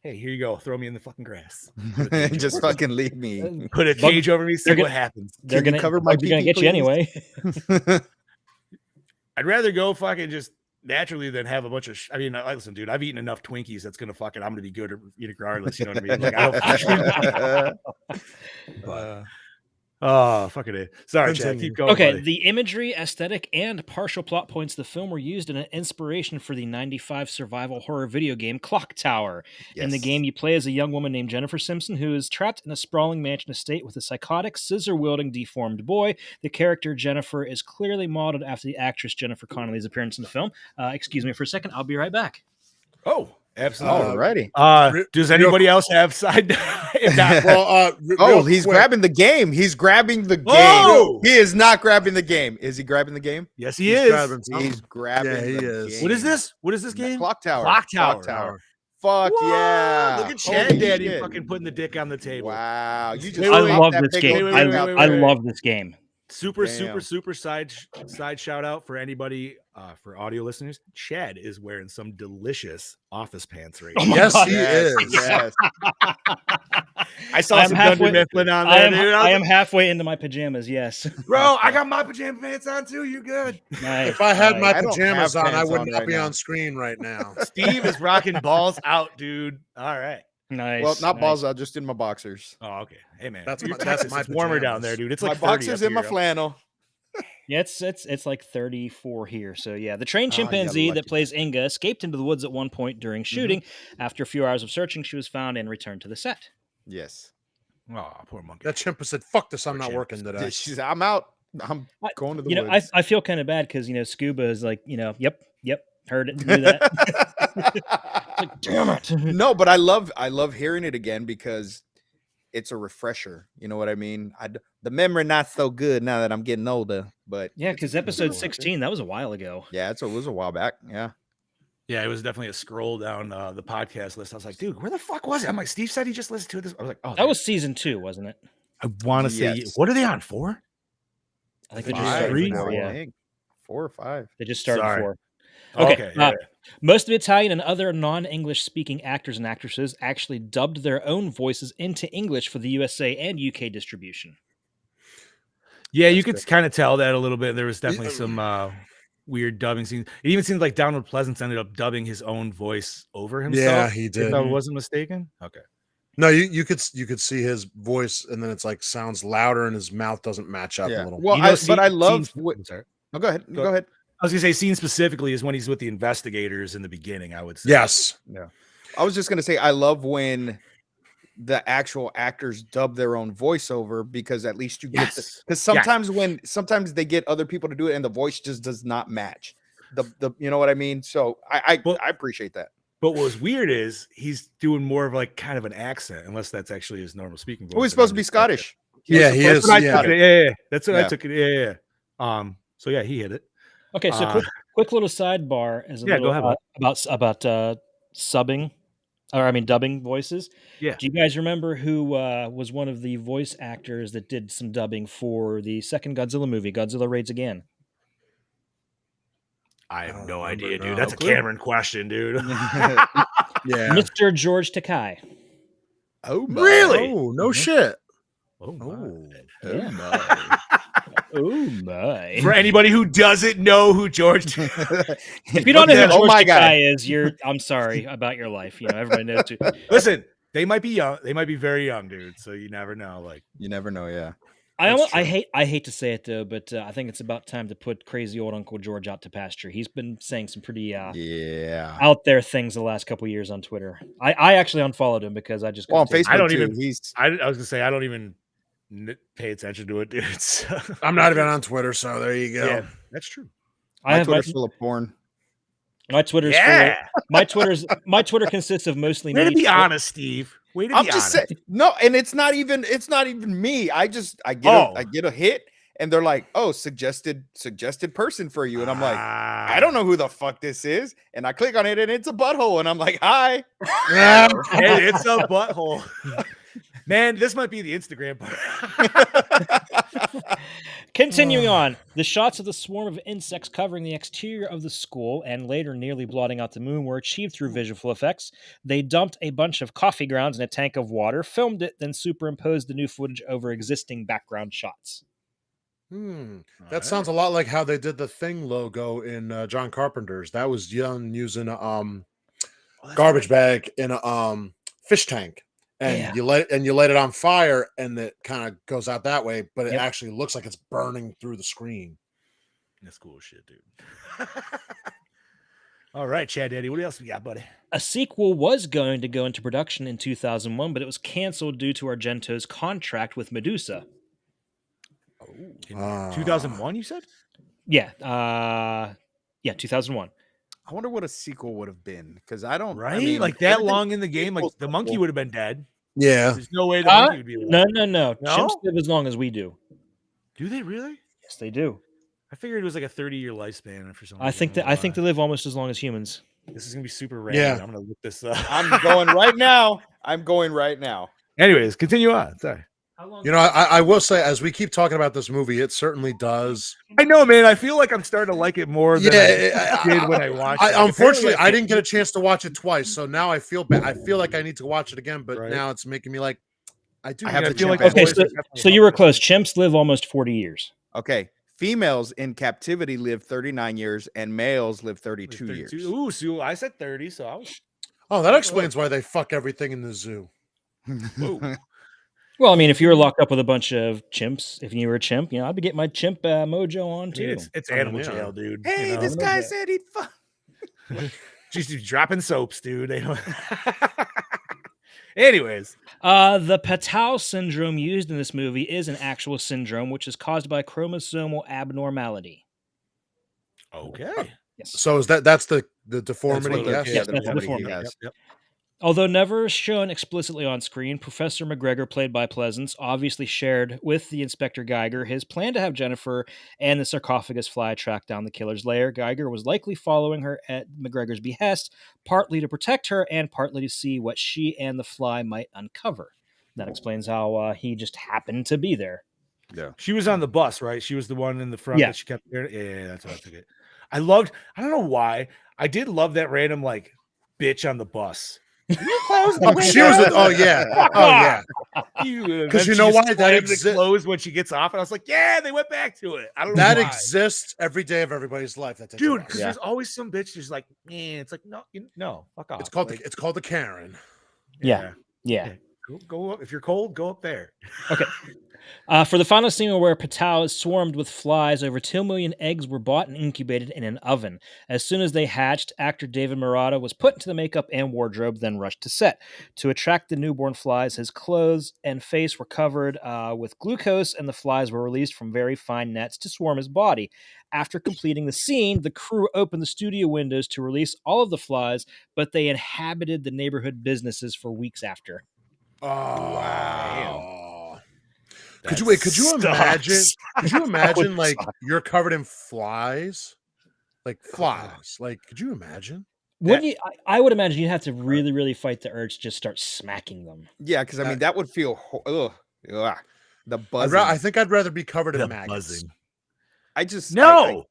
[SPEAKER 3] Hey, here you go. Throw me in the fucking grass.
[SPEAKER 5] Just fucking leave me.
[SPEAKER 3] Put a cage over me. See
[SPEAKER 4] They're
[SPEAKER 3] what
[SPEAKER 4] gonna-
[SPEAKER 3] happens.
[SPEAKER 4] They're
[SPEAKER 5] Can you
[SPEAKER 4] gonna
[SPEAKER 5] cover my
[SPEAKER 4] they're gonna
[SPEAKER 5] pee-pee,
[SPEAKER 4] get you
[SPEAKER 5] please?
[SPEAKER 4] anyway.
[SPEAKER 3] I'd rather go fucking just naturally than have a bunch of. I mean, listen, dude. I've eaten enough Twinkies. That's gonna fucking. I'm gonna be good regardless. You know what I mean? Like, I don't. But, oh, fucking it. Sorry, Chad.
[SPEAKER 6] Continue.
[SPEAKER 3] Keep going.
[SPEAKER 4] Okay,
[SPEAKER 3] buddy.
[SPEAKER 4] the imagery, aesthetic, and partial plot points of the film were used in an inspiration for the 95 survival horror video game Clock Tower. In the
[SPEAKER 5] Yes.
[SPEAKER 4] game, you play as a young woman named Jennifer Simpson who is trapped in a sprawling mansion estate with a psychotic, scissor-wielding, deformed boy. The character Jennifer is clearly modeled after the actress Jennifer Connelly's appearance in the film. Excuse me for a second. I'll be right back.
[SPEAKER 3] Oh, absolutely.
[SPEAKER 5] Alrighty.
[SPEAKER 3] Does anybody else have side? If not,
[SPEAKER 6] Well,
[SPEAKER 5] Oh, he's grabbing the game. He's grabbing the game.
[SPEAKER 3] Oh!
[SPEAKER 5] He is not grabbing the game. Is he grabbing the game?
[SPEAKER 3] yes, he
[SPEAKER 6] He's
[SPEAKER 3] is.
[SPEAKER 6] grabbing something.
[SPEAKER 5] He's grabbing
[SPEAKER 6] Yeah, he
[SPEAKER 5] the
[SPEAKER 6] is.
[SPEAKER 5] game.
[SPEAKER 3] What is this? What is this game?
[SPEAKER 5] Clock Tower.
[SPEAKER 3] Clock Tower.
[SPEAKER 5] Fuck
[SPEAKER 3] What?
[SPEAKER 5] yeah.
[SPEAKER 3] Look at Chad
[SPEAKER 5] Holy
[SPEAKER 3] Daddy
[SPEAKER 5] shit.
[SPEAKER 3] fucking putting the dick on the table.
[SPEAKER 5] Wow. You just
[SPEAKER 3] Wait,
[SPEAKER 4] I
[SPEAKER 3] wait,
[SPEAKER 5] popped
[SPEAKER 4] love
[SPEAKER 5] that
[SPEAKER 4] this
[SPEAKER 5] big
[SPEAKER 4] game.
[SPEAKER 5] old
[SPEAKER 3] wait,
[SPEAKER 5] dick
[SPEAKER 3] wait,
[SPEAKER 5] out
[SPEAKER 3] wait,
[SPEAKER 4] I
[SPEAKER 5] there.
[SPEAKER 4] love this game.
[SPEAKER 3] Super
[SPEAKER 5] Damn.
[SPEAKER 3] side shout out for anybody for audio listeners. Chad is wearing some delicious office pants right
[SPEAKER 4] Oh
[SPEAKER 3] now.
[SPEAKER 4] my
[SPEAKER 6] Yes,
[SPEAKER 4] God.
[SPEAKER 6] he
[SPEAKER 5] Yes,
[SPEAKER 6] is.
[SPEAKER 5] yes.
[SPEAKER 3] I saw
[SPEAKER 4] I'm
[SPEAKER 3] some
[SPEAKER 4] halfway-
[SPEAKER 3] Dunder Mifflin on
[SPEAKER 4] I
[SPEAKER 3] there,
[SPEAKER 4] am,
[SPEAKER 3] dude.
[SPEAKER 4] I am halfway into my pajamas, yes.
[SPEAKER 3] Bro, I got my pajama pants on too. You're good.
[SPEAKER 4] Nice,
[SPEAKER 6] If I had
[SPEAKER 4] nice.
[SPEAKER 6] my
[SPEAKER 5] I don't
[SPEAKER 6] pajamas
[SPEAKER 5] have
[SPEAKER 6] on, I
[SPEAKER 5] pants
[SPEAKER 6] would
[SPEAKER 5] on
[SPEAKER 6] not
[SPEAKER 5] right
[SPEAKER 6] be
[SPEAKER 5] now.
[SPEAKER 6] on screen right now.
[SPEAKER 3] Steve is rocking balls out, dude. All right.
[SPEAKER 4] Nice.
[SPEAKER 5] Well, not
[SPEAKER 4] nice.
[SPEAKER 5] balls out, just in my boxers.
[SPEAKER 3] Oh, okay. Hey man,
[SPEAKER 6] That's
[SPEAKER 3] you're
[SPEAKER 6] my- that's
[SPEAKER 3] Texas.
[SPEAKER 6] my
[SPEAKER 3] It's warmer down
[SPEAKER 6] pajamas.
[SPEAKER 3] there, dude. It's
[SPEAKER 5] My
[SPEAKER 3] like 30
[SPEAKER 5] boxers
[SPEAKER 3] up
[SPEAKER 5] and my
[SPEAKER 3] here.
[SPEAKER 5] flannel.
[SPEAKER 4] Yeah, it's like 34 here. So yeah, the trained
[SPEAKER 5] Oh, you got
[SPEAKER 4] chimpanzee
[SPEAKER 5] lucky.
[SPEAKER 4] that plays Inga escaped into the woods at one point during shooting. After a few hours of searching, she was found and returned to the set.
[SPEAKER 5] Yes.
[SPEAKER 3] Oh, poor monkey.
[SPEAKER 6] That chimp said, "Fuck this, I'm not
[SPEAKER 3] Chimp.
[SPEAKER 6] working today."
[SPEAKER 5] She said, I'm out. I'm
[SPEAKER 4] I-
[SPEAKER 5] going to the
[SPEAKER 4] You know,
[SPEAKER 5] woods.
[SPEAKER 4] I feel kind of bad because Scuba is like, yep, heard it, knew that. Like, damn it.
[SPEAKER 5] No, but I love hearing it again because it's a refresher. You know what I mean? The memory not so good now that I'm getting older, but
[SPEAKER 4] Yeah, because episode
[SPEAKER 5] cool.
[SPEAKER 4] 16, that was a while ago.
[SPEAKER 5] yeah, it was a while back. Yeah.
[SPEAKER 3] Yeah, it was definitely a scroll down the podcast list. I was like, dude, where the fuck was it? I'm like, Steve said he just listened to this. I was like, oh,
[SPEAKER 4] That was season 2, wasn't it?
[SPEAKER 3] I want to say,
[SPEAKER 5] Yes.
[SPEAKER 3] what are they on for?
[SPEAKER 4] I think they just
[SPEAKER 5] Five
[SPEAKER 4] started
[SPEAKER 3] three?
[SPEAKER 4] four,
[SPEAKER 5] now, I
[SPEAKER 4] yeah.
[SPEAKER 5] think. 4 or 5.
[SPEAKER 4] They just started
[SPEAKER 3] Sorry.
[SPEAKER 4] 4. Okay,
[SPEAKER 3] yeah.
[SPEAKER 4] Most of the Italian and other non-English speaking actors and actresses actually dubbed their own voices into English for the USA and UK distribution.
[SPEAKER 3] Yeah, you could kind of tell that a little bit. There was definitely
[SPEAKER 6] Yeah.
[SPEAKER 3] some weird dubbing scenes. It even seemed like Donald Pleasance ended up dubbing his own voice over himself.
[SPEAKER 6] Yeah, he
[SPEAKER 3] If
[SPEAKER 6] did.
[SPEAKER 3] I wasn't mistaken. Okay.
[SPEAKER 6] No, you could see his voice, and then it's like sounds louder, and his mouth doesn't match up a
[SPEAKER 5] Yeah.
[SPEAKER 6] little.
[SPEAKER 5] Well,
[SPEAKER 3] You know,
[SPEAKER 5] but I
[SPEAKER 3] scene-
[SPEAKER 5] love.
[SPEAKER 3] scene- I'm sorry.
[SPEAKER 5] No, go ahead.
[SPEAKER 3] Go-
[SPEAKER 5] Go ahead.
[SPEAKER 3] I was gonna say scene specifically is when he's with the investigators in the beginning. I would say.
[SPEAKER 6] Yes,
[SPEAKER 5] I was just gonna say I love when the actual actors dub their own voiceover because at least you get
[SPEAKER 3] Yes.
[SPEAKER 5] because sometimes they get other people to do it and the voice just does not match the you know what I mean. So I
[SPEAKER 3] Well-
[SPEAKER 5] appreciate that.
[SPEAKER 3] But what was weird is he's doing more of like kind of an accent, unless that's actually his normal speaking voice.
[SPEAKER 5] Oh, he's
[SPEAKER 3] and
[SPEAKER 5] supposed
[SPEAKER 3] I'm
[SPEAKER 5] to be
[SPEAKER 3] just-
[SPEAKER 5] Scottish.
[SPEAKER 6] yeah, he
[SPEAKER 3] That's
[SPEAKER 6] is.
[SPEAKER 3] what I
[SPEAKER 6] Yeah,
[SPEAKER 3] took it. Yeah. That's what I
[SPEAKER 5] Yeah.
[SPEAKER 3] took it. Yeah. So yeah, he hit it.
[SPEAKER 4] Okay, so quick little sidebar as a
[SPEAKER 3] Yeah, go
[SPEAKER 4] little,
[SPEAKER 3] ahead,
[SPEAKER 4] about subbing, or I mean dubbing voices.
[SPEAKER 3] Yeah.
[SPEAKER 4] Do you guys remember who was one of the voice actors that did some dubbing for the second Godzilla movie, Godzilla Raids Again?
[SPEAKER 3] I have no
[SPEAKER 6] remember
[SPEAKER 3] idea,
[SPEAKER 6] now.
[SPEAKER 3] dude. That's a
[SPEAKER 6] Clue.
[SPEAKER 3] Cameron question, dude.
[SPEAKER 6] yeah.
[SPEAKER 4] Mr. George Takai.
[SPEAKER 5] Oh my.
[SPEAKER 3] Really?
[SPEAKER 6] Oh no shit.
[SPEAKER 3] Oh, my.
[SPEAKER 5] Oh
[SPEAKER 4] Yeah.
[SPEAKER 5] my.
[SPEAKER 4] Oh my!
[SPEAKER 3] For anybody who doesn't know who George,
[SPEAKER 4] If you don't know who
[SPEAKER 5] Oh
[SPEAKER 4] George
[SPEAKER 5] my God.
[SPEAKER 4] Takai is, I'm sorry about your life. Everybody knows who.
[SPEAKER 3] listen, they might be young. They might be very young, dude. So you never know. Like,
[SPEAKER 5] You never know, yeah.
[SPEAKER 4] I hate to say it though, but I think it's about time to put crazy old Uncle George out to pasture. He's been saying some pretty out there things the last couple years on Twitter. I actually unfollowed him because I just
[SPEAKER 5] Well, on
[SPEAKER 4] couldn't take
[SPEAKER 5] Facebook
[SPEAKER 3] I don't
[SPEAKER 5] too.
[SPEAKER 3] even.
[SPEAKER 5] He's
[SPEAKER 3] I was gonna say I don't even pay attention to it, dude. So-
[SPEAKER 6] I'm not even on Twitter, so there you go.
[SPEAKER 3] yeah, that's true.
[SPEAKER 4] I
[SPEAKER 5] my
[SPEAKER 4] have
[SPEAKER 5] Twitter's full of porn.
[SPEAKER 4] my Twitter's
[SPEAKER 3] Yeah.
[SPEAKER 4] my Twitter consists of mostly
[SPEAKER 3] Way to
[SPEAKER 4] me.
[SPEAKER 3] be honest, Steve. Way to
[SPEAKER 5] I'm
[SPEAKER 3] be
[SPEAKER 5] just
[SPEAKER 3] honest.
[SPEAKER 5] saying, no, and it's not even me. I get I get a hit, and they're like, "Oh, suggested person for you," and I'm like, "I don't know who the fuck this is," and I click on it, and it's a butthole, and I'm like, "Hi."
[SPEAKER 6] Yeah.
[SPEAKER 3] Hey, it's a butthole. Man, this might be the Instagram part.
[SPEAKER 4] Continuing on, the shots of the swarm of insects covering the exterior of the school and later nearly blotting out the moon were achieved through visual effects. They dumped a bunch of coffee grounds in a tank of water, filmed it, then superimposed the new footage over existing background shots.
[SPEAKER 6] That sounds a lot like how they did the Thing logo in John Carpenter's. That was done using a garbage bag in a fish tank. And
[SPEAKER 4] Yeah.
[SPEAKER 6] you light it on fire, and it kind of goes out that way, but it
[SPEAKER 4] Yep.
[SPEAKER 6] actually looks like it's burning through the screen.
[SPEAKER 3] That's cool shit, dude. All right, Chad Daddy, what else we got, buddy?
[SPEAKER 4] A sequel was going to go into production in 2001, but it was canceled due to Argento's contract with Medusa.
[SPEAKER 3] In 2001, you said?
[SPEAKER 4] Yeah, 2001.
[SPEAKER 5] I wonder what a sequel would have been, because I don't.
[SPEAKER 3] Right?
[SPEAKER 5] I mean,
[SPEAKER 3] like that
[SPEAKER 5] everything-
[SPEAKER 3] long in the game, like the monkey would have been dead.
[SPEAKER 6] Yeah.
[SPEAKER 3] There's no way the monkey would be alive.
[SPEAKER 4] No.
[SPEAKER 3] No?
[SPEAKER 4] Chimps live as long as we do.
[SPEAKER 3] Do they really?
[SPEAKER 4] Yes, they do.
[SPEAKER 3] I figured it was like a 30-year lifespan for some
[SPEAKER 4] I think
[SPEAKER 3] reason.
[SPEAKER 4] that I think they live almost as long as humans.
[SPEAKER 3] This is gonna be super random.
[SPEAKER 6] Yeah.
[SPEAKER 3] I'm gonna look this up.
[SPEAKER 5] I'm going right now. I'm going right now.
[SPEAKER 3] Anyways, continue on. Sorry.
[SPEAKER 6] You know, I will say, as we keep talking about this movie, it certainly does.
[SPEAKER 3] I know, man. I feel like I'm starting to like it more than I did when I watched it.
[SPEAKER 6] Unfortunately, I didn't get a chance to watch it twice, so now I feel bad. I feel like I need to watch it again, but
[SPEAKER 3] Right.
[SPEAKER 6] now it's making me like I do.
[SPEAKER 5] I have
[SPEAKER 6] need
[SPEAKER 5] to
[SPEAKER 6] to
[SPEAKER 5] feel
[SPEAKER 6] check
[SPEAKER 5] like
[SPEAKER 6] back.
[SPEAKER 4] Okay, so you were close. Chimps live almost 40 years.
[SPEAKER 5] Okay, females in captivity live 39 years, and males live 32 years.
[SPEAKER 3] Ooh, so I said 30, so I was.
[SPEAKER 6] Oh, that explains why they fuck everything in the zoo.
[SPEAKER 3] Whoa.
[SPEAKER 4] Well, I mean, if you were locked up with a bunch of chimps, if you were a chimp, I'd be getting my chimp mojo on too.
[SPEAKER 3] It's
[SPEAKER 6] I mean,
[SPEAKER 3] animal
[SPEAKER 6] yeah.
[SPEAKER 3] jail, dude.
[SPEAKER 5] Hey,
[SPEAKER 3] you know?
[SPEAKER 5] this guy said he'd fuck.
[SPEAKER 3] Just dropping soaps, dude. They don't. Anyways,
[SPEAKER 4] The Patau syndrome used in this movie is an actual syndrome, which is caused by chromosomal abnormality.
[SPEAKER 3] okay.
[SPEAKER 4] Yes.
[SPEAKER 6] So is that's the deformity?
[SPEAKER 3] what it
[SPEAKER 6] Yes.
[SPEAKER 3] is.
[SPEAKER 4] Yes, that's the
[SPEAKER 5] deformity he
[SPEAKER 4] deformity.
[SPEAKER 5] has.
[SPEAKER 3] Yep.
[SPEAKER 4] Although never shown explicitly on screen, Professor McGregor, played by Pleasance, obviously shared with the Inspector Geiger his plan to have Jennifer and the sarcophagus fly track down the killer's lair. Geiger was likely following her at McGregor's behest, partly to protect her and partly to see what she and the fly might uncover. That explains how he just happened to be there.
[SPEAKER 5] Yeah.
[SPEAKER 3] She was on the bus, right? She was the one in the front
[SPEAKER 4] Yeah.
[SPEAKER 3] that she kept hearing. Yeah, that's what I took it. I don't know why. I did love that random like bitch on the bus. You closed the
[SPEAKER 6] Oh, she was.
[SPEAKER 3] window?
[SPEAKER 6] Oh yeah.
[SPEAKER 3] Fuck
[SPEAKER 6] Oh
[SPEAKER 3] off.
[SPEAKER 6] yeah.
[SPEAKER 3] Because
[SPEAKER 6] you know why? That
[SPEAKER 3] that
[SPEAKER 6] exi-
[SPEAKER 3] closed when she gets off, and I was like, yeah, they went back to it. I don't know
[SPEAKER 6] That
[SPEAKER 3] why.
[SPEAKER 6] exists every day of everybody's life. That takes a
[SPEAKER 3] Dude,
[SPEAKER 6] while.
[SPEAKER 3] because there's always some bitch who's like, it's like no, fuck off.
[SPEAKER 6] It's called
[SPEAKER 3] like,
[SPEAKER 6] it's called the Karen.
[SPEAKER 4] Yeah.
[SPEAKER 3] Go up if you're cold. Go up there.
[SPEAKER 4] Okay. For the final scene where Patau is swarmed with flies, over 2 million eggs were bought and incubated in an oven. As soon as they hatched, actor David Murata was put into the makeup and wardrobe, then rushed to set. To attract the newborn flies, his clothes and face were covered with glucose, and the flies were released from very fine nets to swarm his body. After completing the scene, the crew opened the studio windows to release all of the flies, but they inhabited the neighborhood businesses for weeks after.
[SPEAKER 6] Oh wow. Could
[SPEAKER 3] That
[SPEAKER 6] you imagine?
[SPEAKER 3] sucks.
[SPEAKER 6] Could you imagine
[SPEAKER 3] would
[SPEAKER 6] like
[SPEAKER 3] suck.
[SPEAKER 6] you're covered in flies? Like flies. Like, could you imagine?
[SPEAKER 4] Wouldn't you? I would imagine you'd have to really, really fight the urge to just start smacking them.
[SPEAKER 5] Yeah, because I mean that would feel. The
[SPEAKER 6] I'd
[SPEAKER 5] buzzing.
[SPEAKER 6] I think I'd rather be covered in
[SPEAKER 3] The
[SPEAKER 6] maggots.
[SPEAKER 3] buzzing.
[SPEAKER 5] I just
[SPEAKER 3] No.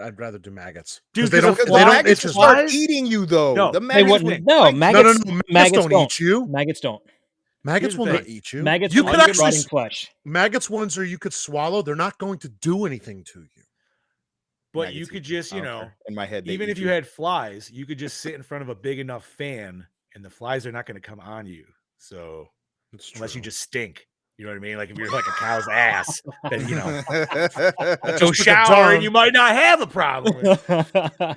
[SPEAKER 6] I'd rather do maggots.
[SPEAKER 3] Dude,
[SPEAKER 6] Because they don't.
[SPEAKER 3] because
[SPEAKER 6] They don't
[SPEAKER 5] maggots
[SPEAKER 6] itch
[SPEAKER 5] will
[SPEAKER 6] as
[SPEAKER 5] start
[SPEAKER 6] much.
[SPEAKER 5] eating you though.
[SPEAKER 3] No,
[SPEAKER 5] the
[SPEAKER 3] they
[SPEAKER 4] They
[SPEAKER 5] maggots
[SPEAKER 4] wouldn't.
[SPEAKER 5] will-
[SPEAKER 4] No,
[SPEAKER 5] like,
[SPEAKER 4] maggots.
[SPEAKER 6] Maggots don't eat you.
[SPEAKER 4] Maggots don't.
[SPEAKER 6] Maggots
[SPEAKER 3] Here's
[SPEAKER 6] will
[SPEAKER 3] the
[SPEAKER 6] not
[SPEAKER 3] thing.
[SPEAKER 6] eat you.
[SPEAKER 4] Maggots
[SPEAKER 6] You
[SPEAKER 4] will
[SPEAKER 6] could
[SPEAKER 4] eat
[SPEAKER 6] actually
[SPEAKER 4] rotting flesh.
[SPEAKER 6] maggots ones are you could swallow. They're not going to do anything to you.
[SPEAKER 3] But
[SPEAKER 5] maggots
[SPEAKER 3] you
[SPEAKER 5] eat
[SPEAKER 3] could
[SPEAKER 5] you.
[SPEAKER 3] just,
[SPEAKER 5] I
[SPEAKER 3] you
[SPEAKER 5] don't
[SPEAKER 3] know,
[SPEAKER 5] care. In my head, they
[SPEAKER 3] even
[SPEAKER 5] eat
[SPEAKER 3] if you had flies, you could just sit in front of a big enough fan, and the flies are not going to come on you. So
[SPEAKER 6] It's
[SPEAKER 3] unless you
[SPEAKER 6] true.
[SPEAKER 3] just stink. You know what I mean? Like if you're like a cow's ass, then you know, go
[SPEAKER 6] Just with the
[SPEAKER 3] shower and
[SPEAKER 6] tongue.
[SPEAKER 3] you might not have a problem.
[SPEAKER 6] You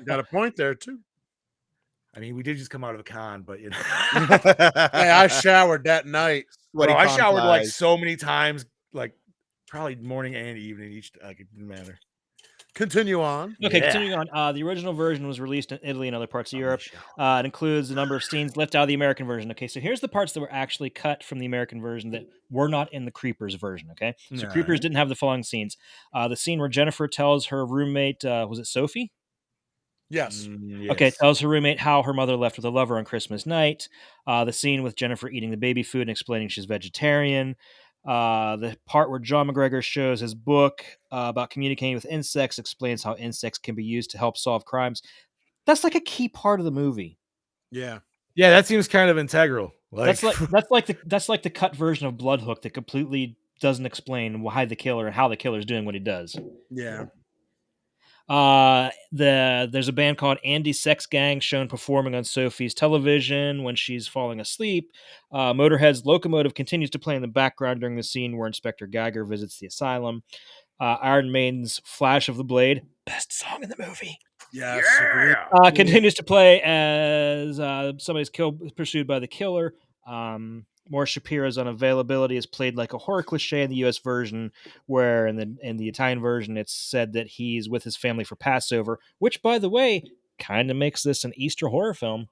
[SPEAKER 6] got a point there too.
[SPEAKER 3] I mean, we did just come out of a con, but you know,
[SPEAKER 6] Hey, I showered that night.
[SPEAKER 3] bro, I
[SPEAKER 5] con
[SPEAKER 3] showered like
[SPEAKER 5] flies.
[SPEAKER 3] so many times, like probably morning and evening each. Like it didn't matter.
[SPEAKER 6] Continue on.
[SPEAKER 4] Okay,
[SPEAKER 3] Yeah.
[SPEAKER 4] continuing on. The original version was released in Italy and other parts of Europe. It includes a number of scenes left out of the American version. Okay, so here's the parts that were actually cut from the American version that were not in the Creepers version. Okay, so
[SPEAKER 3] All
[SPEAKER 4] Creepers
[SPEAKER 3] right.
[SPEAKER 4] didn't have the following scenes. The scene where Jennifer tells her roommate, was it Sophie?
[SPEAKER 6] Yes.
[SPEAKER 4] Okay,
[SPEAKER 3] Yes.
[SPEAKER 4] tells her roommate how her mother left with a lover on Christmas night. The scene with Jennifer eating the baby food and explaining she's vegetarian. The part where John McGregor shows his book about communicating with insects, explains how insects can be used to help solve crimes. That's like a key part of the movie.
[SPEAKER 6] Yeah.
[SPEAKER 3] Yeah, that seems kind of integral. Like,
[SPEAKER 4] That's like the cut version of Bloodhook that completely doesn't explain why the killer and how the killer's doing what he does.
[SPEAKER 6] Yeah.
[SPEAKER 4] There's a band called Andy Sex Gang shown performing on Sophie's television when she's falling asleep. Motorhead's Locomotive continues to play in the background during the scene where Inspector Geiger visits the asylum. Iron Maiden's Flash of the Blade, best song in the movie,
[SPEAKER 6] Yes. Agreed.
[SPEAKER 4] continues to play as somebody's pursued by the killer. More Shapiro's unavailability is played like a horror cliche in the U.S. version, where in the Italian version it's said that he's with his family for Passover, which, by the way, kind of makes this an Easter horror film.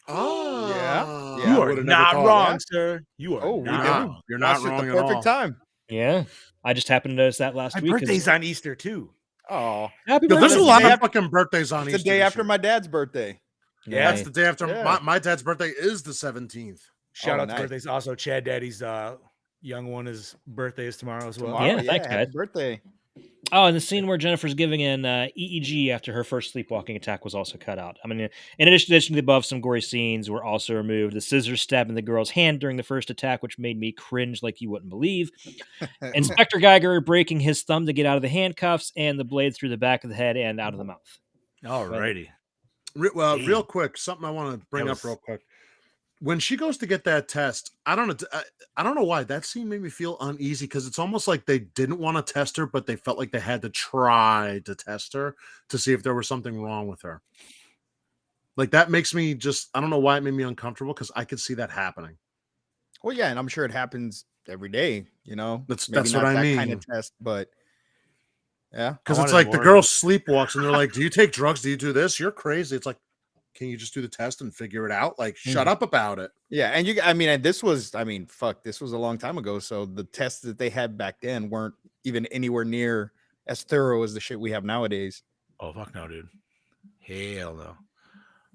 [SPEAKER 6] Oh.
[SPEAKER 5] Yeah.
[SPEAKER 3] you
[SPEAKER 6] I
[SPEAKER 3] are
[SPEAKER 6] would've never
[SPEAKER 3] not
[SPEAKER 6] thought
[SPEAKER 3] wrong,
[SPEAKER 6] that.
[SPEAKER 3] sir. You are
[SPEAKER 5] Oh,
[SPEAKER 3] not.
[SPEAKER 6] You're not
[SPEAKER 5] Watched it
[SPEAKER 6] wrong
[SPEAKER 5] the
[SPEAKER 6] at all.
[SPEAKER 5] perfect time.
[SPEAKER 4] Yeah, I just happened to notice that last
[SPEAKER 3] My
[SPEAKER 4] week. 'cause-
[SPEAKER 3] birthday's on Easter too.
[SPEAKER 5] Oh,
[SPEAKER 4] Happy
[SPEAKER 6] Yo, there's a
[SPEAKER 4] birthday.
[SPEAKER 6] lot
[SPEAKER 5] day
[SPEAKER 6] of fucking birthdays on
[SPEAKER 5] it's the
[SPEAKER 6] Easter.
[SPEAKER 5] day
[SPEAKER 6] this
[SPEAKER 5] after
[SPEAKER 6] year.
[SPEAKER 5] my dad's birthday.
[SPEAKER 3] Yeah,
[SPEAKER 6] That's the day after
[SPEAKER 5] Yeah.
[SPEAKER 6] my dad's birthday is the 17th.
[SPEAKER 3] Shout
[SPEAKER 5] Oh,
[SPEAKER 3] out to
[SPEAKER 5] nice.
[SPEAKER 3] birthdays. Also, Chad Daddy's young one, his birthday is tomorrow as well.
[SPEAKER 5] Tomorrow,
[SPEAKER 4] Yeah, thanks,
[SPEAKER 5] happy
[SPEAKER 4] guys.
[SPEAKER 5] birthday.
[SPEAKER 4] Oh, and the scene where Jennifer's giving an EEG after her first sleepwalking attack was also cut out. I mean, in addition to the above, some gory scenes were also removed. The scissors stabbing the girl's hand during the first attack, which made me cringe like you wouldn't believe. Inspector Geiger breaking his thumb to get out of the handcuffs, and the blade through the back of the head and out of the mouth.
[SPEAKER 3] Alrighty.
[SPEAKER 6] Real quick, something I want to bring
[SPEAKER 3] That
[SPEAKER 6] up
[SPEAKER 3] was-
[SPEAKER 6] real quick. When she goes to get that test, I don't know why that scene made me feel uneasy because it's almost like they didn't want to test her, but they felt like they had to try to test her to see if there was something wrong with her. Like that makes me I don't know why it made me uncomfortable because I could see that happening.
[SPEAKER 5] Well, yeah, and I'm sure it happens every day. You know,
[SPEAKER 6] That's
[SPEAKER 5] Maybe
[SPEAKER 6] what
[SPEAKER 5] not
[SPEAKER 6] I
[SPEAKER 5] that
[SPEAKER 6] mean.
[SPEAKER 5] kind of test, but yeah,
[SPEAKER 6] Because
[SPEAKER 3] I
[SPEAKER 6] it's
[SPEAKER 3] wanted
[SPEAKER 6] like the
[SPEAKER 3] more
[SPEAKER 6] girl
[SPEAKER 3] of
[SPEAKER 6] sleepwalks and they're like, "Do you take drugs? Do you do this? You're crazy." It's like, can you just do the test and figure it out? Like, shut up about it.
[SPEAKER 5] yeah, and this was a long time ago, so the tests that they had back then weren't even anywhere near as thorough as the shit we have nowadays.
[SPEAKER 3] Oh, fuck no, dude. Hell no.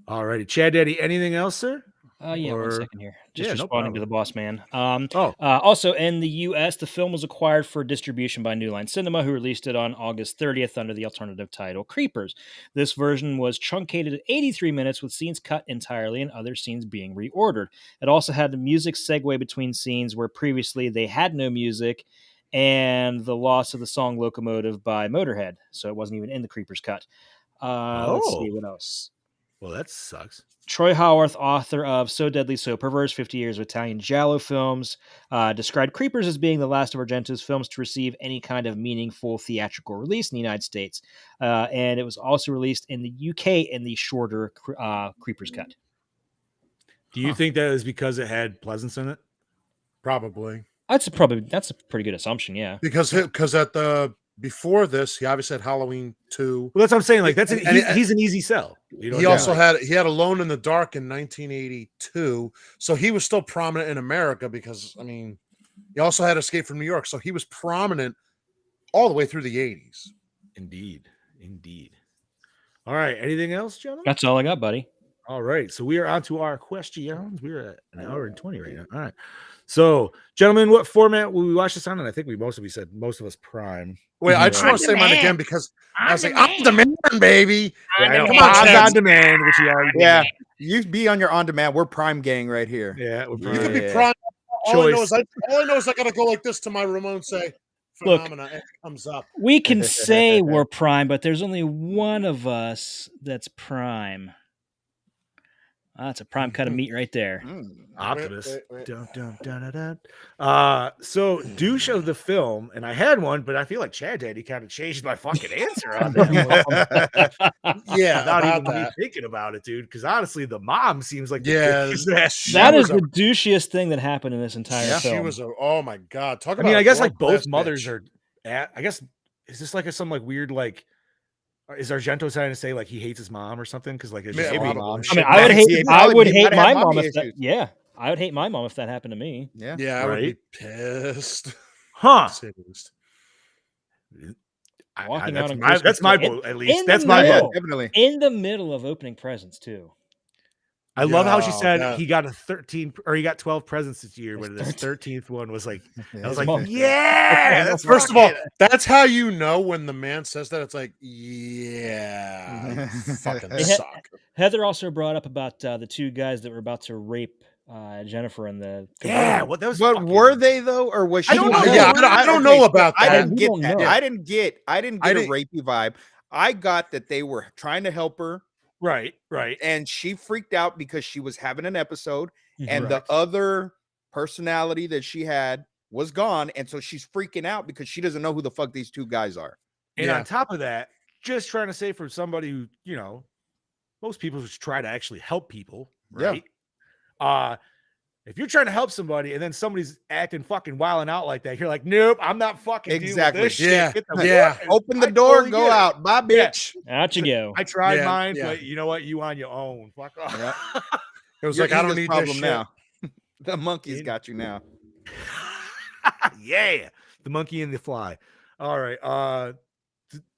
[SPEAKER 3] Alrighty. Chad Daddy, anything else, sir?
[SPEAKER 4] Yeah,
[SPEAKER 3] Or-
[SPEAKER 4] 1 second here. Just
[SPEAKER 3] Yeah, no
[SPEAKER 4] responding to
[SPEAKER 3] problem.
[SPEAKER 4] the boss man.
[SPEAKER 3] Oh.
[SPEAKER 4] Also, in the U.S., the film was acquired for distribution by New Line Cinema, who released it on August 30th under the alternative title Creepers. This version was truncated at 83 minutes with scenes cut entirely and other scenes being reordered. It also had the music segue between scenes where previously they had no music, and the loss of the song Locomotive by Motorhead. So it wasn't even in the Creepers cut. Let's see, what else?
[SPEAKER 3] Well, that sucks.
[SPEAKER 4] Troy Howarth, author of So Deadly, So Perverse, 50 Years of Italian Giallo Films, described Creepers as being the last of Argento's films to receive any kind of meaningful theatrical release in the United States. And it was also released in the UK in the shorter Creepers cut.
[SPEAKER 3] Do you think that is because it had Pleasance in it?
[SPEAKER 6] Probably
[SPEAKER 4] That's a pretty good assumption, yeah.
[SPEAKER 6] because before this, he obviously had Halloween 2.
[SPEAKER 3] Well, that's what I'm saying. Like,
[SPEAKER 6] And
[SPEAKER 3] he's an easy sell. You know
[SPEAKER 6] He
[SPEAKER 3] what I
[SPEAKER 6] also
[SPEAKER 3] mean?
[SPEAKER 6] had Alone in the Dark in 1982, so he was still prominent in America because he also had Escape from New York, so he was prominent all the way through the 80s.
[SPEAKER 3] Indeed. All right. Anything else, gentlemen?
[SPEAKER 4] That's all I got, buddy.
[SPEAKER 3] All right. So we are on to our questions. We're at an hour and 20 right now. All right. So, gentlemen, what format will we watch this on? And I think most of us Prime.
[SPEAKER 6] Wait, I just want to say mine again because I was like, on demand, baby.
[SPEAKER 3] Yeah, I know.
[SPEAKER 6] Come on,
[SPEAKER 3] Odds
[SPEAKER 6] Chad.
[SPEAKER 3] on demand, which you already
[SPEAKER 5] Yeah, you be on your on demand. We're Prime Gang right here.
[SPEAKER 3] Yeah, we're
[SPEAKER 6] You
[SPEAKER 3] Prime.
[SPEAKER 6] could be
[SPEAKER 5] Yeah.
[SPEAKER 6] prime. All I
[SPEAKER 3] Choice.
[SPEAKER 6] know is I gotta go like this to my Ramon say
[SPEAKER 4] Look.
[SPEAKER 6] phenomena and it comes up.
[SPEAKER 4] We can say we're Prime, but there's only one of us that's Prime. That's a prime cut of meat right there.
[SPEAKER 3] Optimus.
[SPEAKER 6] Wait.
[SPEAKER 3] Dun, dun, dun, dun, dun. So douche of the film, and I had one, but I feel like Chad Daddy kind of changed my fucking answer on that one.
[SPEAKER 6] Yeah,
[SPEAKER 3] Without
[SPEAKER 6] about
[SPEAKER 3] even me
[SPEAKER 6] that.
[SPEAKER 3] thinking about it, dude. Because honestly, the mom seems like the
[SPEAKER 6] Yeah,
[SPEAKER 3] douchiest ass.
[SPEAKER 6] she
[SPEAKER 4] That is
[SPEAKER 6] was
[SPEAKER 4] the
[SPEAKER 6] a-
[SPEAKER 4] douchiest thing that happened in this entire
[SPEAKER 6] She
[SPEAKER 4] film.
[SPEAKER 6] was a. Oh my god! Talk
[SPEAKER 3] I
[SPEAKER 6] about.
[SPEAKER 3] mean, I guess
[SPEAKER 6] a
[SPEAKER 3] like both
[SPEAKER 6] world-class
[SPEAKER 3] mothers
[SPEAKER 6] bitch.
[SPEAKER 3] are at. I guess is this like some like weird like. Is Argento trying to say like he hates his mom or something? Because like it's just
[SPEAKER 6] Maybe.
[SPEAKER 3] all
[SPEAKER 5] Mom
[SPEAKER 3] mom
[SPEAKER 5] shit.
[SPEAKER 4] I mean, I would hate.
[SPEAKER 5] He
[SPEAKER 4] I
[SPEAKER 5] probably-
[SPEAKER 4] would
[SPEAKER 5] he
[SPEAKER 4] hate
[SPEAKER 5] might have
[SPEAKER 4] my
[SPEAKER 5] mommy
[SPEAKER 4] mom if that.
[SPEAKER 5] issues.
[SPEAKER 4] Yeah, I would hate my mom if that happened to me.
[SPEAKER 5] Yeah.
[SPEAKER 6] Yeah, I would be
[SPEAKER 3] Right?
[SPEAKER 6] pissed.
[SPEAKER 3] Huh?
[SPEAKER 6] to say the least.
[SPEAKER 4] Walking out on
[SPEAKER 3] That's
[SPEAKER 4] Christmas
[SPEAKER 3] my
[SPEAKER 4] Day.
[SPEAKER 3] vote, at least.
[SPEAKER 4] In
[SPEAKER 3] That's
[SPEAKER 4] the
[SPEAKER 3] my
[SPEAKER 5] Yeah,
[SPEAKER 3] vote.
[SPEAKER 5] definitely.
[SPEAKER 4] In the middle of opening presents too.
[SPEAKER 3] I love how she
[SPEAKER 6] Yeah,
[SPEAKER 3] said
[SPEAKER 6] that-
[SPEAKER 3] he got a 13 or he got 12 presents this year,
[SPEAKER 4] It's
[SPEAKER 3] but this 13th one was like I was
[SPEAKER 4] His
[SPEAKER 3] like,
[SPEAKER 4] mom.
[SPEAKER 3] yeah. That's
[SPEAKER 6] First of all,
[SPEAKER 3] fucking-
[SPEAKER 6] that's how you know when the man says that. It's like, yeah, you fucking
[SPEAKER 4] It had-
[SPEAKER 6] suck.
[SPEAKER 4] Heather also brought up about the two guys that were about to rape Jennifer in the
[SPEAKER 3] yeah.
[SPEAKER 4] convertible.
[SPEAKER 3] What that was?
[SPEAKER 5] But
[SPEAKER 3] fucking-
[SPEAKER 5] were they though, or was she?
[SPEAKER 3] I don't know.
[SPEAKER 6] Yeah, I don't know about
[SPEAKER 5] I
[SPEAKER 6] that.
[SPEAKER 5] didn't
[SPEAKER 4] We
[SPEAKER 5] get
[SPEAKER 4] don't
[SPEAKER 5] that.
[SPEAKER 4] know.
[SPEAKER 5] I didn't get
[SPEAKER 6] I
[SPEAKER 5] a
[SPEAKER 6] didn't-
[SPEAKER 5] rapey vibe. I got that they were trying to help her,
[SPEAKER 3] Right.
[SPEAKER 5] and she freaked out because she was having an episode,
[SPEAKER 4] Mhm.
[SPEAKER 5] and
[SPEAKER 3] Correct.
[SPEAKER 5] the other personality that she had was gone, and so she's freaking out because she doesn't know who the fuck these two guys are.
[SPEAKER 3] And
[SPEAKER 6] Yeah.
[SPEAKER 3] on top of that, just trying to say for somebody who, most people just try to actually help people,
[SPEAKER 5] Yeah.
[SPEAKER 3] right? If you're trying to help somebody and then somebody's acting fucking wilding out like that, you're like, nope, I'm not fucking
[SPEAKER 5] Exactly.
[SPEAKER 3] dealing with this shit.
[SPEAKER 6] Yeah,
[SPEAKER 3] Get the
[SPEAKER 6] yeah.
[SPEAKER 3] fuck-
[SPEAKER 5] Open the
[SPEAKER 3] I
[SPEAKER 5] door,
[SPEAKER 3] totally
[SPEAKER 5] go
[SPEAKER 3] get it.
[SPEAKER 5] out. Bye,
[SPEAKER 3] Yeah.
[SPEAKER 5] bitch.
[SPEAKER 4] Out you go.
[SPEAKER 3] I tried
[SPEAKER 6] Yeah,
[SPEAKER 3] mine,
[SPEAKER 6] yeah.
[SPEAKER 3] but you know what? You on your own. Fuck off.
[SPEAKER 5] Yeah.
[SPEAKER 6] It was
[SPEAKER 5] You're
[SPEAKER 6] like, I don't
[SPEAKER 5] Edith's
[SPEAKER 6] need
[SPEAKER 5] problem
[SPEAKER 6] this shit.
[SPEAKER 5] now. The monkey's
[SPEAKER 3] In-
[SPEAKER 5] got you now.
[SPEAKER 3] Yeah. The monkey and the fly. All right.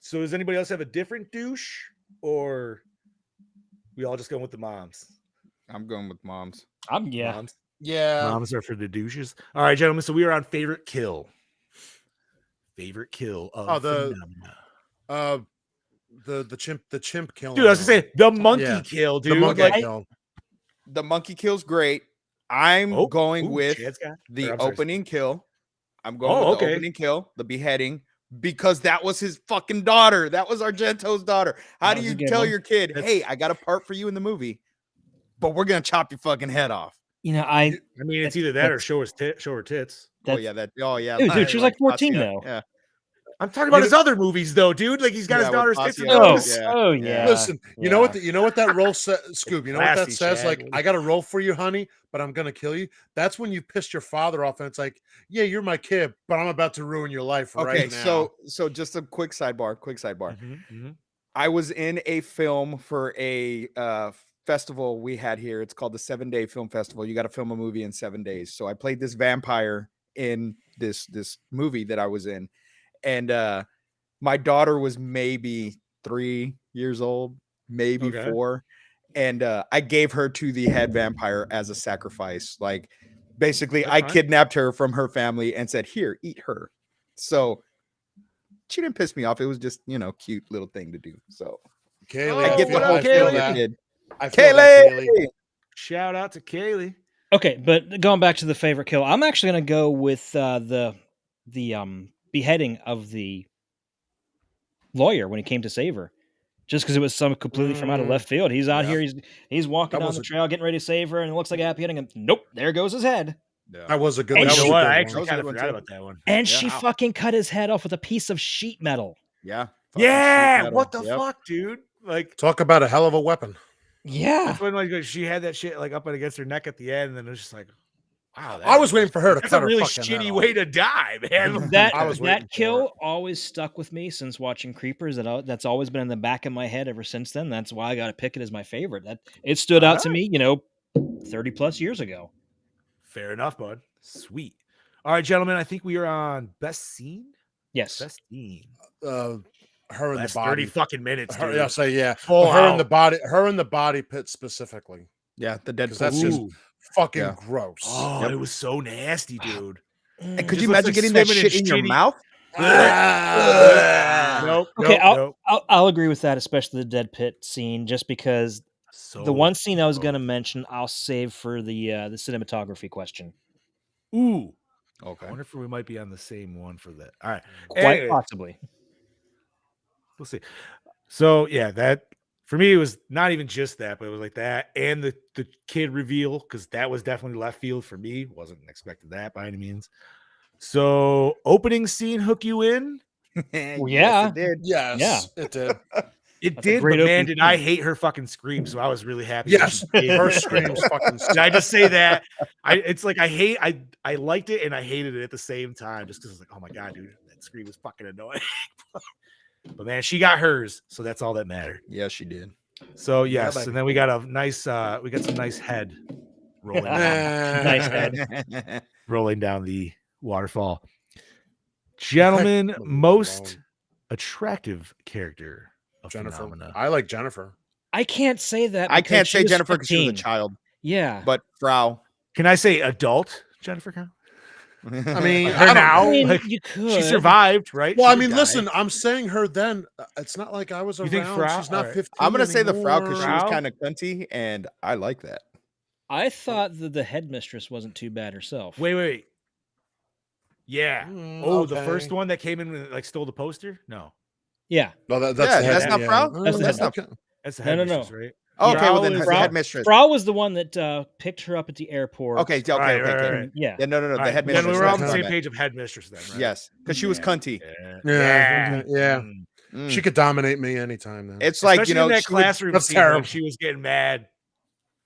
[SPEAKER 3] So does anybody else have a different douche? Or we all just going with the moms?
[SPEAKER 5] I'm going with moms.
[SPEAKER 4] Yeah.
[SPEAKER 3] Moms.
[SPEAKER 6] Yeah,
[SPEAKER 3] Moms are for the douches. All right, gentlemen. So we are on favorite kill. Favorite kill of
[SPEAKER 6] Oh, the-
[SPEAKER 3] Phenomena.
[SPEAKER 6] the chimp killing.
[SPEAKER 3] Dude, I was gonna say the monkey
[SPEAKER 6] Yeah.
[SPEAKER 3] kill,
[SPEAKER 6] the
[SPEAKER 3] dude.
[SPEAKER 6] monkey
[SPEAKER 3] Like,
[SPEAKER 6] kill.
[SPEAKER 5] The monkey kill's great. I'm
[SPEAKER 3] oh,
[SPEAKER 5] going
[SPEAKER 3] ooh,
[SPEAKER 5] with
[SPEAKER 3] Chad's got-
[SPEAKER 5] the
[SPEAKER 3] or I'm sorry.
[SPEAKER 5] opening kill. I'm going
[SPEAKER 3] Oh,
[SPEAKER 5] with the
[SPEAKER 3] okay.
[SPEAKER 5] opening kill, the beheading, because that was his fucking daughter. That was Argento's daughter. How
[SPEAKER 4] That
[SPEAKER 5] do
[SPEAKER 4] was a
[SPEAKER 5] you
[SPEAKER 4] good
[SPEAKER 5] tell
[SPEAKER 4] one.
[SPEAKER 5] your kid,
[SPEAKER 3] That's-
[SPEAKER 5] hey, I got a part for you in the movie, but we're gonna chop your fucking head off?
[SPEAKER 4] I
[SPEAKER 3] I mean, it's either that or show her tits.
[SPEAKER 5] Oh
[SPEAKER 4] That's-
[SPEAKER 5] yeah, that. Oh yeah,
[SPEAKER 4] Dude, she was like 14
[SPEAKER 5] Tassia,
[SPEAKER 4] though.
[SPEAKER 5] Yeah,
[SPEAKER 3] I'm talking about his other movies, though, dude. Like he's got his
[SPEAKER 5] Yeah,
[SPEAKER 3] daughter's
[SPEAKER 5] with
[SPEAKER 3] tits and
[SPEAKER 5] Tassia.
[SPEAKER 4] Oh,
[SPEAKER 3] those.
[SPEAKER 5] Yeah.
[SPEAKER 4] oh
[SPEAKER 5] Yeah.
[SPEAKER 4] yeah.
[SPEAKER 6] Listen, you know
[SPEAKER 4] Yeah.
[SPEAKER 6] what that role says, Scoob. You know what that
[SPEAKER 3] Classy,
[SPEAKER 6] says?
[SPEAKER 3] Chad.
[SPEAKER 6] Like, I got a role for you, honey, but I'm gonna kill you. That's when you pissed your father off, and it's like, yeah, you're my kid, but I'm about to ruin your life
[SPEAKER 5] Okay,
[SPEAKER 6] right now.
[SPEAKER 5] so just a quick sidebar.
[SPEAKER 3] Mhm, mhm.
[SPEAKER 5] I was in a film for a festival we had here. It's called the 7-Day Film Festival. You got to film a movie in 7 days. So I played this vampire in this movie that I was in, and my daughter was maybe 3 years old, maybe
[SPEAKER 3] Okay.
[SPEAKER 5] 4, and I gave her to the head vampire as a sacrifice. Like basically,
[SPEAKER 3] That's
[SPEAKER 5] I
[SPEAKER 3] fine.
[SPEAKER 5] kidnapped her from her family and said, "Here, eat her." So she didn't piss me off. It was just, cute little thing to do. So
[SPEAKER 6] Kaylee,
[SPEAKER 5] I get
[SPEAKER 6] feel-
[SPEAKER 5] the whole
[SPEAKER 6] I feel
[SPEAKER 5] feeling,
[SPEAKER 6] that.
[SPEAKER 5] kid.
[SPEAKER 6] I feel that, Kaylee.
[SPEAKER 5] Kaylee.
[SPEAKER 3] Shout out to Kaylee.
[SPEAKER 4] Okay, but going back to the favorite kill, I'm actually gonna go with the beheading of the lawyer when he came to save her. Just because it was some completely from out of left field. He's out
[SPEAKER 6] Yeah.
[SPEAKER 4] here, he's walking
[SPEAKER 6] That
[SPEAKER 4] down
[SPEAKER 6] was
[SPEAKER 4] the
[SPEAKER 6] a-
[SPEAKER 4] trail, getting ready to save her, and it looks like a happy ending. And nope, there goes his head.
[SPEAKER 6] That was a good.
[SPEAKER 4] And
[SPEAKER 6] That
[SPEAKER 3] You
[SPEAKER 6] was
[SPEAKER 3] know
[SPEAKER 6] a
[SPEAKER 3] what?
[SPEAKER 6] good
[SPEAKER 3] I
[SPEAKER 6] one.
[SPEAKER 3] actually
[SPEAKER 5] That was a
[SPEAKER 3] kind of
[SPEAKER 5] good one,
[SPEAKER 3] forgot
[SPEAKER 5] too.
[SPEAKER 3] about that one.
[SPEAKER 4] And
[SPEAKER 5] Yeah.
[SPEAKER 4] she fucking cut his head off with a piece of sheet metal.
[SPEAKER 5] Yeah. fucking
[SPEAKER 3] Yeah,
[SPEAKER 5] sheet metal.
[SPEAKER 3] what the
[SPEAKER 5] Yep.
[SPEAKER 3] fuck, dude? Like
[SPEAKER 6] Talk about a hell of a weapon.
[SPEAKER 4] Yeah.
[SPEAKER 3] that's when like she had that shit like up against her neck at the end, and then it was just like, wow.
[SPEAKER 6] I was waiting for her to
[SPEAKER 3] That's
[SPEAKER 6] cut
[SPEAKER 3] a really
[SPEAKER 6] her fucking head
[SPEAKER 3] shitty
[SPEAKER 6] off.
[SPEAKER 3] way to die, man.
[SPEAKER 4] That
[SPEAKER 6] I was waiting
[SPEAKER 4] that
[SPEAKER 6] for
[SPEAKER 4] kill always stuck with me since watching Creepers. That's always been in the back of my head ever since then. That's why I got to pick it as my favorite. That it stood out to me, 30 plus years ago.
[SPEAKER 3] Fair enough, bud. Sweet. All right, gentlemen. I think we are on best scene.
[SPEAKER 4] Yes.
[SPEAKER 3] Best scene.
[SPEAKER 6] Her in the
[SPEAKER 3] Last
[SPEAKER 6] body.
[SPEAKER 3] 30 fucking minutes,
[SPEAKER 6] Her,
[SPEAKER 3] dude.
[SPEAKER 6] yeah, say yeah.
[SPEAKER 3] Full
[SPEAKER 6] But her in
[SPEAKER 3] out.
[SPEAKER 6] the body. Her in the body pit specifically.
[SPEAKER 5] Yeah, the dead.
[SPEAKER 6] 'Cause that's just
[SPEAKER 3] Ooh.
[SPEAKER 6] fucking
[SPEAKER 5] Yeah.
[SPEAKER 6] gross.
[SPEAKER 3] Oh,
[SPEAKER 5] Yep.
[SPEAKER 3] it was so nasty, dude.
[SPEAKER 5] And could
[SPEAKER 3] Just
[SPEAKER 5] you
[SPEAKER 3] looks
[SPEAKER 5] imagine
[SPEAKER 3] like
[SPEAKER 5] getting that
[SPEAKER 3] swimming
[SPEAKER 5] shit in your
[SPEAKER 3] shitty-
[SPEAKER 5] mouth?
[SPEAKER 3] Nope.
[SPEAKER 4] Okay,
[SPEAKER 3] nope.
[SPEAKER 4] I'll agree with that, especially the dead pit scene, just because
[SPEAKER 3] So
[SPEAKER 4] the one scene I was
[SPEAKER 3] gross.
[SPEAKER 4] going to mention, I'll save for the cinematography question.
[SPEAKER 3] Ooh.
[SPEAKER 5] Okay.
[SPEAKER 3] I wonder if we might be on the same one for that. All right.
[SPEAKER 4] Quite
[SPEAKER 3] Anyway,
[SPEAKER 4] possibly.
[SPEAKER 3] we'll see. So yeah, that for me, it was not even just that, but it was like that and the kid reveal, because that was definitely left field for me. Wasn't expecting that by any means. So opening scene hook you in?
[SPEAKER 5] Yes,
[SPEAKER 4] yeah.
[SPEAKER 5] it did.
[SPEAKER 6] Yes, it did.
[SPEAKER 3] It
[SPEAKER 4] That's a
[SPEAKER 3] did,
[SPEAKER 4] great
[SPEAKER 3] but man,
[SPEAKER 4] opening
[SPEAKER 3] did I
[SPEAKER 4] scene.
[SPEAKER 3] hate her fucking scream. So I was really happy. when
[SPEAKER 6] Yes,
[SPEAKER 3] she gave
[SPEAKER 6] her
[SPEAKER 3] me-
[SPEAKER 6] screams fucking.
[SPEAKER 3] Did I just say that? It's like I liked it and I hated it at the same time, just because it's like, oh my god, dude, that scream was fucking annoying. But man, she got hers, so that's all that mattered.
[SPEAKER 5] Yeah, she did.
[SPEAKER 3] So yes,
[SPEAKER 6] baby.
[SPEAKER 3] and then we got a nice we got some nice head rolling down,
[SPEAKER 4] Nice head.
[SPEAKER 3] rolling down the waterfall. Gentlemen,
[SPEAKER 6] Leave it
[SPEAKER 3] most
[SPEAKER 6] alone.
[SPEAKER 3] attractive character of
[SPEAKER 6] Jennifer.
[SPEAKER 3] Phenomena.
[SPEAKER 6] I like Jennifer.
[SPEAKER 4] I can't say that.
[SPEAKER 5] I
[SPEAKER 4] because
[SPEAKER 5] can't
[SPEAKER 4] she
[SPEAKER 5] say
[SPEAKER 4] was
[SPEAKER 5] Jennifer because she was a
[SPEAKER 4] 15.
[SPEAKER 5] child,
[SPEAKER 4] Yeah.
[SPEAKER 5] but Frau.
[SPEAKER 3] Can I say adult Jennifer? Connelly?
[SPEAKER 6] I mean,
[SPEAKER 3] Like
[SPEAKER 6] I
[SPEAKER 3] her
[SPEAKER 6] don't
[SPEAKER 3] now,
[SPEAKER 6] know.
[SPEAKER 4] I mean,
[SPEAKER 3] like,
[SPEAKER 4] you could.
[SPEAKER 3] she survived, right?
[SPEAKER 6] Well,
[SPEAKER 3] She
[SPEAKER 6] I
[SPEAKER 3] didn't
[SPEAKER 6] mean,
[SPEAKER 3] die.
[SPEAKER 6] listen, I'm saying her then. It's not like I was
[SPEAKER 3] You
[SPEAKER 6] around.
[SPEAKER 3] think Frau?
[SPEAKER 6] She's not
[SPEAKER 3] Alright.
[SPEAKER 6] 15.
[SPEAKER 5] I'm gonna say the Frau because she was
[SPEAKER 3] Frau?
[SPEAKER 5] kind of cunty, and I like that.
[SPEAKER 4] I thought that the headmistress wasn't too bad herself.
[SPEAKER 3] Wait. Yeah.
[SPEAKER 6] Mm,
[SPEAKER 3] Oh, the
[SPEAKER 6] okay.
[SPEAKER 3] first one that came in and like stole the poster? No.
[SPEAKER 4] Yeah.
[SPEAKER 6] No, that's
[SPEAKER 5] Yeah,
[SPEAKER 6] the head.
[SPEAKER 5] that's not Frau?
[SPEAKER 4] That's the
[SPEAKER 5] That's
[SPEAKER 4] head.
[SPEAKER 5] not.
[SPEAKER 6] Okay.
[SPEAKER 3] That's the
[SPEAKER 4] No, no,
[SPEAKER 3] headmistress,
[SPEAKER 4] no.
[SPEAKER 3] right?
[SPEAKER 5] Oh, okay, well then
[SPEAKER 3] Frau
[SPEAKER 5] the
[SPEAKER 3] is-
[SPEAKER 5] headmistress.
[SPEAKER 4] Frau was the one that picked her up at the airport.
[SPEAKER 5] Okay, okay,
[SPEAKER 3] Right,
[SPEAKER 5] okay,
[SPEAKER 3] right,
[SPEAKER 5] okay.
[SPEAKER 3] right.
[SPEAKER 4] Yeah.
[SPEAKER 5] Yeah, no,
[SPEAKER 3] All
[SPEAKER 5] the
[SPEAKER 3] right,
[SPEAKER 5] headmistress.
[SPEAKER 3] then we were all on the
[SPEAKER 5] that's what I
[SPEAKER 3] same
[SPEAKER 5] meant.
[SPEAKER 3] page of headmistress then, right?
[SPEAKER 5] Yes, because she was
[SPEAKER 3] Yeah.
[SPEAKER 5] cunty.
[SPEAKER 6] Yeah.
[SPEAKER 3] Mm.
[SPEAKER 6] She could dominate me anytime. Then.
[SPEAKER 5] It's like,
[SPEAKER 3] Especially
[SPEAKER 5] you know,
[SPEAKER 3] in that
[SPEAKER 5] she would-
[SPEAKER 3] classroom
[SPEAKER 6] That's
[SPEAKER 3] scene when
[SPEAKER 6] terrible.
[SPEAKER 3] she was getting mad.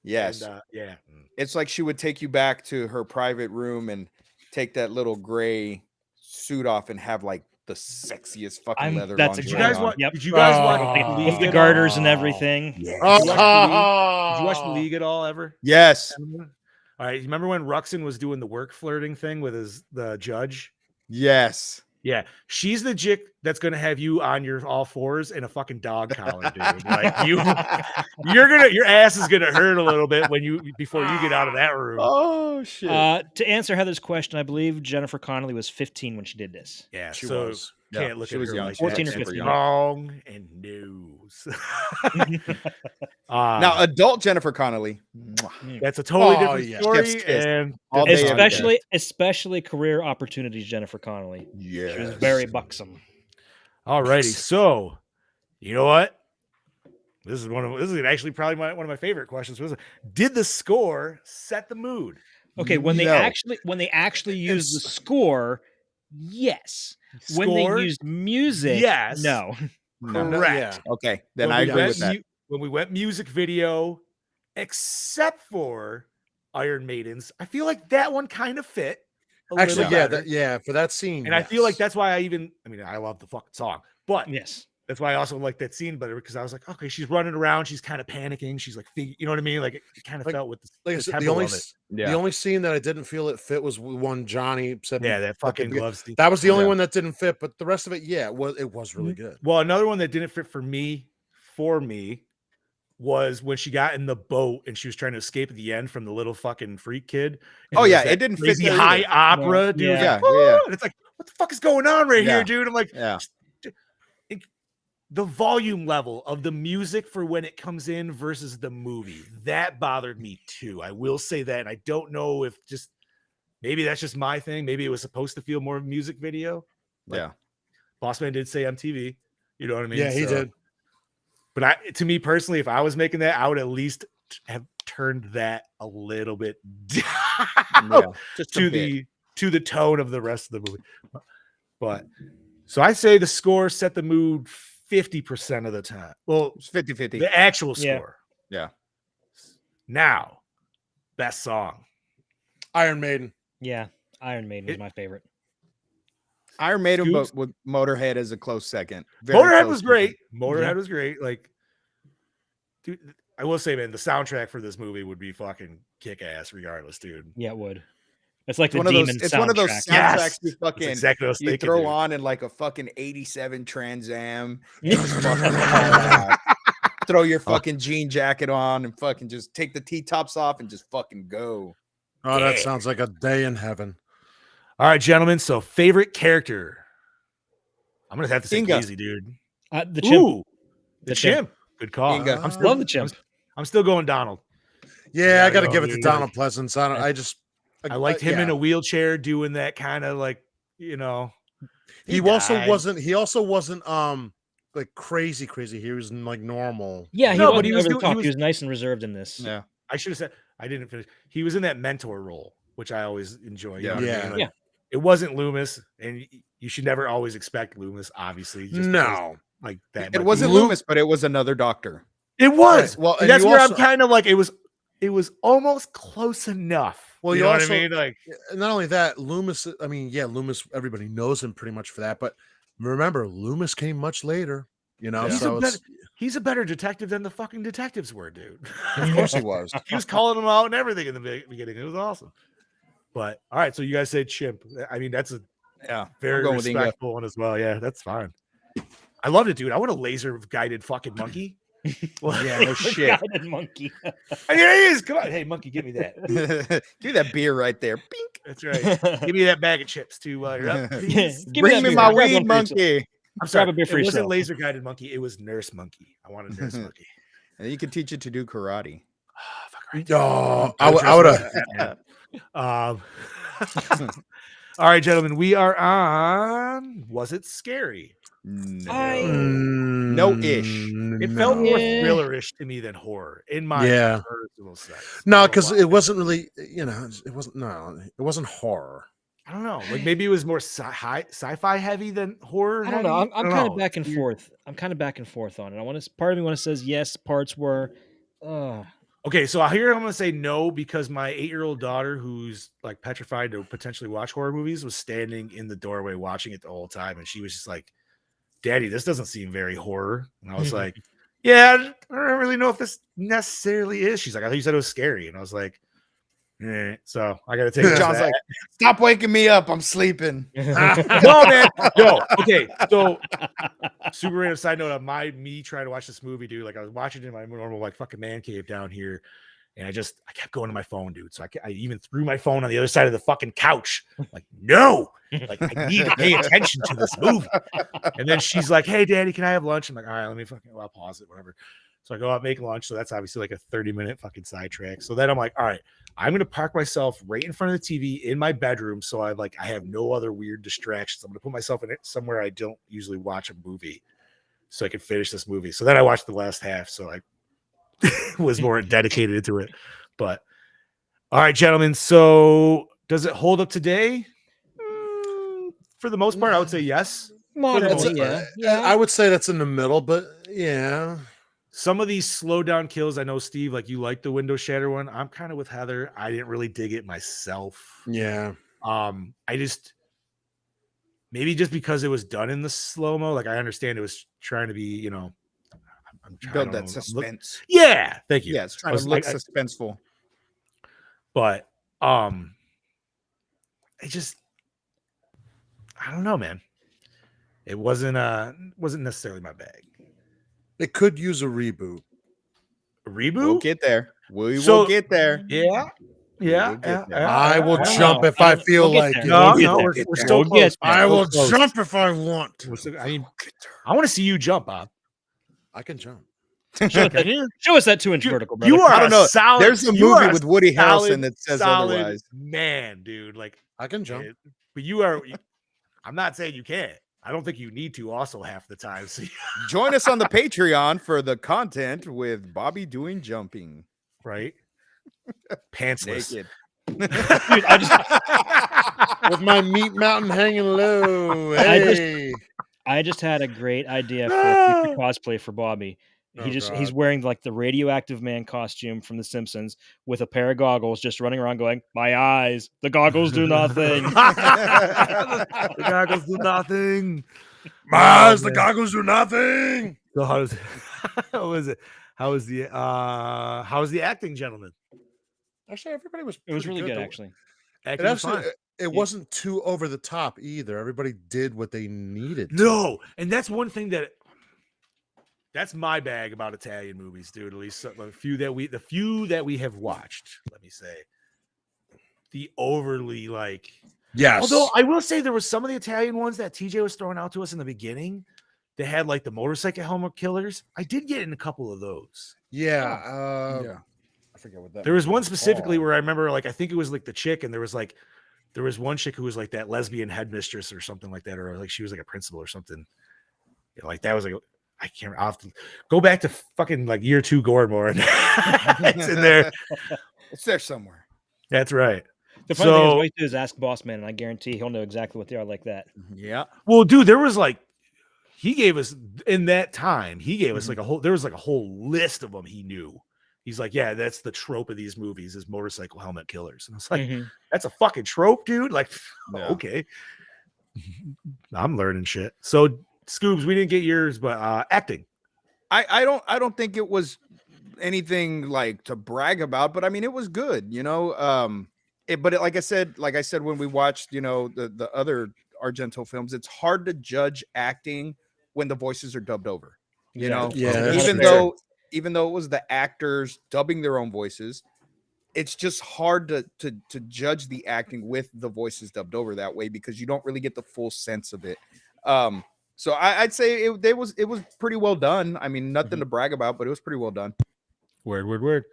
[SPEAKER 5] yes,
[SPEAKER 3] And, yeah.
[SPEAKER 5] it's like she would take you back to her private room and take that little gray suit off and have like the sexiest fucking leather
[SPEAKER 4] that's
[SPEAKER 5] lingerie
[SPEAKER 3] Did you guys
[SPEAKER 5] on.
[SPEAKER 3] watch?
[SPEAKER 4] Yep.
[SPEAKER 3] Did you guys watch
[SPEAKER 6] Oh.
[SPEAKER 3] League
[SPEAKER 4] With the
[SPEAKER 3] at
[SPEAKER 4] garters
[SPEAKER 3] all?
[SPEAKER 4] and everything.
[SPEAKER 5] Yes.
[SPEAKER 6] Oh,
[SPEAKER 3] Did you watch the League at all ever?
[SPEAKER 5] Yes.
[SPEAKER 3] All right. You remember when Ruxin was doing the work flirting thing with the judge?
[SPEAKER 5] Yes.
[SPEAKER 3] Yeah, she's the chick that's gonna have you on your all fours in a fucking dog collar, dude. Like your ass is gonna hurt a little bit before you get out of that room.
[SPEAKER 5] Oh shit.
[SPEAKER 4] To answer Heather's question, I believe Jennifer Connelly was 15 when she did this.
[SPEAKER 3] Yeah,
[SPEAKER 6] She
[SPEAKER 3] so
[SPEAKER 6] was.
[SPEAKER 3] can't
[SPEAKER 5] Yeah,
[SPEAKER 3] look
[SPEAKER 5] she
[SPEAKER 3] at
[SPEAKER 5] was
[SPEAKER 3] her
[SPEAKER 5] young.
[SPEAKER 3] like
[SPEAKER 4] 14
[SPEAKER 3] that.
[SPEAKER 4] or
[SPEAKER 3] It's
[SPEAKER 4] 15.
[SPEAKER 3] wrong and news.
[SPEAKER 5] Now, adult Jennifer Connelly. Mwah.
[SPEAKER 3] that's a totally
[SPEAKER 6] Oh,
[SPEAKER 3] different
[SPEAKER 6] yeah.
[SPEAKER 3] story,
[SPEAKER 5] Chef's kiss.
[SPEAKER 3] and
[SPEAKER 5] All day, every day.
[SPEAKER 4] Especially career opportunities, Jennifer Connelly.
[SPEAKER 5] Yes.
[SPEAKER 4] She was very buxom.
[SPEAKER 3] alrighty. So, you know what? This is actually probably one of my favorite questions. Did the score set the mood?
[SPEAKER 4] Okay, when they
[SPEAKER 5] No.
[SPEAKER 4] actually used the score, yes. When
[SPEAKER 3] Score?
[SPEAKER 4] they used music,
[SPEAKER 3] Yes.
[SPEAKER 4] no.
[SPEAKER 5] No.
[SPEAKER 3] Correct.
[SPEAKER 5] Okay, then
[SPEAKER 3] When
[SPEAKER 5] I
[SPEAKER 3] we
[SPEAKER 5] agree
[SPEAKER 3] went
[SPEAKER 5] with that.
[SPEAKER 3] when we went music video, except for Iron Maidens, I feel like that one kind of fit.
[SPEAKER 6] Actually,
[SPEAKER 3] little
[SPEAKER 6] yeah,
[SPEAKER 3] better.
[SPEAKER 6] for that scene.
[SPEAKER 3] And I feel like
[SPEAKER 6] yes.
[SPEAKER 3] that's why I love the fucking song, but
[SPEAKER 4] Yes.
[SPEAKER 3] that's why I also like that scene better, because I was like, okay, she's running around, she's kind of panicking, she's like, you know what I mean? Like it kind of
[SPEAKER 6] Like-
[SPEAKER 3] felt with
[SPEAKER 6] Like I
[SPEAKER 3] the
[SPEAKER 6] said,
[SPEAKER 3] tempo
[SPEAKER 6] the only
[SPEAKER 3] of it.
[SPEAKER 6] the only scene that I didn't feel it fit was one Johnny said.
[SPEAKER 3] Yeah, that fucking
[SPEAKER 6] glove.
[SPEAKER 3] glove scene.
[SPEAKER 6] That was the only
[SPEAKER 5] Yeah.
[SPEAKER 6] one that didn't fit, but the rest of it, yeah, it was really good.
[SPEAKER 3] Well, another one that didn't fit for me was when she got in the boat and she was trying to escape at the end from the little fucking freak kid. And
[SPEAKER 5] Oh,
[SPEAKER 3] it was
[SPEAKER 5] yeah,
[SPEAKER 3] that
[SPEAKER 5] it didn't fit
[SPEAKER 3] crazy
[SPEAKER 5] there
[SPEAKER 3] high
[SPEAKER 5] either.
[SPEAKER 3] opera, dude.
[SPEAKER 4] Yeah.
[SPEAKER 3] Like,
[SPEAKER 5] Yeah.
[SPEAKER 3] and it's like, what the fuck is going on right
[SPEAKER 5] Yeah.
[SPEAKER 3] here, dude? I'm like,
[SPEAKER 5] Yeah.
[SPEAKER 3] the volume level of the music for when it comes in versus the movie, that bothered me too. I will say that. And I don't know if maybe that's just my thing. Maybe it was supposed to feel more music video. Like,
[SPEAKER 5] Yeah.
[SPEAKER 3] Bossman did say MTV. You know what I mean?
[SPEAKER 6] Yeah, he
[SPEAKER 3] So-
[SPEAKER 6] did.
[SPEAKER 3] But to me personally, if I was making that, I would at least have turned that a little bit down
[SPEAKER 5] Yeah. Just
[SPEAKER 3] to the tone of the rest of the movie. But so I say the score set the mood 50% of the time. Well,
[SPEAKER 5] It's 50-50.
[SPEAKER 3] the actual
[SPEAKER 4] Yeah.
[SPEAKER 3] score.
[SPEAKER 5] Yeah.
[SPEAKER 3] Now, best song.
[SPEAKER 6] Iron Maiden.
[SPEAKER 4] Yeah. Iron Maiden was my favorite.
[SPEAKER 5] Iron Maiden,
[SPEAKER 3] Scoops?
[SPEAKER 5] but with Motorhead as a close second. Very
[SPEAKER 3] Motorhead
[SPEAKER 5] close
[SPEAKER 3] was
[SPEAKER 5] second.
[SPEAKER 3] great. Motorhead
[SPEAKER 4] Yeah.
[SPEAKER 3] was great. Like, dude, I will say, man, the soundtrack for this movie would be fucking kick ass regardless, dude.
[SPEAKER 4] Yeah, it would. It's like
[SPEAKER 5] It's
[SPEAKER 4] the
[SPEAKER 5] one of
[SPEAKER 4] demon
[SPEAKER 5] those. It's one of those
[SPEAKER 4] soundtrack.
[SPEAKER 5] soundtracks
[SPEAKER 3] Yes.
[SPEAKER 5] you
[SPEAKER 3] That's
[SPEAKER 5] fucking
[SPEAKER 3] exactly what I was
[SPEAKER 5] you
[SPEAKER 3] thinking,
[SPEAKER 5] throw
[SPEAKER 3] dude.
[SPEAKER 5] on in like a fucking '87 Trans Am. And just fucking haul out. Throw your fucking jean jacket on and fucking just take the T-tops off and just fucking go.
[SPEAKER 6] Oh, that
[SPEAKER 3] Yeah.
[SPEAKER 6] sounds like a day in heaven.
[SPEAKER 3] All right, gentlemen. So, favorite character. I'm gonna have to say
[SPEAKER 5] Inga.
[SPEAKER 3] easy, dude.
[SPEAKER 4] The chimp.
[SPEAKER 3] Ooh, the
[SPEAKER 4] The chimp.
[SPEAKER 3] chimp. Good call.
[SPEAKER 5] Inga.
[SPEAKER 3] I'm still
[SPEAKER 4] Love the chimp.
[SPEAKER 3] I'm still going Donald.
[SPEAKER 6] Yeah, I
[SPEAKER 3] gotta
[SPEAKER 6] got to
[SPEAKER 3] go.
[SPEAKER 6] give it to
[SPEAKER 3] Yeah.
[SPEAKER 6] Donald Pleasance. I
[SPEAKER 3] I liked him
[SPEAKER 6] yeah.
[SPEAKER 3] in a wheelchair doing that kind of like, you know.
[SPEAKER 6] He also
[SPEAKER 3] died.
[SPEAKER 6] wasn't crazy. He was like normal.
[SPEAKER 4] Yeah, he
[SPEAKER 3] No, but
[SPEAKER 4] wasn't
[SPEAKER 3] he was
[SPEAKER 4] over the
[SPEAKER 3] doing- he
[SPEAKER 4] top.
[SPEAKER 3] was-
[SPEAKER 4] He was nice and reserved in this.
[SPEAKER 5] Yeah.
[SPEAKER 3] I should have said I didn't finish. He was in that mentor role, which I always enjoy. You know what I
[SPEAKER 6] Yeah.
[SPEAKER 3] mean? Like,
[SPEAKER 4] Yeah.
[SPEAKER 3] It wasn't Loomis, and you should never always expect Loomis, obviously. Just because,
[SPEAKER 6] No,
[SPEAKER 3] like that.
[SPEAKER 5] It
[SPEAKER 3] might
[SPEAKER 5] wasn't
[SPEAKER 3] be-
[SPEAKER 5] Loomis, but it was another doctor.
[SPEAKER 3] It was.
[SPEAKER 6] Right. Well,
[SPEAKER 3] And
[SPEAKER 6] and
[SPEAKER 3] that's
[SPEAKER 6] you
[SPEAKER 3] where
[SPEAKER 6] also-
[SPEAKER 3] I'm kind of like it was almost close enough.
[SPEAKER 6] Well,
[SPEAKER 3] you
[SPEAKER 6] you
[SPEAKER 3] know
[SPEAKER 6] also-
[SPEAKER 3] what I mean? Like
[SPEAKER 6] not only that, Loomis. I mean, yeah, Loomis. Everybody knows him pretty much for that. But remember, Loomis came much later. You know,
[SPEAKER 3] he's,
[SPEAKER 6] so
[SPEAKER 3] he's a better detective than the fucking detectives were, dude.
[SPEAKER 6] of course he was.
[SPEAKER 3] He was calling them out and everything in the beginning. It was awesome. But all right, so you guys say chimp. I mean, that's a
[SPEAKER 5] Yeah.
[SPEAKER 3] very
[SPEAKER 5] going with Inga.
[SPEAKER 3] respectful one as well. Yeah, that's fine. I loved it, dude. I want a laser guided fucking monkey.
[SPEAKER 5] Yeah, no shit.
[SPEAKER 4] Guided monkey.
[SPEAKER 3] I mean, it is. Come on, hey monkey, give me that.
[SPEAKER 5] Give me that beer right there. Bink.
[SPEAKER 3] That's right. Give me that bag of chips too. While you're up, please.
[SPEAKER 4] Give
[SPEAKER 5] Bring
[SPEAKER 4] that
[SPEAKER 5] me
[SPEAKER 4] beer.
[SPEAKER 5] my
[SPEAKER 4] Grab one
[SPEAKER 5] weed,
[SPEAKER 4] for yourself.
[SPEAKER 5] monkey.
[SPEAKER 3] I'm sorry.
[SPEAKER 4] a beer for
[SPEAKER 3] It wasn't
[SPEAKER 4] yourself.
[SPEAKER 3] laser guided monkey. It was nurse monkey. I wanted nurse monkey.
[SPEAKER 5] And you can teach it to do karate.
[SPEAKER 3] Oh, fuck right.
[SPEAKER 6] Oh, I would have.
[SPEAKER 3] All right, gentlemen, we are on. Was it scary?
[SPEAKER 5] No.
[SPEAKER 6] No-ish.
[SPEAKER 3] It felt more
[SPEAKER 4] Yeah.
[SPEAKER 3] thriller-ish to me than horror, in my
[SPEAKER 6] Yeah.
[SPEAKER 3] personal sense.
[SPEAKER 6] No,
[SPEAKER 3] I don't know
[SPEAKER 6] because
[SPEAKER 3] why.
[SPEAKER 6] it wasn't really. You know, it wasn't. No, it wasn't horror.
[SPEAKER 3] I don't know. Like maybe it was more sci-fi heavy than horror.
[SPEAKER 4] I don't know.
[SPEAKER 3] heavy?
[SPEAKER 4] I'm
[SPEAKER 3] I don't
[SPEAKER 4] kind of
[SPEAKER 3] know.
[SPEAKER 4] back and forth. I'm kind of back and forth on it. I want to. Part of me want to says yes. Parts were.
[SPEAKER 3] Okay, so here I'm going to say no because my 8-year-old daughter, who's like petrified to potentially watch horror movies, was standing in the doorway watching it the whole time, and she was just like, "Daddy, this doesn't seem very horror." And I was like, "Yeah, I don't really know if this necessarily is." She's like, "I thought you said it was scary," and I was like, So I got to take.
[SPEAKER 5] John's like, "Stop waking me up. I'm sleeping."
[SPEAKER 3] No, man. No. Okay. So, super random side note on me trying to watch this movie, dude. Like I was watching it in my normal like fucking man cave down here, and I kept going to my phone, dude. So I even threw my phone on the other side of the fucking couch. Like, no, like I need to pay attention to this movie. And then she's like, "Hey, Daddy, can I have lunch?" I'm like, "All right, let me I'll pause it, whatever." So I go out, make lunch. So that's obviously like a 30-minute fucking sidetrack. So then I'm like, all right, I'm gonna park myself right in front of the TV in my bedroom. So I have no other weird distractions. I'm gonna put myself in it somewhere I don't usually watch a movie, so I can finish this movie. So then I watched the last half. So I was more dedicated to it. But all right, gentlemen. So does it hold up today? For the most part, I would say yes.
[SPEAKER 4] Moderately, yeah.
[SPEAKER 6] I would say that's in the middle, but yeah.
[SPEAKER 3] Some of these slow down kills, I know, Steve, like you like the window shatter one. I'm kind of with Heather. I didn't really dig it myself.
[SPEAKER 6] Yeah.
[SPEAKER 3] I just maybe just because it was done in the slow-mo, like I understand it was trying to be, I'm trying
[SPEAKER 5] Build
[SPEAKER 3] to
[SPEAKER 5] that suspense.
[SPEAKER 3] Yeah, thank you.
[SPEAKER 5] Yeah, it's trying to look suspenseful.
[SPEAKER 3] But I don't know, man. It wasn't necessarily my bag.
[SPEAKER 6] It could use a reboot.
[SPEAKER 3] A reboot?
[SPEAKER 5] We'll get there. We
[SPEAKER 3] So-
[SPEAKER 5] will get there.
[SPEAKER 3] Yeah. Yeah.
[SPEAKER 5] We'll get there.
[SPEAKER 6] I will
[SPEAKER 3] don't
[SPEAKER 6] jump
[SPEAKER 3] know.
[SPEAKER 6] if I feel
[SPEAKER 4] We'll get
[SPEAKER 6] like
[SPEAKER 4] there.
[SPEAKER 6] it.
[SPEAKER 3] No,
[SPEAKER 4] We'll
[SPEAKER 3] no,
[SPEAKER 4] get
[SPEAKER 3] we're
[SPEAKER 4] there.
[SPEAKER 3] still
[SPEAKER 4] We'll
[SPEAKER 3] close.
[SPEAKER 4] get there.
[SPEAKER 6] I will
[SPEAKER 3] Close.
[SPEAKER 6] jump if I want to.
[SPEAKER 3] I want to see you jump, Bob.
[SPEAKER 6] I can jump.
[SPEAKER 4] Show us that 2-inch vertical, brother.
[SPEAKER 3] You are
[SPEAKER 5] I don't
[SPEAKER 3] a
[SPEAKER 5] know.
[SPEAKER 3] solid.
[SPEAKER 5] There's a
[SPEAKER 3] you are
[SPEAKER 5] movie
[SPEAKER 3] a
[SPEAKER 5] with Woody
[SPEAKER 3] solid,
[SPEAKER 5] Harrelson that says
[SPEAKER 3] solid
[SPEAKER 5] otherwise.
[SPEAKER 3] man, dude. Like,
[SPEAKER 6] I can jump.
[SPEAKER 3] but you are. I'm not saying you can't. I don't think you need to. Also, half the time. So,
[SPEAKER 5] Join us on the Patreon for the content with Bobby doing jumping
[SPEAKER 3] right? Pantsless.
[SPEAKER 5] naked.
[SPEAKER 4] Dude, I
[SPEAKER 6] With my meat mountain hanging low. Hey.
[SPEAKER 4] I just had a great idea for a future cosplay for Bobby.
[SPEAKER 6] Oh,
[SPEAKER 4] He's
[SPEAKER 6] God.
[SPEAKER 4] wearing like the radioactive man costume from The Simpsons with a pair of goggles, just running around going, "My eyes, the goggles do nothing."
[SPEAKER 3] The goggles do nothing.
[SPEAKER 6] My eyes, the goggles do nothing.
[SPEAKER 3] So how was it? How was the acting, gentlemen?
[SPEAKER 6] Actually, everybody was.
[SPEAKER 4] It was
[SPEAKER 6] pretty
[SPEAKER 4] really good,
[SPEAKER 6] though.
[SPEAKER 4] actually.
[SPEAKER 3] Acting
[SPEAKER 6] It
[SPEAKER 3] was
[SPEAKER 6] actually,
[SPEAKER 3] fine.
[SPEAKER 6] it wasn't too over the top either. Everybody did what they needed to.
[SPEAKER 3] No, and that's one thing that's my bag about Italian movies, dude. At least the few that we have watched. Let me say, the overly like.
[SPEAKER 6] Yes.
[SPEAKER 3] Although I will say there was some of the Italian ones that TJ was throwing out to us in the beginning. They had like the motorcycle helmet killers. I did get in a couple of those.
[SPEAKER 6] Yeah.
[SPEAKER 5] Yeah.
[SPEAKER 6] I forget what that.
[SPEAKER 3] There was
[SPEAKER 6] movie
[SPEAKER 3] one specifically
[SPEAKER 6] called.
[SPEAKER 3] where I remember, like, I think it was like the chick, and there was one chick who was like that lesbian headmistress or something like that, or like she was like a principal or something. Like that was like I can't. I'll have to go back to fucking like year 2 Gore more. It's in there.
[SPEAKER 5] It's there somewhere.
[SPEAKER 3] That's right.
[SPEAKER 4] The funny thing is,
[SPEAKER 3] So,
[SPEAKER 4] all you do is ask Boss Man, and I guarantee he'll know exactly what they are like that.
[SPEAKER 5] Yeah.
[SPEAKER 3] well, dude, there was like he gave us in that time. He gave us like a whole. There was like a whole list of them. He knew. He's like, yeah, that's the trope of these movies is motorcycle helmet killers. And I was like, that's a fucking trope, dude. Like,
[SPEAKER 5] Yeah.
[SPEAKER 3] okay, I'm learning shit. So, Scoobs, we didn't get yours, but acting.
[SPEAKER 5] I don't think it was anything like to brag about, but I mean it was good, you know. Like I said when we watched, you know, the other Argento films, it's hard to judge acting when the voices are dubbed over. You know, even though it was the actors dubbing their own voices, it's just hard to judge the acting with the voices dubbed over that way because you don't really get the full sense of it. So I'd say it was pretty well done. I mean, nothing to brag about, but it was pretty well done.
[SPEAKER 3] Word.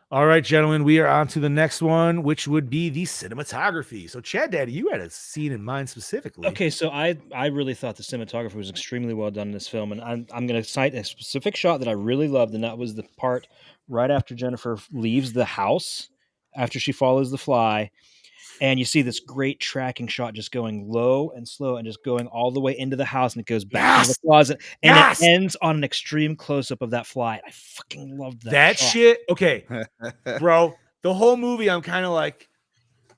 [SPEAKER 3] All right, gentlemen, we are on to the next one, which would be the cinematography. So, Chad Daddy, you had a scene in mind specifically.
[SPEAKER 4] Okay, so I really thought the cinematography was extremely well done in this film, and I'm going to cite a specific shot that I really loved, and that was the part right after Jennifer leaves the house, after she follows the fly, and you see this great tracking shot just going low and slow and just going all the way into the house, and it goes back into the closet, and it ends on an extreme close-up of that fly. I fucking loved that shot.
[SPEAKER 3] Shit. Okay, bro, the whole movie, I'm kind of like,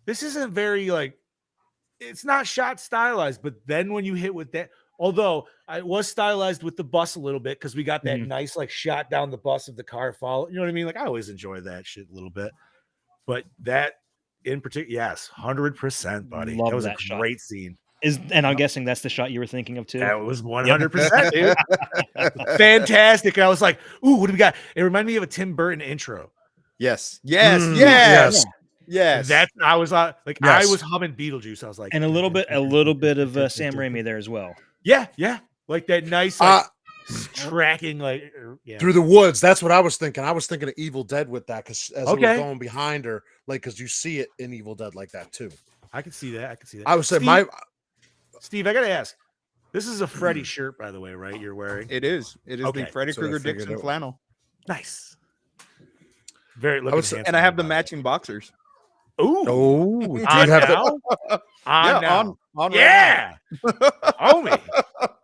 [SPEAKER 3] this isn't very like, it's not shot stylized, but then when you hit with that, although I was stylized with the bus a little bit because we got that nice like shot down the bus of the car fall. You know what I mean? Like I always enjoy that shit a little bit, but that in particular, yes, 100%, buddy.
[SPEAKER 4] Love
[SPEAKER 3] that was
[SPEAKER 4] that
[SPEAKER 3] a
[SPEAKER 4] shot.
[SPEAKER 3] great scene.
[SPEAKER 4] And I'm guessing that's the shot you were thinking of too.
[SPEAKER 3] That was 100%, dude. Fantastic. And I was like, ooh, what do we got? It reminded me of a Tim Burton intro.
[SPEAKER 5] Yes.
[SPEAKER 3] That's I was like I was humming Beetlejuice. I was like,
[SPEAKER 4] and a little bit of Sam Raimi there as well.
[SPEAKER 3] Yeah, like that nice tracking, like
[SPEAKER 6] through the woods. That's what I was thinking. I was thinking of Evil Dead with that because as it was going behind her, like because you see it in Evil Dead like that too.
[SPEAKER 3] I can see that.
[SPEAKER 6] I would say
[SPEAKER 3] Steve, I gotta ask. This is a Freddy shirt, by the way, right? You're wearing.
[SPEAKER 5] It is the Freddy Krueger Dixon flannel.
[SPEAKER 3] Nice. Very.
[SPEAKER 5] And I have the matching boxers.
[SPEAKER 3] Ooh.
[SPEAKER 6] Do you have
[SPEAKER 3] now?
[SPEAKER 5] On
[SPEAKER 3] yeah. Homie.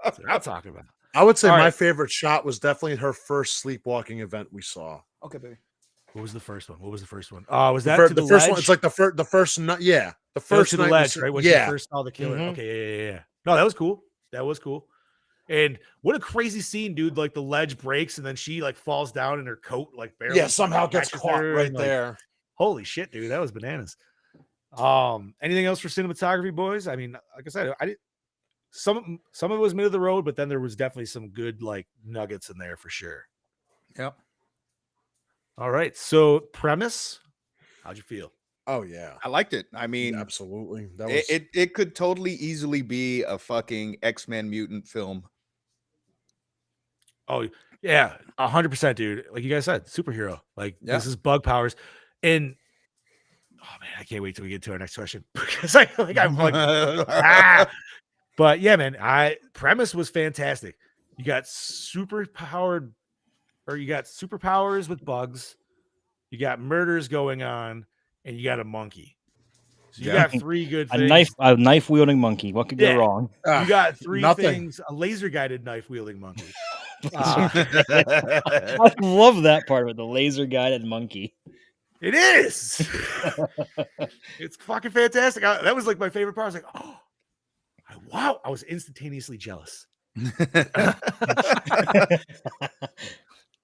[SPEAKER 3] That's what I'm talking about.
[SPEAKER 6] I would say my favorite shot was definitely her first sleepwalking event we saw.
[SPEAKER 5] Okay, baby.
[SPEAKER 3] What was the first one? Was that
[SPEAKER 6] the first one? It's like the first night. Yeah, the first
[SPEAKER 3] to
[SPEAKER 6] night
[SPEAKER 3] the ledge, right? When she first saw the killer.
[SPEAKER 6] Mm-hmm.
[SPEAKER 3] Okay, yeah. No, that was cool. And what a crazy scene, dude! Like the ledge breaks, and then she like falls down, and her coat like barely
[SPEAKER 6] somehow gets caught right there.
[SPEAKER 3] Holy shit, dude! That was bananas. Anything else for cinematography, boys? I mean, like I said, I did some of it was middle of the road, but then there was definitely some good like nuggets in there for sure.
[SPEAKER 5] Yep.
[SPEAKER 3] All right. So premise, how'd you feel?
[SPEAKER 6] Oh yeah,
[SPEAKER 5] I liked it. I mean,
[SPEAKER 6] absolutely. That
[SPEAKER 5] was... it could totally easily be a fucking X-Men mutant film.
[SPEAKER 3] Oh yeah, 100%, dude. Like you guys said, superhero. Like this is bug powers, and oh man, I can't wait till we get to our next question because I'm like, But yeah, man, premise was fantastic. You got superpowers with bugs. You got murders going on, and you got a monkey. So you got three good things.
[SPEAKER 4] A knife wielding monkey. What could go wrong?
[SPEAKER 3] You got three things. A laser guided knife wielding monkey.
[SPEAKER 4] I love that part of it. The laser guided monkey.
[SPEAKER 3] It is. It's fucking fantastic. That was like my favorite part. I was like, oh, wow. I was instantaneously jealous.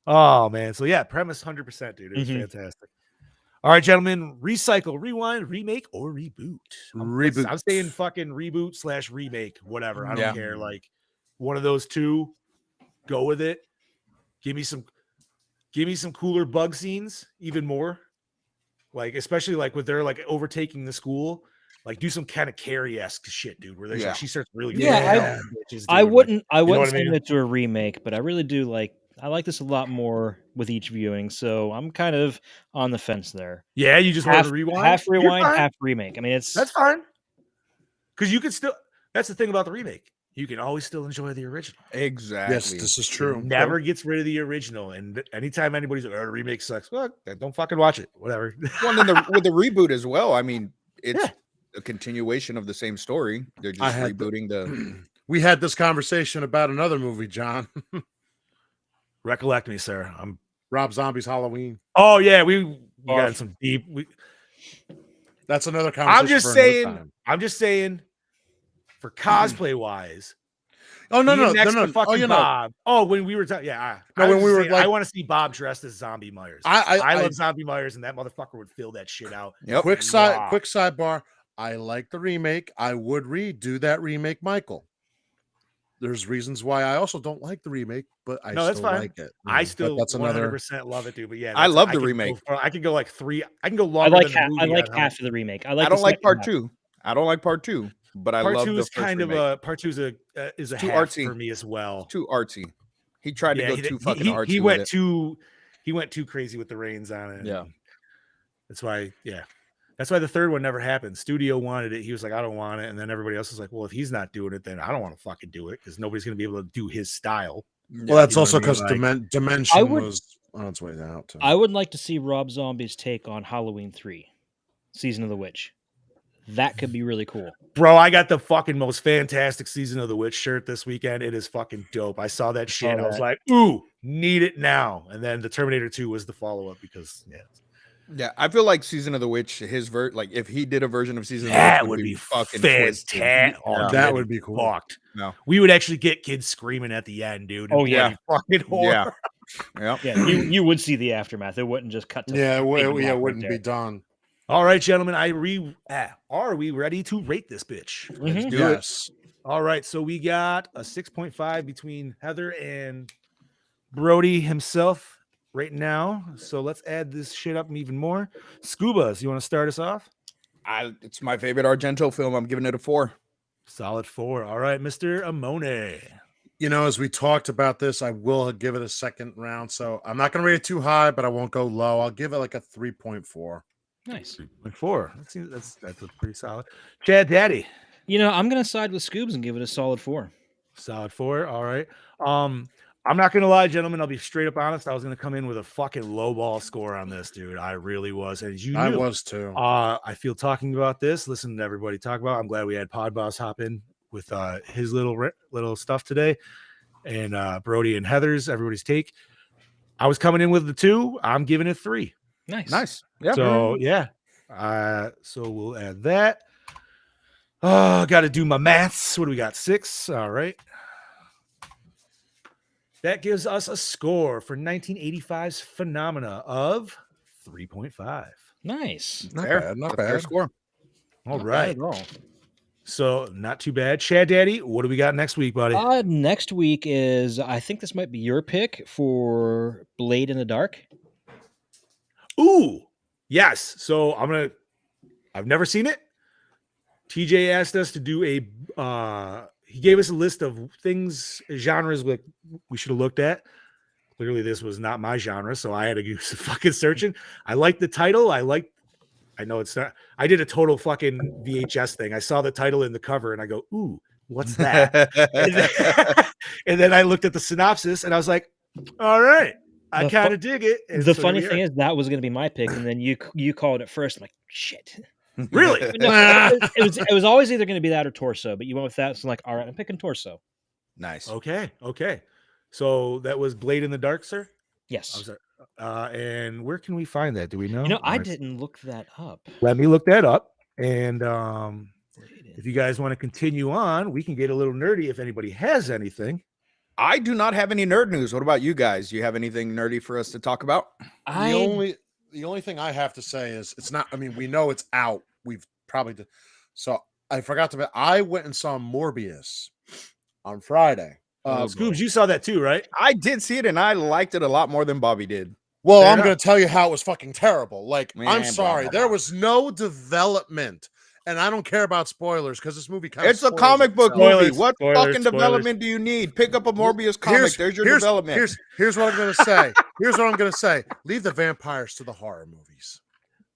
[SPEAKER 3] Oh man. So yeah, premise 100%, dude. It was fantastic. All right, gentlemen, recycle, rewind, remake, or reboot.
[SPEAKER 5] Reboot.
[SPEAKER 3] I'm saying fucking reboot / remake, whatever. I don't care. Like one of those two. Go with it. Give me some cooler bug scenes, even more. Like, especially like with their like overtaking the school. Like do some kind of Carrie-esque shit, dude, where like, she starts really
[SPEAKER 4] I wouldn't send it to a remake, but I really do I like this a lot more with each viewing, so I'm kind of on the fence there.
[SPEAKER 3] Yeah, you just want to rewind?
[SPEAKER 4] Half rewind, half remake. I mean,
[SPEAKER 3] that's fine. Because you could still, that's the thing about the remake. you can always still enjoy the original.
[SPEAKER 5] Exactly.
[SPEAKER 6] Yes, this is true.
[SPEAKER 3] It never gets rid of the original. And anytime anybody's like, "Oh, the remake sucks," well, then don't fucking watch it. Whatever.
[SPEAKER 5] Well, and then with the reboot as well. I mean, it's a continuation of the same story. They're just rebooting the.
[SPEAKER 6] We had this conversation about another movie, John.
[SPEAKER 3] Recollect me, sir. I'm
[SPEAKER 6] Rob Zombie's Halloween.
[SPEAKER 3] Oh yeah, we got some deep.
[SPEAKER 6] That's another conversation.
[SPEAKER 3] I'm just saying. For cosplay wise.
[SPEAKER 6] Oh no, no,
[SPEAKER 3] next
[SPEAKER 6] no,
[SPEAKER 3] to fucking Bob. Oh, when we were talking, I want to see Bob dressed as Zombie Myers. I love Zombie Myers, and that motherfucker would fill that shit out.
[SPEAKER 5] Yep.
[SPEAKER 6] Quick sidebar. I like the remake. I would redo that remake, Michael. There's reasons why I also don't like the remake, but I still like it.
[SPEAKER 3] I still
[SPEAKER 6] that's
[SPEAKER 3] 100% love it, dude. But yeah,
[SPEAKER 5] I love the remake.
[SPEAKER 3] I could go like 3. I can go longer.
[SPEAKER 4] I like half of the remake. I don't
[SPEAKER 5] like part 2. I don't like part 2. But I love the first remake.
[SPEAKER 3] Part 2 is a
[SPEAKER 5] too
[SPEAKER 3] half
[SPEAKER 5] artsy
[SPEAKER 3] for me as well.
[SPEAKER 5] Too artsy. He tried to go too fucking artsy.
[SPEAKER 3] He went too crazy with the reins on it.
[SPEAKER 5] Yeah.
[SPEAKER 3] That's why the third one never happened. Studio wanted it. He was like, I don't want it. And then everybody else was like, well, if he's not doing it, then I don't want to fucking do it because nobody's going to be able to do his style.
[SPEAKER 6] Well, that's also because Dimension was on its way out. Too.
[SPEAKER 4] I would like to see Rob Zombie's take on Halloween 3, Season of the Witch. That could be really cool.
[SPEAKER 3] Bro, I got the fucking most fantastic Season of the Witch shirt this weekend. It is fucking dope. I saw that shit. I was like, ooh, need it now. And then the Terminator 2 was the follow-up because,
[SPEAKER 5] yeah, I feel like Season of the Witch, like if he did a version of Season of the Witch,
[SPEAKER 3] that would be fucking fantastic.
[SPEAKER 6] That would be cool.
[SPEAKER 3] Fucked.
[SPEAKER 5] No.
[SPEAKER 3] We would actually get kids screaming at the end, dude.
[SPEAKER 5] Oh, yeah.
[SPEAKER 3] Fucking horror.
[SPEAKER 5] Yeah.
[SPEAKER 4] Yeah. You would see the aftermath. It wouldn't just cut to
[SPEAKER 6] it wouldn't be done.
[SPEAKER 3] All right, gentlemen, are we ready to rate this bitch?
[SPEAKER 5] Let's do it.
[SPEAKER 3] All right, so we got a 6.5 between Heather and Brody himself right now. So let's add this shit up even more. Scubas, you want to start us off?
[SPEAKER 5] It's my favorite Argento film. I'm giving it a 4.
[SPEAKER 3] Solid 4. All right, Mr. Amone.
[SPEAKER 6] You know, as we talked about this, I will give it a second round. So I'm not going to rate it too high, but I won't go low. I'll give it like a 3.4.
[SPEAKER 4] Nice.
[SPEAKER 3] 3.4. That's a pretty solid. Chad Daddy.
[SPEAKER 4] You know, I'm going to side with Scoobs and give it a solid 4.
[SPEAKER 3] Solid 4. All right. I'm not going to lie, gentlemen. I'll be straight up honest. I was going to come in with a fucking low ball score on this, dude. I really was. And I
[SPEAKER 6] was too.
[SPEAKER 3] I feel talking about this, listening to everybody talk about it, I'm glad we had Pod Boss hop in with his little stuff today. And Brody and Heather's, everybody's take. I was coming in with the 2. I'm giving it 3.
[SPEAKER 5] Nice. Yeah.
[SPEAKER 3] So yeah. So we'll add that. Oh, got to do my maths. What do we got? 6. All right. That gives us a score for 1985's Phenomena of 3.5.
[SPEAKER 4] Nice.
[SPEAKER 6] Not bad. Not bad.
[SPEAKER 5] Fair score.
[SPEAKER 3] All
[SPEAKER 4] Not
[SPEAKER 3] right.
[SPEAKER 4] bad at all.
[SPEAKER 3] So not too bad. Chad Daddy, what do we got next week, buddy?
[SPEAKER 4] Next week is, I think this might be your pick for Blade in the Dark.
[SPEAKER 3] Ooh, yes. So I've never seen it. TJ asked us to do he gave us a list of things, genres we should have looked at. Clearly this was not my genre, so I had to do some fucking searching. I like the title. I know it's not, I did a total fucking VHS thing. I saw the title in the cover and I go, ooh, what's that? and then I looked at the synopsis and I was like, all right. I kind of dig it. And
[SPEAKER 4] the funny thing is that was going to be my pick, and then you called it first. I'm like, shit.
[SPEAKER 3] Really?
[SPEAKER 4] No, it was always either going to be that or Torso, but you went with that. So I'm like, all right, I'm picking Torso.
[SPEAKER 5] Nice.
[SPEAKER 3] Okay. So that was Blade in the Dark, sir?
[SPEAKER 4] Yes.
[SPEAKER 3] I'm sorry. And where can we find that? Do we know?
[SPEAKER 4] You know, I didn't look that up.
[SPEAKER 3] Let me look that up. And if you guys want to continue on, we can get a little nerdy if anybody has anything.
[SPEAKER 5] I do not have any nerd news. What about you guys? Do you have anything nerdy for us to talk about?
[SPEAKER 6] The only thing I have to say is it's not. I mean, we know it's out. We've probably did. So I forgot to. I went and saw Morbius on Friday.
[SPEAKER 3] Scoobs, you saw that too, right?
[SPEAKER 5] I did see it, and I liked it a lot more than Bobby did.
[SPEAKER 6] Well, I'm going to tell you how it was fucking terrible. Like,
[SPEAKER 5] Man,
[SPEAKER 6] I'm sorry, there was no development. And I don't care about spoilers because this movie
[SPEAKER 5] it's a comic book movie. What fucking development do you need? Pick up a Morbius comic. There's your development.
[SPEAKER 6] Here's what I'm going to say. Leave the vampires to the horror movies.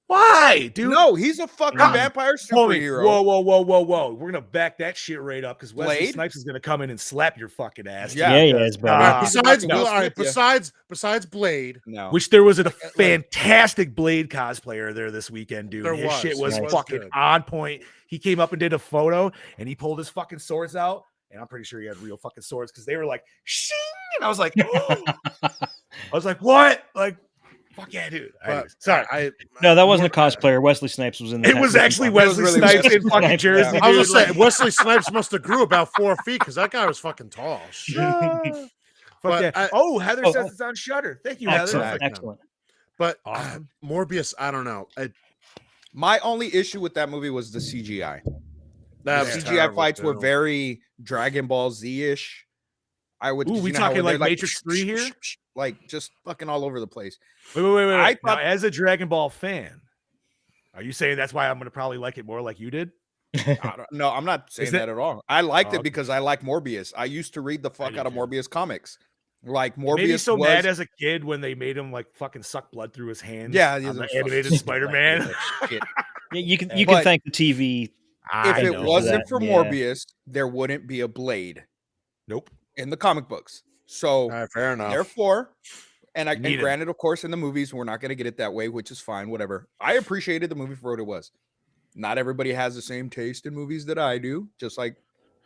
[SPEAKER 3] Why, dude?
[SPEAKER 5] No, he's a fucking vampire superhero.
[SPEAKER 3] Whoa. We're gonna back that shit right up because Wesley
[SPEAKER 5] Blade?
[SPEAKER 3] Snipes is gonna come in and slap your fucking ass.
[SPEAKER 5] Yeah,
[SPEAKER 4] he
[SPEAKER 5] because-
[SPEAKER 4] is, bro.
[SPEAKER 5] He's about to Will Smith, yeah.
[SPEAKER 6] besides Blade,
[SPEAKER 5] No.
[SPEAKER 3] Which there was a fantastic Blade cosplayer there this weekend, dude.
[SPEAKER 6] There
[SPEAKER 3] His
[SPEAKER 6] was.
[SPEAKER 3] shit was
[SPEAKER 6] Nice.
[SPEAKER 3] fucking
[SPEAKER 6] Good.
[SPEAKER 3] on point. He came up and did a photo and he pulled his fucking swords out. And I'm pretty sure he had real fucking swords because they were like, shing! And I was like, oh. I was like, what? Like, fuck yeah, dude. Anyways, sorry.
[SPEAKER 4] No, that wasn't a cosplayer. Wesley Snipes was in the
[SPEAKER 3] It was actually Wesley Snipes in fucking Jersey.
[SPEAKER 6] I was
[SPEAKER 3] dude.
[SPEAKER 6] gonna say Wesley Snipes must have grew about 4 feet because that guy was fucking tall. Shit.
[SPEAKER 3] Fuck
[SPEAKER 6] But
[SPEAKER 3] yeah. Heather says it's on Shutter. Thank you,
[SPEAKER 4] Excellent,
[SPEAKER 3] Heather.
[SPEAKER 4] excellent.
[SPEAKER 6] But
[SPEAKER 3] Awesome.
[SPEAKER 6] Morbius, I don't know.
[SPEAKER 5] My only issue with that movie was the CGI.
[SPEAKER 6] That
[SPEAKER 5] The
[SPEAKER 6] was
[SPEAKER 5] CGI
[SPEAKER 6] terrible,
[SPEAKER 5] fights were
[SPEAKER 6] too.
[SPEAKER 5] very Dragon Ball Z-ish. I would.
[SPEAKER 3] Ooh, we
[SPEAKER 5] you know how
[SPEAKER 3] talking
[SPEAKER 5] they're
[SPEAKER 3] like Matrix 3 here?
[SPEAKER 5] Like just fucking all over the place.
[SPEAKER 3] Wait.
[SPEAKER 5] I
[SPEAKER 3] Now,
[SPEAKER 5] thought-
[SPEAKER 3] as a Dragon Ball fan, are you saying that's why I'm going to probably like it more like you did?
[SPEAKER 5] No, I'm not saying
[SPEAKER 3] that-
[SPEAKER 5] that at all. I liked
[SPEAKER 3] Oh,
[SPEAKER 5] it
[SPEAKER 3] okay.
[SPEAKER 5] because I like Morbius. I used to read the fuck
[SPEAKER 3] did
[SPEAKER 5] out of
[SPEAKER 3] too.
[SPEAKER 5] Morbius comics. Like
[SPEAKER 3] It made me
[SPEAKER 5] Morbius
[SPEAKER 3] so
[SPEAKER 5] was.
[SPEAKER 3] mad as a kid when they made him like fucking suck blood through his hands.
[SPEAKER 5] Yeah,
[SPEAKER 3] on
[SPEAKER 5] these
[SPEAKER 3] the
[SPEAKER 5] are
[SPEAKER 3] animated
[SPEAKER 5] fucking
[SPEAKER 3] Spider-Man.
[SPEAKER 5] shit.
[SPEAKER 4] Yeah, you can
[SPEAKER 5] But-
[SPEAKER 4] thank the TV.
[SPEAKER 5] If it
[SPEAKER 3] know.
[SPEAKER 5] wasn't
[SPEAKER 4] that,
[SPEAKER 5] for
[SPEAKER 4] yeah.
[SPEAKER 5] Morbius, there wouldn't be a Blade
[SPEAKER 3] Nope.
[SPEAKER 5] in the comic books. So
[SPEAKER 6] All right, fair enough.
[SPEAKER 5] therefore, and
[SPEAKER 3] Need him.
[SPEAKER 5] granted, of course, in the movies, we're not going to get it that way, which is fine, whatever. I appreciated the movie for what it was. Not everybody has the same taste in movies that I do, just like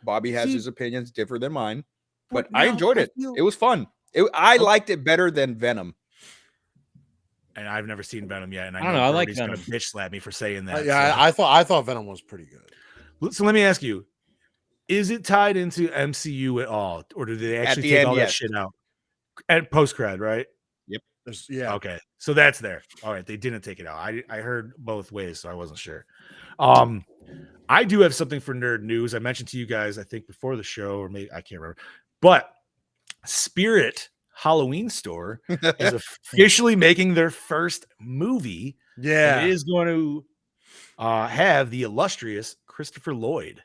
[SPEAKER 5] Bobby has
[SPEAKER 3] See-
[SPEAKER 5] his opinions differ than mine. But
[SPEAKER 3] But
[SPEAKER 5] I
[SPEAKER 3] now
[SPEAKER 5] enjoyed
[SPEAKER 3] I
[SPEAKER 5] it.
[SPEAKER 3] feel-
[SPEAKER 5] It was fun. I liked it better than Venom.
[SPEAKER 3] And I've never seen Venom yet. And I
[SPEAKER 4] I don't know, I like
[SPEAKER 3] Birdie's gonna
[SPEAKER 4] Venom.
[SPEAKER 3] bitch slap me for saying that.
[SPEAKER 6] Yeah, I thought Venom was pretty good.
[SPEAKER 3] So let me ask you: is it tied into MCU at all, or did they actually
[SPEAKER 5] the
[SPEAKER 3] take
[SPEAKER 5] end,
[SPEAKER 3] all
[SPEAKER 5] yes.
[SPEAKER 3] that shit out? At post cred, right?
[SPEAKER 6] Yeah.
[SPEAKER 3] Okay, so that's there. All right, they didn't take it out. I heard both ways, so I wasn't sure. I do have something for nerd news. I mentioned to you guys, I think before the show, or maybe I can't remember, but Spirit Halloween store is officially making their first movie.
[SPEAKER 6] Yeah.
[SPEAKER 3] And it is going to have the illustrious Christopher Lloyd.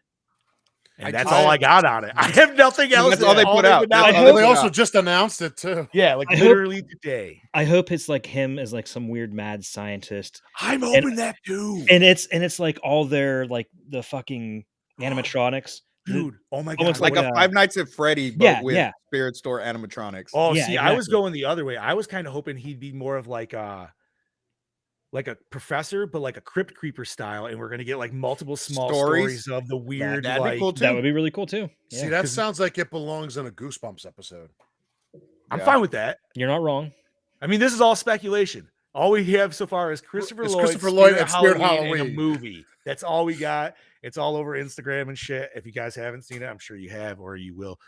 [SPEAKER 3] And that's all I got on it. I have nothing else.
[SPEAKER 5] That's all they put out.
[SPEAKER 3] Now.
[SPEAKER 5] That's all
[SPEAKER 6] They
[SPEAKER 5] put
[SPEAKER 6] also
[SPEAKER 5] out.
[SPEAKER 6] just announced it too.
[SPEAKER 3] Yeah, like
[SPEAKER 4] I hope-
[SPEAKER 3] literally today.
[SPEAKER 4] I hope it's like him as like some weird mad scientist,
[SPEAKER 3] I'm hoping that too.
[SPEAKER 4] and it's like all their like the fucking animatronics.
[SPEAKER 3] Dude, oh my god.
[SPEAKER 4] Almost
[SPEAKER 5] Like
[SPEAKER 4] like
[SPEAKER 5] a
[SPEAKER 4] a-
[SPEAKER 5] Five Nights at Freddy, but
[SPEAKER 4] Yeah,
[SPEAKER 5] with
[SPEAKER 4] yeah.
[SPEAKER 5] Spirit Store animatronics.
[SPEAKER 3] Oh,
[SPEAKER 4] Yeah,
[SPEAKER 3] see, I was
[SPEAKER 4] exactly.
[SPEAKER 3] going the other way. I was kind of hoping he'd be more of like a professor, but like a crypt creeper style, and we're gonna get like multiple small stories of the weird.
[SPEAKER 5] that'd be
[SPEAKER 3] like,
[SPEAKER 5] cool too.
[SPEAKER 4] That would be really cool too.
[SPEAKER 6] See,
[SPEAKER 4] Yeah.
[SPEAKER 6] that sounds like it belongs in a Goosebumps episode.
[SPEAKER 3] I'm
[SPEAKER 5] Yeah.
[SPEAKER 3] fine with that.
[SPEAKER 4] You're not wrong.
[SPEAKER 3] I mean, this is all speculation. All we have so far is Christopher
[SPEAKER 6] It's
[SPEAKER 3] Lloyd,
[SPEAKER 6] Christopher Lloyd
[SPEAKER 3] Spirit
[SPEAKER 6] and Spirit
[SPEAKER 3] Halloween in a
[SPEAKER 6] Halloween.
[SPEAKER 3] movie. That's all we got. It's all over Instagram and shit. If you guys haven't seen it, I'm sure you have or you will.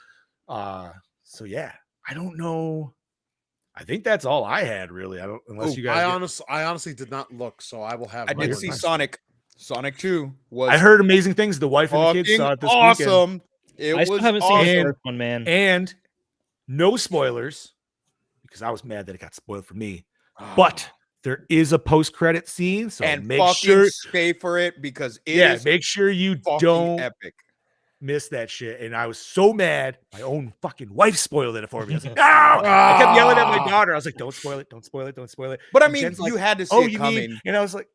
[SPEAKER 3] So yeah, I don't know. I think that's all I had really. I don't unless
[SPEAKER 5] Ooh,
[SPEAKER 3] you guys.
[SPEAKER 6] I honestly did not look, so I will have.
[SPEAKER 5] I
[SPEAKER 6] my
[SPEAKER 5] did see
[SPEAKER 6] next-
[SPEAKER 5] Sonic. Sonic 2 was
[SPEAKER 3] I heard amazing things. The wife and the kids
[SPEAKER 5] fucking
[SPEAKER 3] saw it this weekend.
[SPEAKER 5] awesome. It
[SPEAKER 4] I
[SPEAKER 5] was
[SPEAKER 4] still haven't seen the
[SPEAKER 5] awesome.
[SPEAKER 4] first one, man.
[SPEAKER 3] And no spoilers because I was mad that it got spoiled for me. But there is a post-credit scene, so
[SPEAKER 5] and
[SPEAKER 3] make
[SPEAKER 5] fucking
[SPEAKER 3] sure.
[SPEAKER 5] stay for it because it is
[SPEAKER 3] Make sure you
[SPEAKER 5] fucking
[SPEAKER 3] don't
[SPEAKER 5] epic.
[SPEAKER 3] miss that shit. And I was so mad. My own fucking wife spoiled it for me. I was like, no! I kept yelling at my daughter. I was like, don't spoil it, don't spoil it, don't spoil it.
[SPEAKER 5] But I
[SPEAKER 3] And
[SPEAKER 5] mean,
[SPEAKER 3] Jen's
[SPEAKER 5] you
[SPEAKER 3] like,
[SPEAKER 5] had to see
[SPEAKER 3] oh,
[SPEAKER 5] it
[SPEAKER 3] you
[SPEAKER 5] coming.
[SPEAKER 3] mean? And I was like,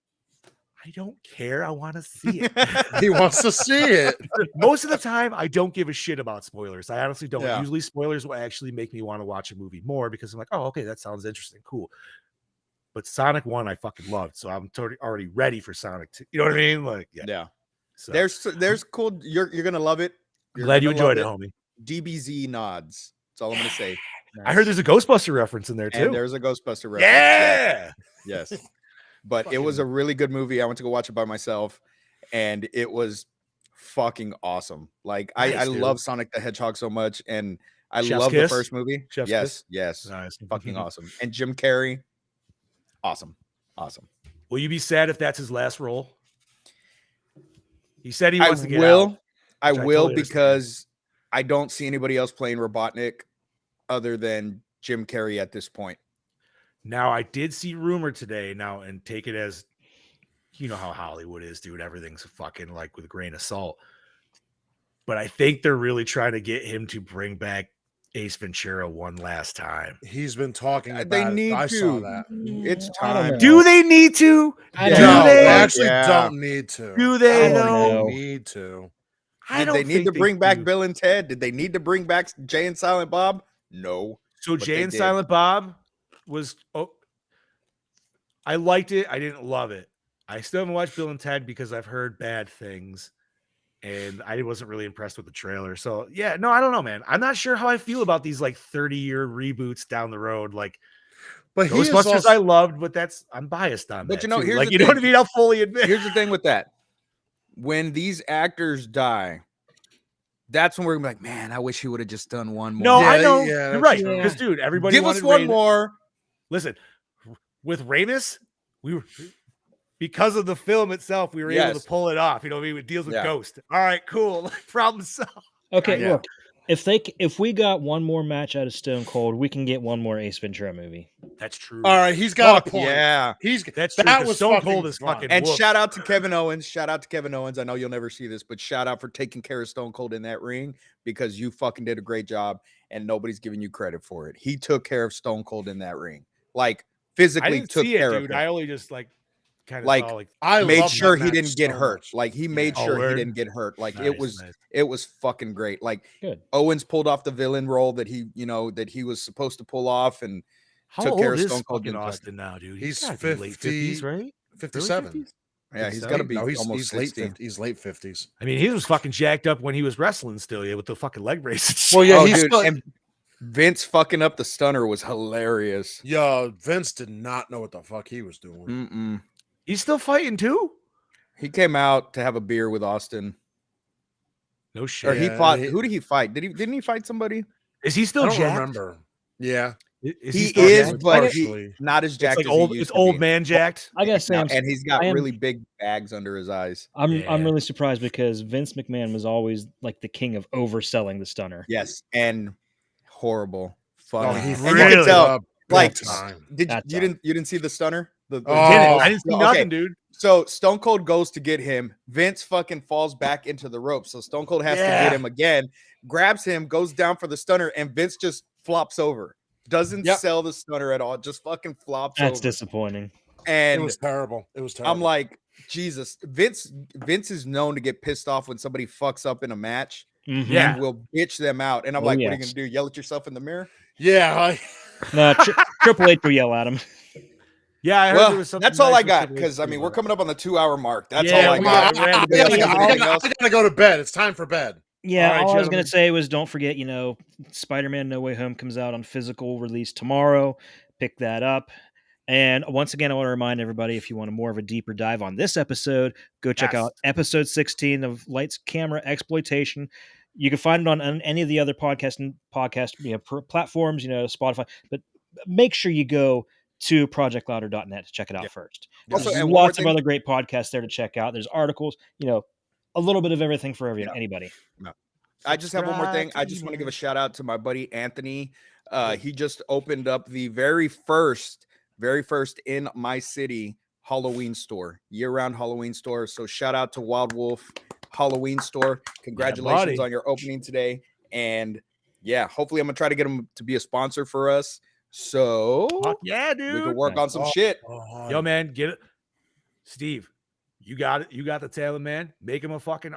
[SPEAKER 3] I don't care. I want to see it.
[SPEAKER 6] He wants to see it.
[SPEAKER 3] Most of the time, I don't give a shit about spoilers. I honestly don't.
[SPEAKER 5] Yeah.
[SPEAKER 3] Usually, spoilers will actually make me want to watch a movie more because I'm like, oh, okay, that sounds interesting, cool. But Sonic 1, I fucking loved, so I'm already ready for Sonic 2. You know what I mean? Like, yeah.
[SPEAKER 5] Yeah.
[SPEAKER 3] So,
[SPEAKER 5] There's cool. You're gonna love it. You're
[SPEAKER 3] glad you
[SPEAKER 5] gonna love
[SPEAKER 3] enjoyed it, homie.
[SPEAKER 5] DBZ nods. That's all I'm gonna say.
[SPEAKER 3] I heard there's a Ghostbuster reference in there too.
[SPEAKER 5] And there's a Ghostbuster reference.
[SPEAKER 3] Yeah.
[SPEAKER 5] Yes. But it was a really good movie. I went to go watch it by myself, and it was fucking awesome. Like I
[SPEAKER 3] Nice, dude.
[SPEAKER 5] love Sonic the Hedgehog so much, and I
[SPEAKER 3] Chef's
[SPEAKER 5] love
[SPEAKER 3] kiss?
[SPEAKER 5] the first movie.
[SPEAKER 3] Chef's
[SPEAKER 5] yes,
[SPEAKER 3] kiss?
[SPEAKER 5] yes,
[SPEAKER 3] Nice.
[SPEAKER 5] fucking awesome. And Jim Carrey, awesome.
[SPEAKER 3] Will you be sad if that's his last role? He said he
[SPEAKER 5] I
[SPEAKER 3] wants to get
[SPEAKER 5] will.
[SPEAKER 3] out.
[SPEAKER 5] I
[SPEAKER 3] which I
[SPEAKER 5] will
[SPEAKER 3] totally understand.
[SPEAKER 5] because I don't see anybody else playing Robotnik other than Jim Carrey at this point.
[SPEAKER 3] Now, I did see rumor today. Now, and take it as you know how Hollywood is, dude. Everything's fucking like with a grain of salt. But I think they're really trying to get him to bring back Ace Ventura one last time.
[SPEAKER 6] He's been talking about
[SPEAKER 5] They
[SPEAKER 6] it.
[SPEAKER 5] need
[SPEAKER 6] I
[SPEAKER 5] to.
[SPEAKER 6] saw that.
[SPEAKER 5] It's
[SPEAKER 4] I don't
[SPEAKER 5] time.
[SPEAKER 4] know.
[SPEAKER 3] Do they need to?
[SPEAKER 4] I
[SPEAKER 3] Do
[SPEAKER 4] don't
[SPEAKER 6] No,
[SPEAKER 4] know.
[SPEAKER 6] they
[SPEAKER 3] they?
[SPEAKER 6] actually
[SPEAKER 5] Yeah.
[SPEAKER 6] don't need to.
[SPEAKER 3] Do
[SPEAKER 4] I
[SPEAKER 3] they
[SPEAKER 4] don't
[SPEAKER 3] though?
[SPEAKER 4] know.
[SPEAKER 6] Need to.
[SPEAKER 3] I
[SPEAKER 5] Did
[SPEAKER 3] don't
[SPEAKER 5] they need
[SPEAKER 3] think
[SPEAKER 5] to bring back
[SPEAKER 3] do.
[SPEAKER 5] Bill and Ted? Did they need to bring back Jay and Silent Bob? No.
[SPEAKER 3] So
[SPEAKER 5] but
[SPEAKER 3] Jay
[SPEAKER 5] they
[SPEAKER 3] and
[SPEAKER 5] did.
[SPEAKER 3] Silent Bob was. Oh, I liked it. I didn't love it. I still haven't watched Bill and Ted because I've heard bad things, and I wasn't really impressed with the trailer. So yeah, no, I don't know, man. I'm not sure how I feel about these like 30-year reboots down the road. Like
[SPEAKER 6] But he is
[SPEAKER 3] Ghostbusters,
[SPEAKER 6] also,
[SPEAKER 3] I loved, but I'm biased on
[SPEAKER 5] But
[SPEAKER 3] that.
[SPEAKER 5] you know,
[SPEAKER 3] too.
[SPEAKER 5] here's
[SPEAKER 3] Like
[SPEAKER 5] the
[SPEAKER 3] you know what I
[SPEAKER 5] thing.
[SPEAKER 3] mean. I'll fully admit.
[SPEAKER 5] Here's the thing with that. When these actors die, that's when we're gonna be like, man, I wish he would have just done one more.
[SPEAKER 3] No,
[SPEAKER 6] Yeah,
[SPEAKER 3] I know.
[SPEAKER 6] yeah,
[SPEAKER 3] You're
[SPEAKER 6] that's
[SPEAKER 3] right.
[SPEAKER 6] true.
[SPEAKER 3] Because dude, everybody
[SPEAKER 5] Give us
[SPEAKER 3] wanted
[SPEAKER 5] one
[SPEAKER 3] Ramis.
[SPEAKER 5] more.
[SPEAKER 3] Listen, with Ramis, we were because of the film itself, we were able
[SPEAKER 5] Yes.
[SPEAKER 3] to pull it off. You know what I mean? It deals with
[SPEAKER 5] Yeah.
[SPEAKER 3] Ghost. All right, cool. Problem solved.
[SPEAKER 4] Okay,
[SPEAKER 5] Yeah.
[SPEAKER 4] look. If we got one more match out of Stone Cold, we can get one more Ace Ventura movie.
[SPEAKER 3] That's true.
[SPEAKER 6] all right, he's got
[SPEAKER 5] Fuck
[SPEAKER 6] a point.
[SPEAKER 5] yeah.
[SPEAKER 3] That's true.
[SPEAKER 6] that
[SPEAKER 3] 'cause
[SPEAKER 6] was
[SPEAKER 3] Stone
[SPEAKER 6] fucking
[SPEAKER 3] Cold is
[SPEAKER 6] fun.
[SPEAKER 3] fucking
[SPEAKER 5] And
[SPEAKER 3] whooped.
[SPEAKER 5] shout out to Kevin Owens. Shout out to Kevin Owens. I know you'll never see this, but shout out for taking care of Stone Cold in that ring because you fucking did a great job and nobody's giving you credit for it. He took care of Stone Cold in that ring. Like
[SPEAKER 3] I
[SPEAKER 5] physically
[SPEAKER 3] didn't
[SPEAKER 5] took
[SPEAKER 3] see it,
[SPEAKER 5] care
[SPEAKER 3] dude.
[SPEAKER 5] of him.
[SPEAKER 3] I only just like kind of
[SPEAKER 5] Like,
[SPEAKER 3] saw like
[SPEAKER 6] I
[SPEAKER 5] made
[SPEAKER 6] love
[SPEAKER 5] sure
[SPEAKER 6] that
[SPEAKER 5] he
[SPEAKER 6] match
[SPEAKER 5] didn't get
[SPEAKER 6] so
[SPEAKER 5] hurt.
[SPEAKER 6] much.
[SPEAKER 5] Like he made
[SPEAKER 3] Oh,
[SPEAKER 5] sure he
[SPEAKER 3] word?
[SPEAKER 5] didn't get hurt. Like
[SPEAKER 3] Nice,
[SPEAKER 5] it was
[SPEAKER 3] nice.
[SPEAKER 5] it was fucking great. Like
[SPEAKER 4] Good.
[SPEAKER 5] Owens pulled off the villain role that he was supposed to pull off and
[SPEAKER 3] How
[SPEAKER 5] took care
[SPEAKER 3] old
[SPEAKER 5] of
[SPEAKER 3] is
[SPEAKER 5] Stone Cold
[SPEAKER 3] fucking
[SPEAKER 5] getting
[SPEAKER 3] Austin now, dude?
[SPEAKER 6] He's
[SPEAKER 3] gotta be late
[SPEAKER 6] 50
[SPEAKER 3] 50s, right?
[SPEAKER 6] 57.
[SPEAKER 3] Early 50s?
[SPEAKER 5] yeah, he's got to be
[SPEAKER 6] No,
[SPEAKER 5] almost
[SPEAKER 6] he's late
[SPEAKER 5] 60.
[SPEAKER 6] 50s. He's late 50s.
[SPEAKER 3] I mean, he was fucking jacked up when he was wrestling still, yeah, with the fucking leg brace. and shit.
[SPEAKER 6] Well, yeah,
[SPEAKER 5] Oh,
[SPEAKER 6] he's
[SPEAKER 5] dude,
[SPEAKER 6] still,
[SPEAKER 5] and Vince fucking up the stunner was hilarious.
[SPEAKER 6] yo, Vince did not know what the fuck he was doing.
[SPEAKER 5] Mm-mm.
[SPEAKER 3] He's still fighting too.
[SPEAKER 5] He came out to have a beer with Austin,
[SPEAKER 3] No
[SPEAKER 5] or
[SPEAKER 3] shit.
[SPEAKER 5] he
[SPEAKER 6] Yeah,
[SPEAKER 5] fought.
[SPEAKER 6] he-
[SPEAKER 5] Who did he fight? Didn't he fight somebody?
[SPEAKER 3] Is he
[SPEAKER 6] I
[SPEAKER 3] still
[SPEAKER 6] don't
[SPEAKER 3] jacked?
[SPEAKER 6] remember. Yeah,
[SPEAKER 3] Is
[SPEAKER 5] He
[SPEAKER 3] still
[SPEAKER 5] is,
[SPEAKER 3] jacked?
[SPEAKER 5] but
[SPEAKER 6] partially.
[SPEAKER 5] not as
[SPEAKER 3] It's
[SPEAKER 5] jacked
[SPEAKER 3] like
[SPEAKER 5] as
[SPEAKER 3] old.
[SPEAKER 5] he used
[SPEAKER 3] It's
[SPEAKER 5] to
[SPEAKER 3] old
[SPEAKER 5] be.
[SPEAKER 3] man jacked.
[SPEAKER 4] I gotta say,
[SPEAKER 5] Now, and he's got
[SPEAKER 4] I am-
[SPEAKER 5] really big bags under his eyes.
[SPEAKER 4] I'm
[SPEAKER 3] Yeah.
[SPEAKER 4] really surprised because Vince McMahon was always like the king of overselling the stunner.
[SPEAKER 5] Yes, and horrible.
[SPEAKER 6] Oh,
[SPEAKER 5] Funny.
[SPEAKER 6] he
[SPEAKER 5] and you
[SPEAKER 3] really
[SPEAKER 5] can tell.
[SPEAKER 6] up
[SPEAKER 5] Like,
[SPEAKER 6] big time.
[SPEAKER 4] That's
[SPEAKER 5] you didn't see the stunner? The
[SPEAKER 6] Oh.
[SPEAKER 3] I didn't see
[SPEAKER 5] Okay.
[SPEAKER 3] nothing, dude.
[SPEAKER 5] So Stone Cold goes to get him. Vince fucking falls back into the rope. So Stone Cold has to
[SPEAKER 3] Yeah.
[SPEAKER 5] get him again, grabs him, goes down for the stunner, and Vince just flops over. Doesn't
[SPEAKER 6] Yep.
[SPEAKER 5] sell the stunner at all. Just fucking flops
[SPEAKER 4] That's
[SPEAKER 5] over.
[SPEAKER 4] disappointing.
[SPEAKER 6] It
[SPEAKER 5] And
[SPEAKER 6] was terrible. It was terrible.
[SPEAKER 5] I'm like, Jesus, Vince is known to get pissed off when somebody fucks up in a match
[SPEAKER 4] Mhm.
[SPEAKER 3] Yeah.
[SPEAKER 5] and will bitch them out. And I'm
[SPEAKER 4] Oh,
[SPEAKER 5] like, what are you
[SPEAKER 4] yes.
[SPEAKER 5] gonna do? Yell at yourself in the mirror?
[SPEAKER 6] yeah,
[SPEAKER 4] No, Triple H will yell at him.
[SPEAKER 3] Yeah, I heard
[SPEAKER 5] Well,
[SPEAKER 3] there was something.
[SPEAKER 5] that's all
[SPEAKER 3] nice
[SPEAKER 5] I
[SPEAKER 3] with
[SPEAKER 5] got
[SPEAKER 3] Triple H
[SPEAKER 5] because I
[SPEAKER 3] too
[SPEAKER 5] mean we're
[SPEAKER 3] about it.
[SPEAKER 5] coming up on the 2-hour mark. That's
[SPEAKER 3] Yeah,
[SPEAKER 5] all I
[SPEAKER 3] we
[SPEAKER 5] got.
[SPEAKER 3] got-
[SPEAKER 5] Anybody else have anything else?
[SPEAKER 6] I gotta go to bed. It's time for bed.
[SPEAKER 4] Yeah,
[SPEAKER 3] All right,
[SPEAKER 4] all I was
[SPEAKER 3] gentlemen.
[SPEAKER 4] gonna say was don't forget, Spider-Man No Way Home comes out on physical release tomorrow. Pick that up. And once again, I want to remind everybody, if you want more of a deeper dive on this episode, go check
[SPEAKER 3] Yes.
[SPEAKER 4] out episode 16 of Lights Camera Exploitation. You can find it on any of the other podcast platforms, Spotify. But make sure you go to projectlouder.net to check it out
[SPEAKER 5] Yeah.
[SPEAKER 4] first.
[SPEAKER 5] Also,
[SPEAKER 4] There's
[SPEAKER 5] and one more
[SPEAKER 4] lots of
[SPEAKER 5] thing-
[SPEAKER 4] other great podcasts there to check out. There's articles, a little bit of everything for anybody.
[SPEAKER 5] I just have one more thing. I just want to give a
[SPEAKER 3] Subscribe
[SPEAKER 5] shout out to my buddy Anthony. He just opened up the very first in my city Halloween store, year-round Halloween store. So shout out to Wild Wolf Halloween store. Congratulations
[SPEAKER 3] buddy.
[SPEAKER 5] on your opening today. And yeah, hopefully I'm gonna try to get him to be a sponsor for us. So
[SPEAKER 3] Fuck yeah,
[SPEAKER 5] we
[SPEAKER 3] dude.
[SPEAKER 5] can work on some shit.
[SPEAKER 6] Oh,
[SPEAKER 3] Yo, man, get it. Steve, you got it. You got the talent, man. Make him a fucking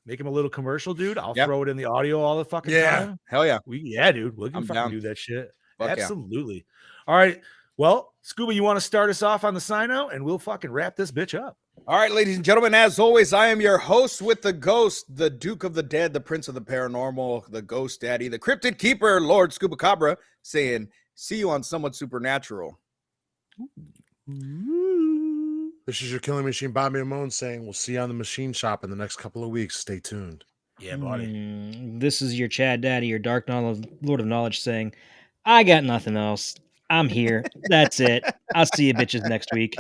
[SPEAKER 3] make him a little commercial, dude. I'll
[SPEAKER 5] Yep.
[SPEAKER 3] throw it in the audio all the fucking
[SPEAKER 6] Yeah.
[SPEAKER 3] time.
[SPEAKER 5] Hell yeah.
[SPEAKER 3] Yeah, dude. We can
[SPEAKER 5] I'm
[SPEAKER 3] fucking
[SPEAKER 5] down.
[SPEAKER 3] do that shit.
[SPEAKER 5] Fuck yeah.
[SPEAKER 3] Absolutely. All right. Well, Scuba, you want to start us off on the sign out and we'll fucking wrap this bitch up.
[SPEAKER 5] All right, ladies and gentlemen, as always, I am your host with the ghost, the Duke of the Dead, the Prince of the Paranormal, the Ghost Daddy, the Cryptid Keeper, Lord Scuba Cabra, saying, see you on Somewhat Supernatural.
[SPEAKER 6] This is your Killing Machine, Bobby Ramone, saying we'll see you on the machine shop in the next couple of weeks. Stay tuned.
[SPEAKER 3] Yeah, buddy.
[SPEAKER 4] This is your Chad Daddy, your Dark Lord of Knowledge, saying, I got nothing else. I'm here. That's it. I'll see you bitches next week.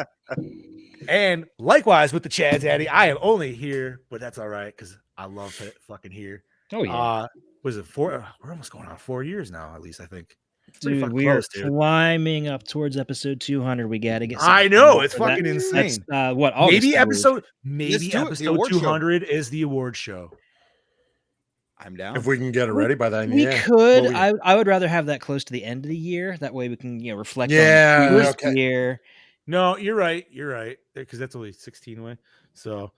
[SPEAKER 3] And likewise with the Chad Daddy, I am only here, but that's all right because I love it fucking here.
[SPEAKER 4] Oh, yeah.
[SPEAKER 3] Was it 4? We're almost going on 4 years now, at least I think. It's pretty
[SPEAKER 4] Dude,
[SPEAKER 3] fucking
[SPEAKER 4] we are
[SPEAKER 3] close, dude.
[SPEAKER 4] climbing up towards episode 200. We got to get
[SPEAKER 3] I
[SPEAKER 4] something
[SPEAKER 3] know,
[SPEAKER 4] up
[SPEAKER 3] it's
[SPEAKER 4] for that.
[SPEAKER 3] fucking insane.
[SPEAKER 4] That's, what, August,
[SPEAKER 3] Maybe
[SPEAKER 4] I believe.
[SPEAKER 3] episode
[SPEAKER 5] do it, the
[SPEAKER 3] episode
[SPEAKER 5] award show.
[SPEAKER 3] 200 is the award show.
[SPEAKER 5] I'm down.
[SPEAKER 6] If we can get it ready by then,
[SPEAKER 4] We
[SPEAKER 6] yeah.
[SPEAKER 4] could.
[SPEAKER 6] Well,
[SPEAKER 4] I would rather have that close to the end of the year. That way we can reflect
[SPEAKER 6] Yeah,
[SPEAKER 4] on the previous
[SPEAKER 6] okay.
[SPEAKER 4] year.
[SPEAKER 3] No, you're right. You're right. Because that's only 16 away. So,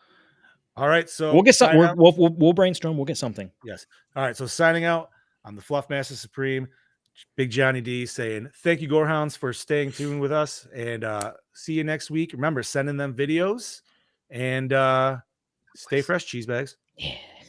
[SPEAKER 3] all right. So
[SPEAKER 4] We'll get some.
[SPEAKER 3] sign out.
[SPEAKER 4] We'll brainstorm. We'll get something.
[SPEAKER 3] Yes. All right. So signing out. I'm the Fluff Master Supreme, Big Johnny D, saying thank you, Gorehounds, for staying tuned with us, and see you next week. Remember, sending them videos and stay fresh, cheese bags.
[SPEAKER 4] Yeah.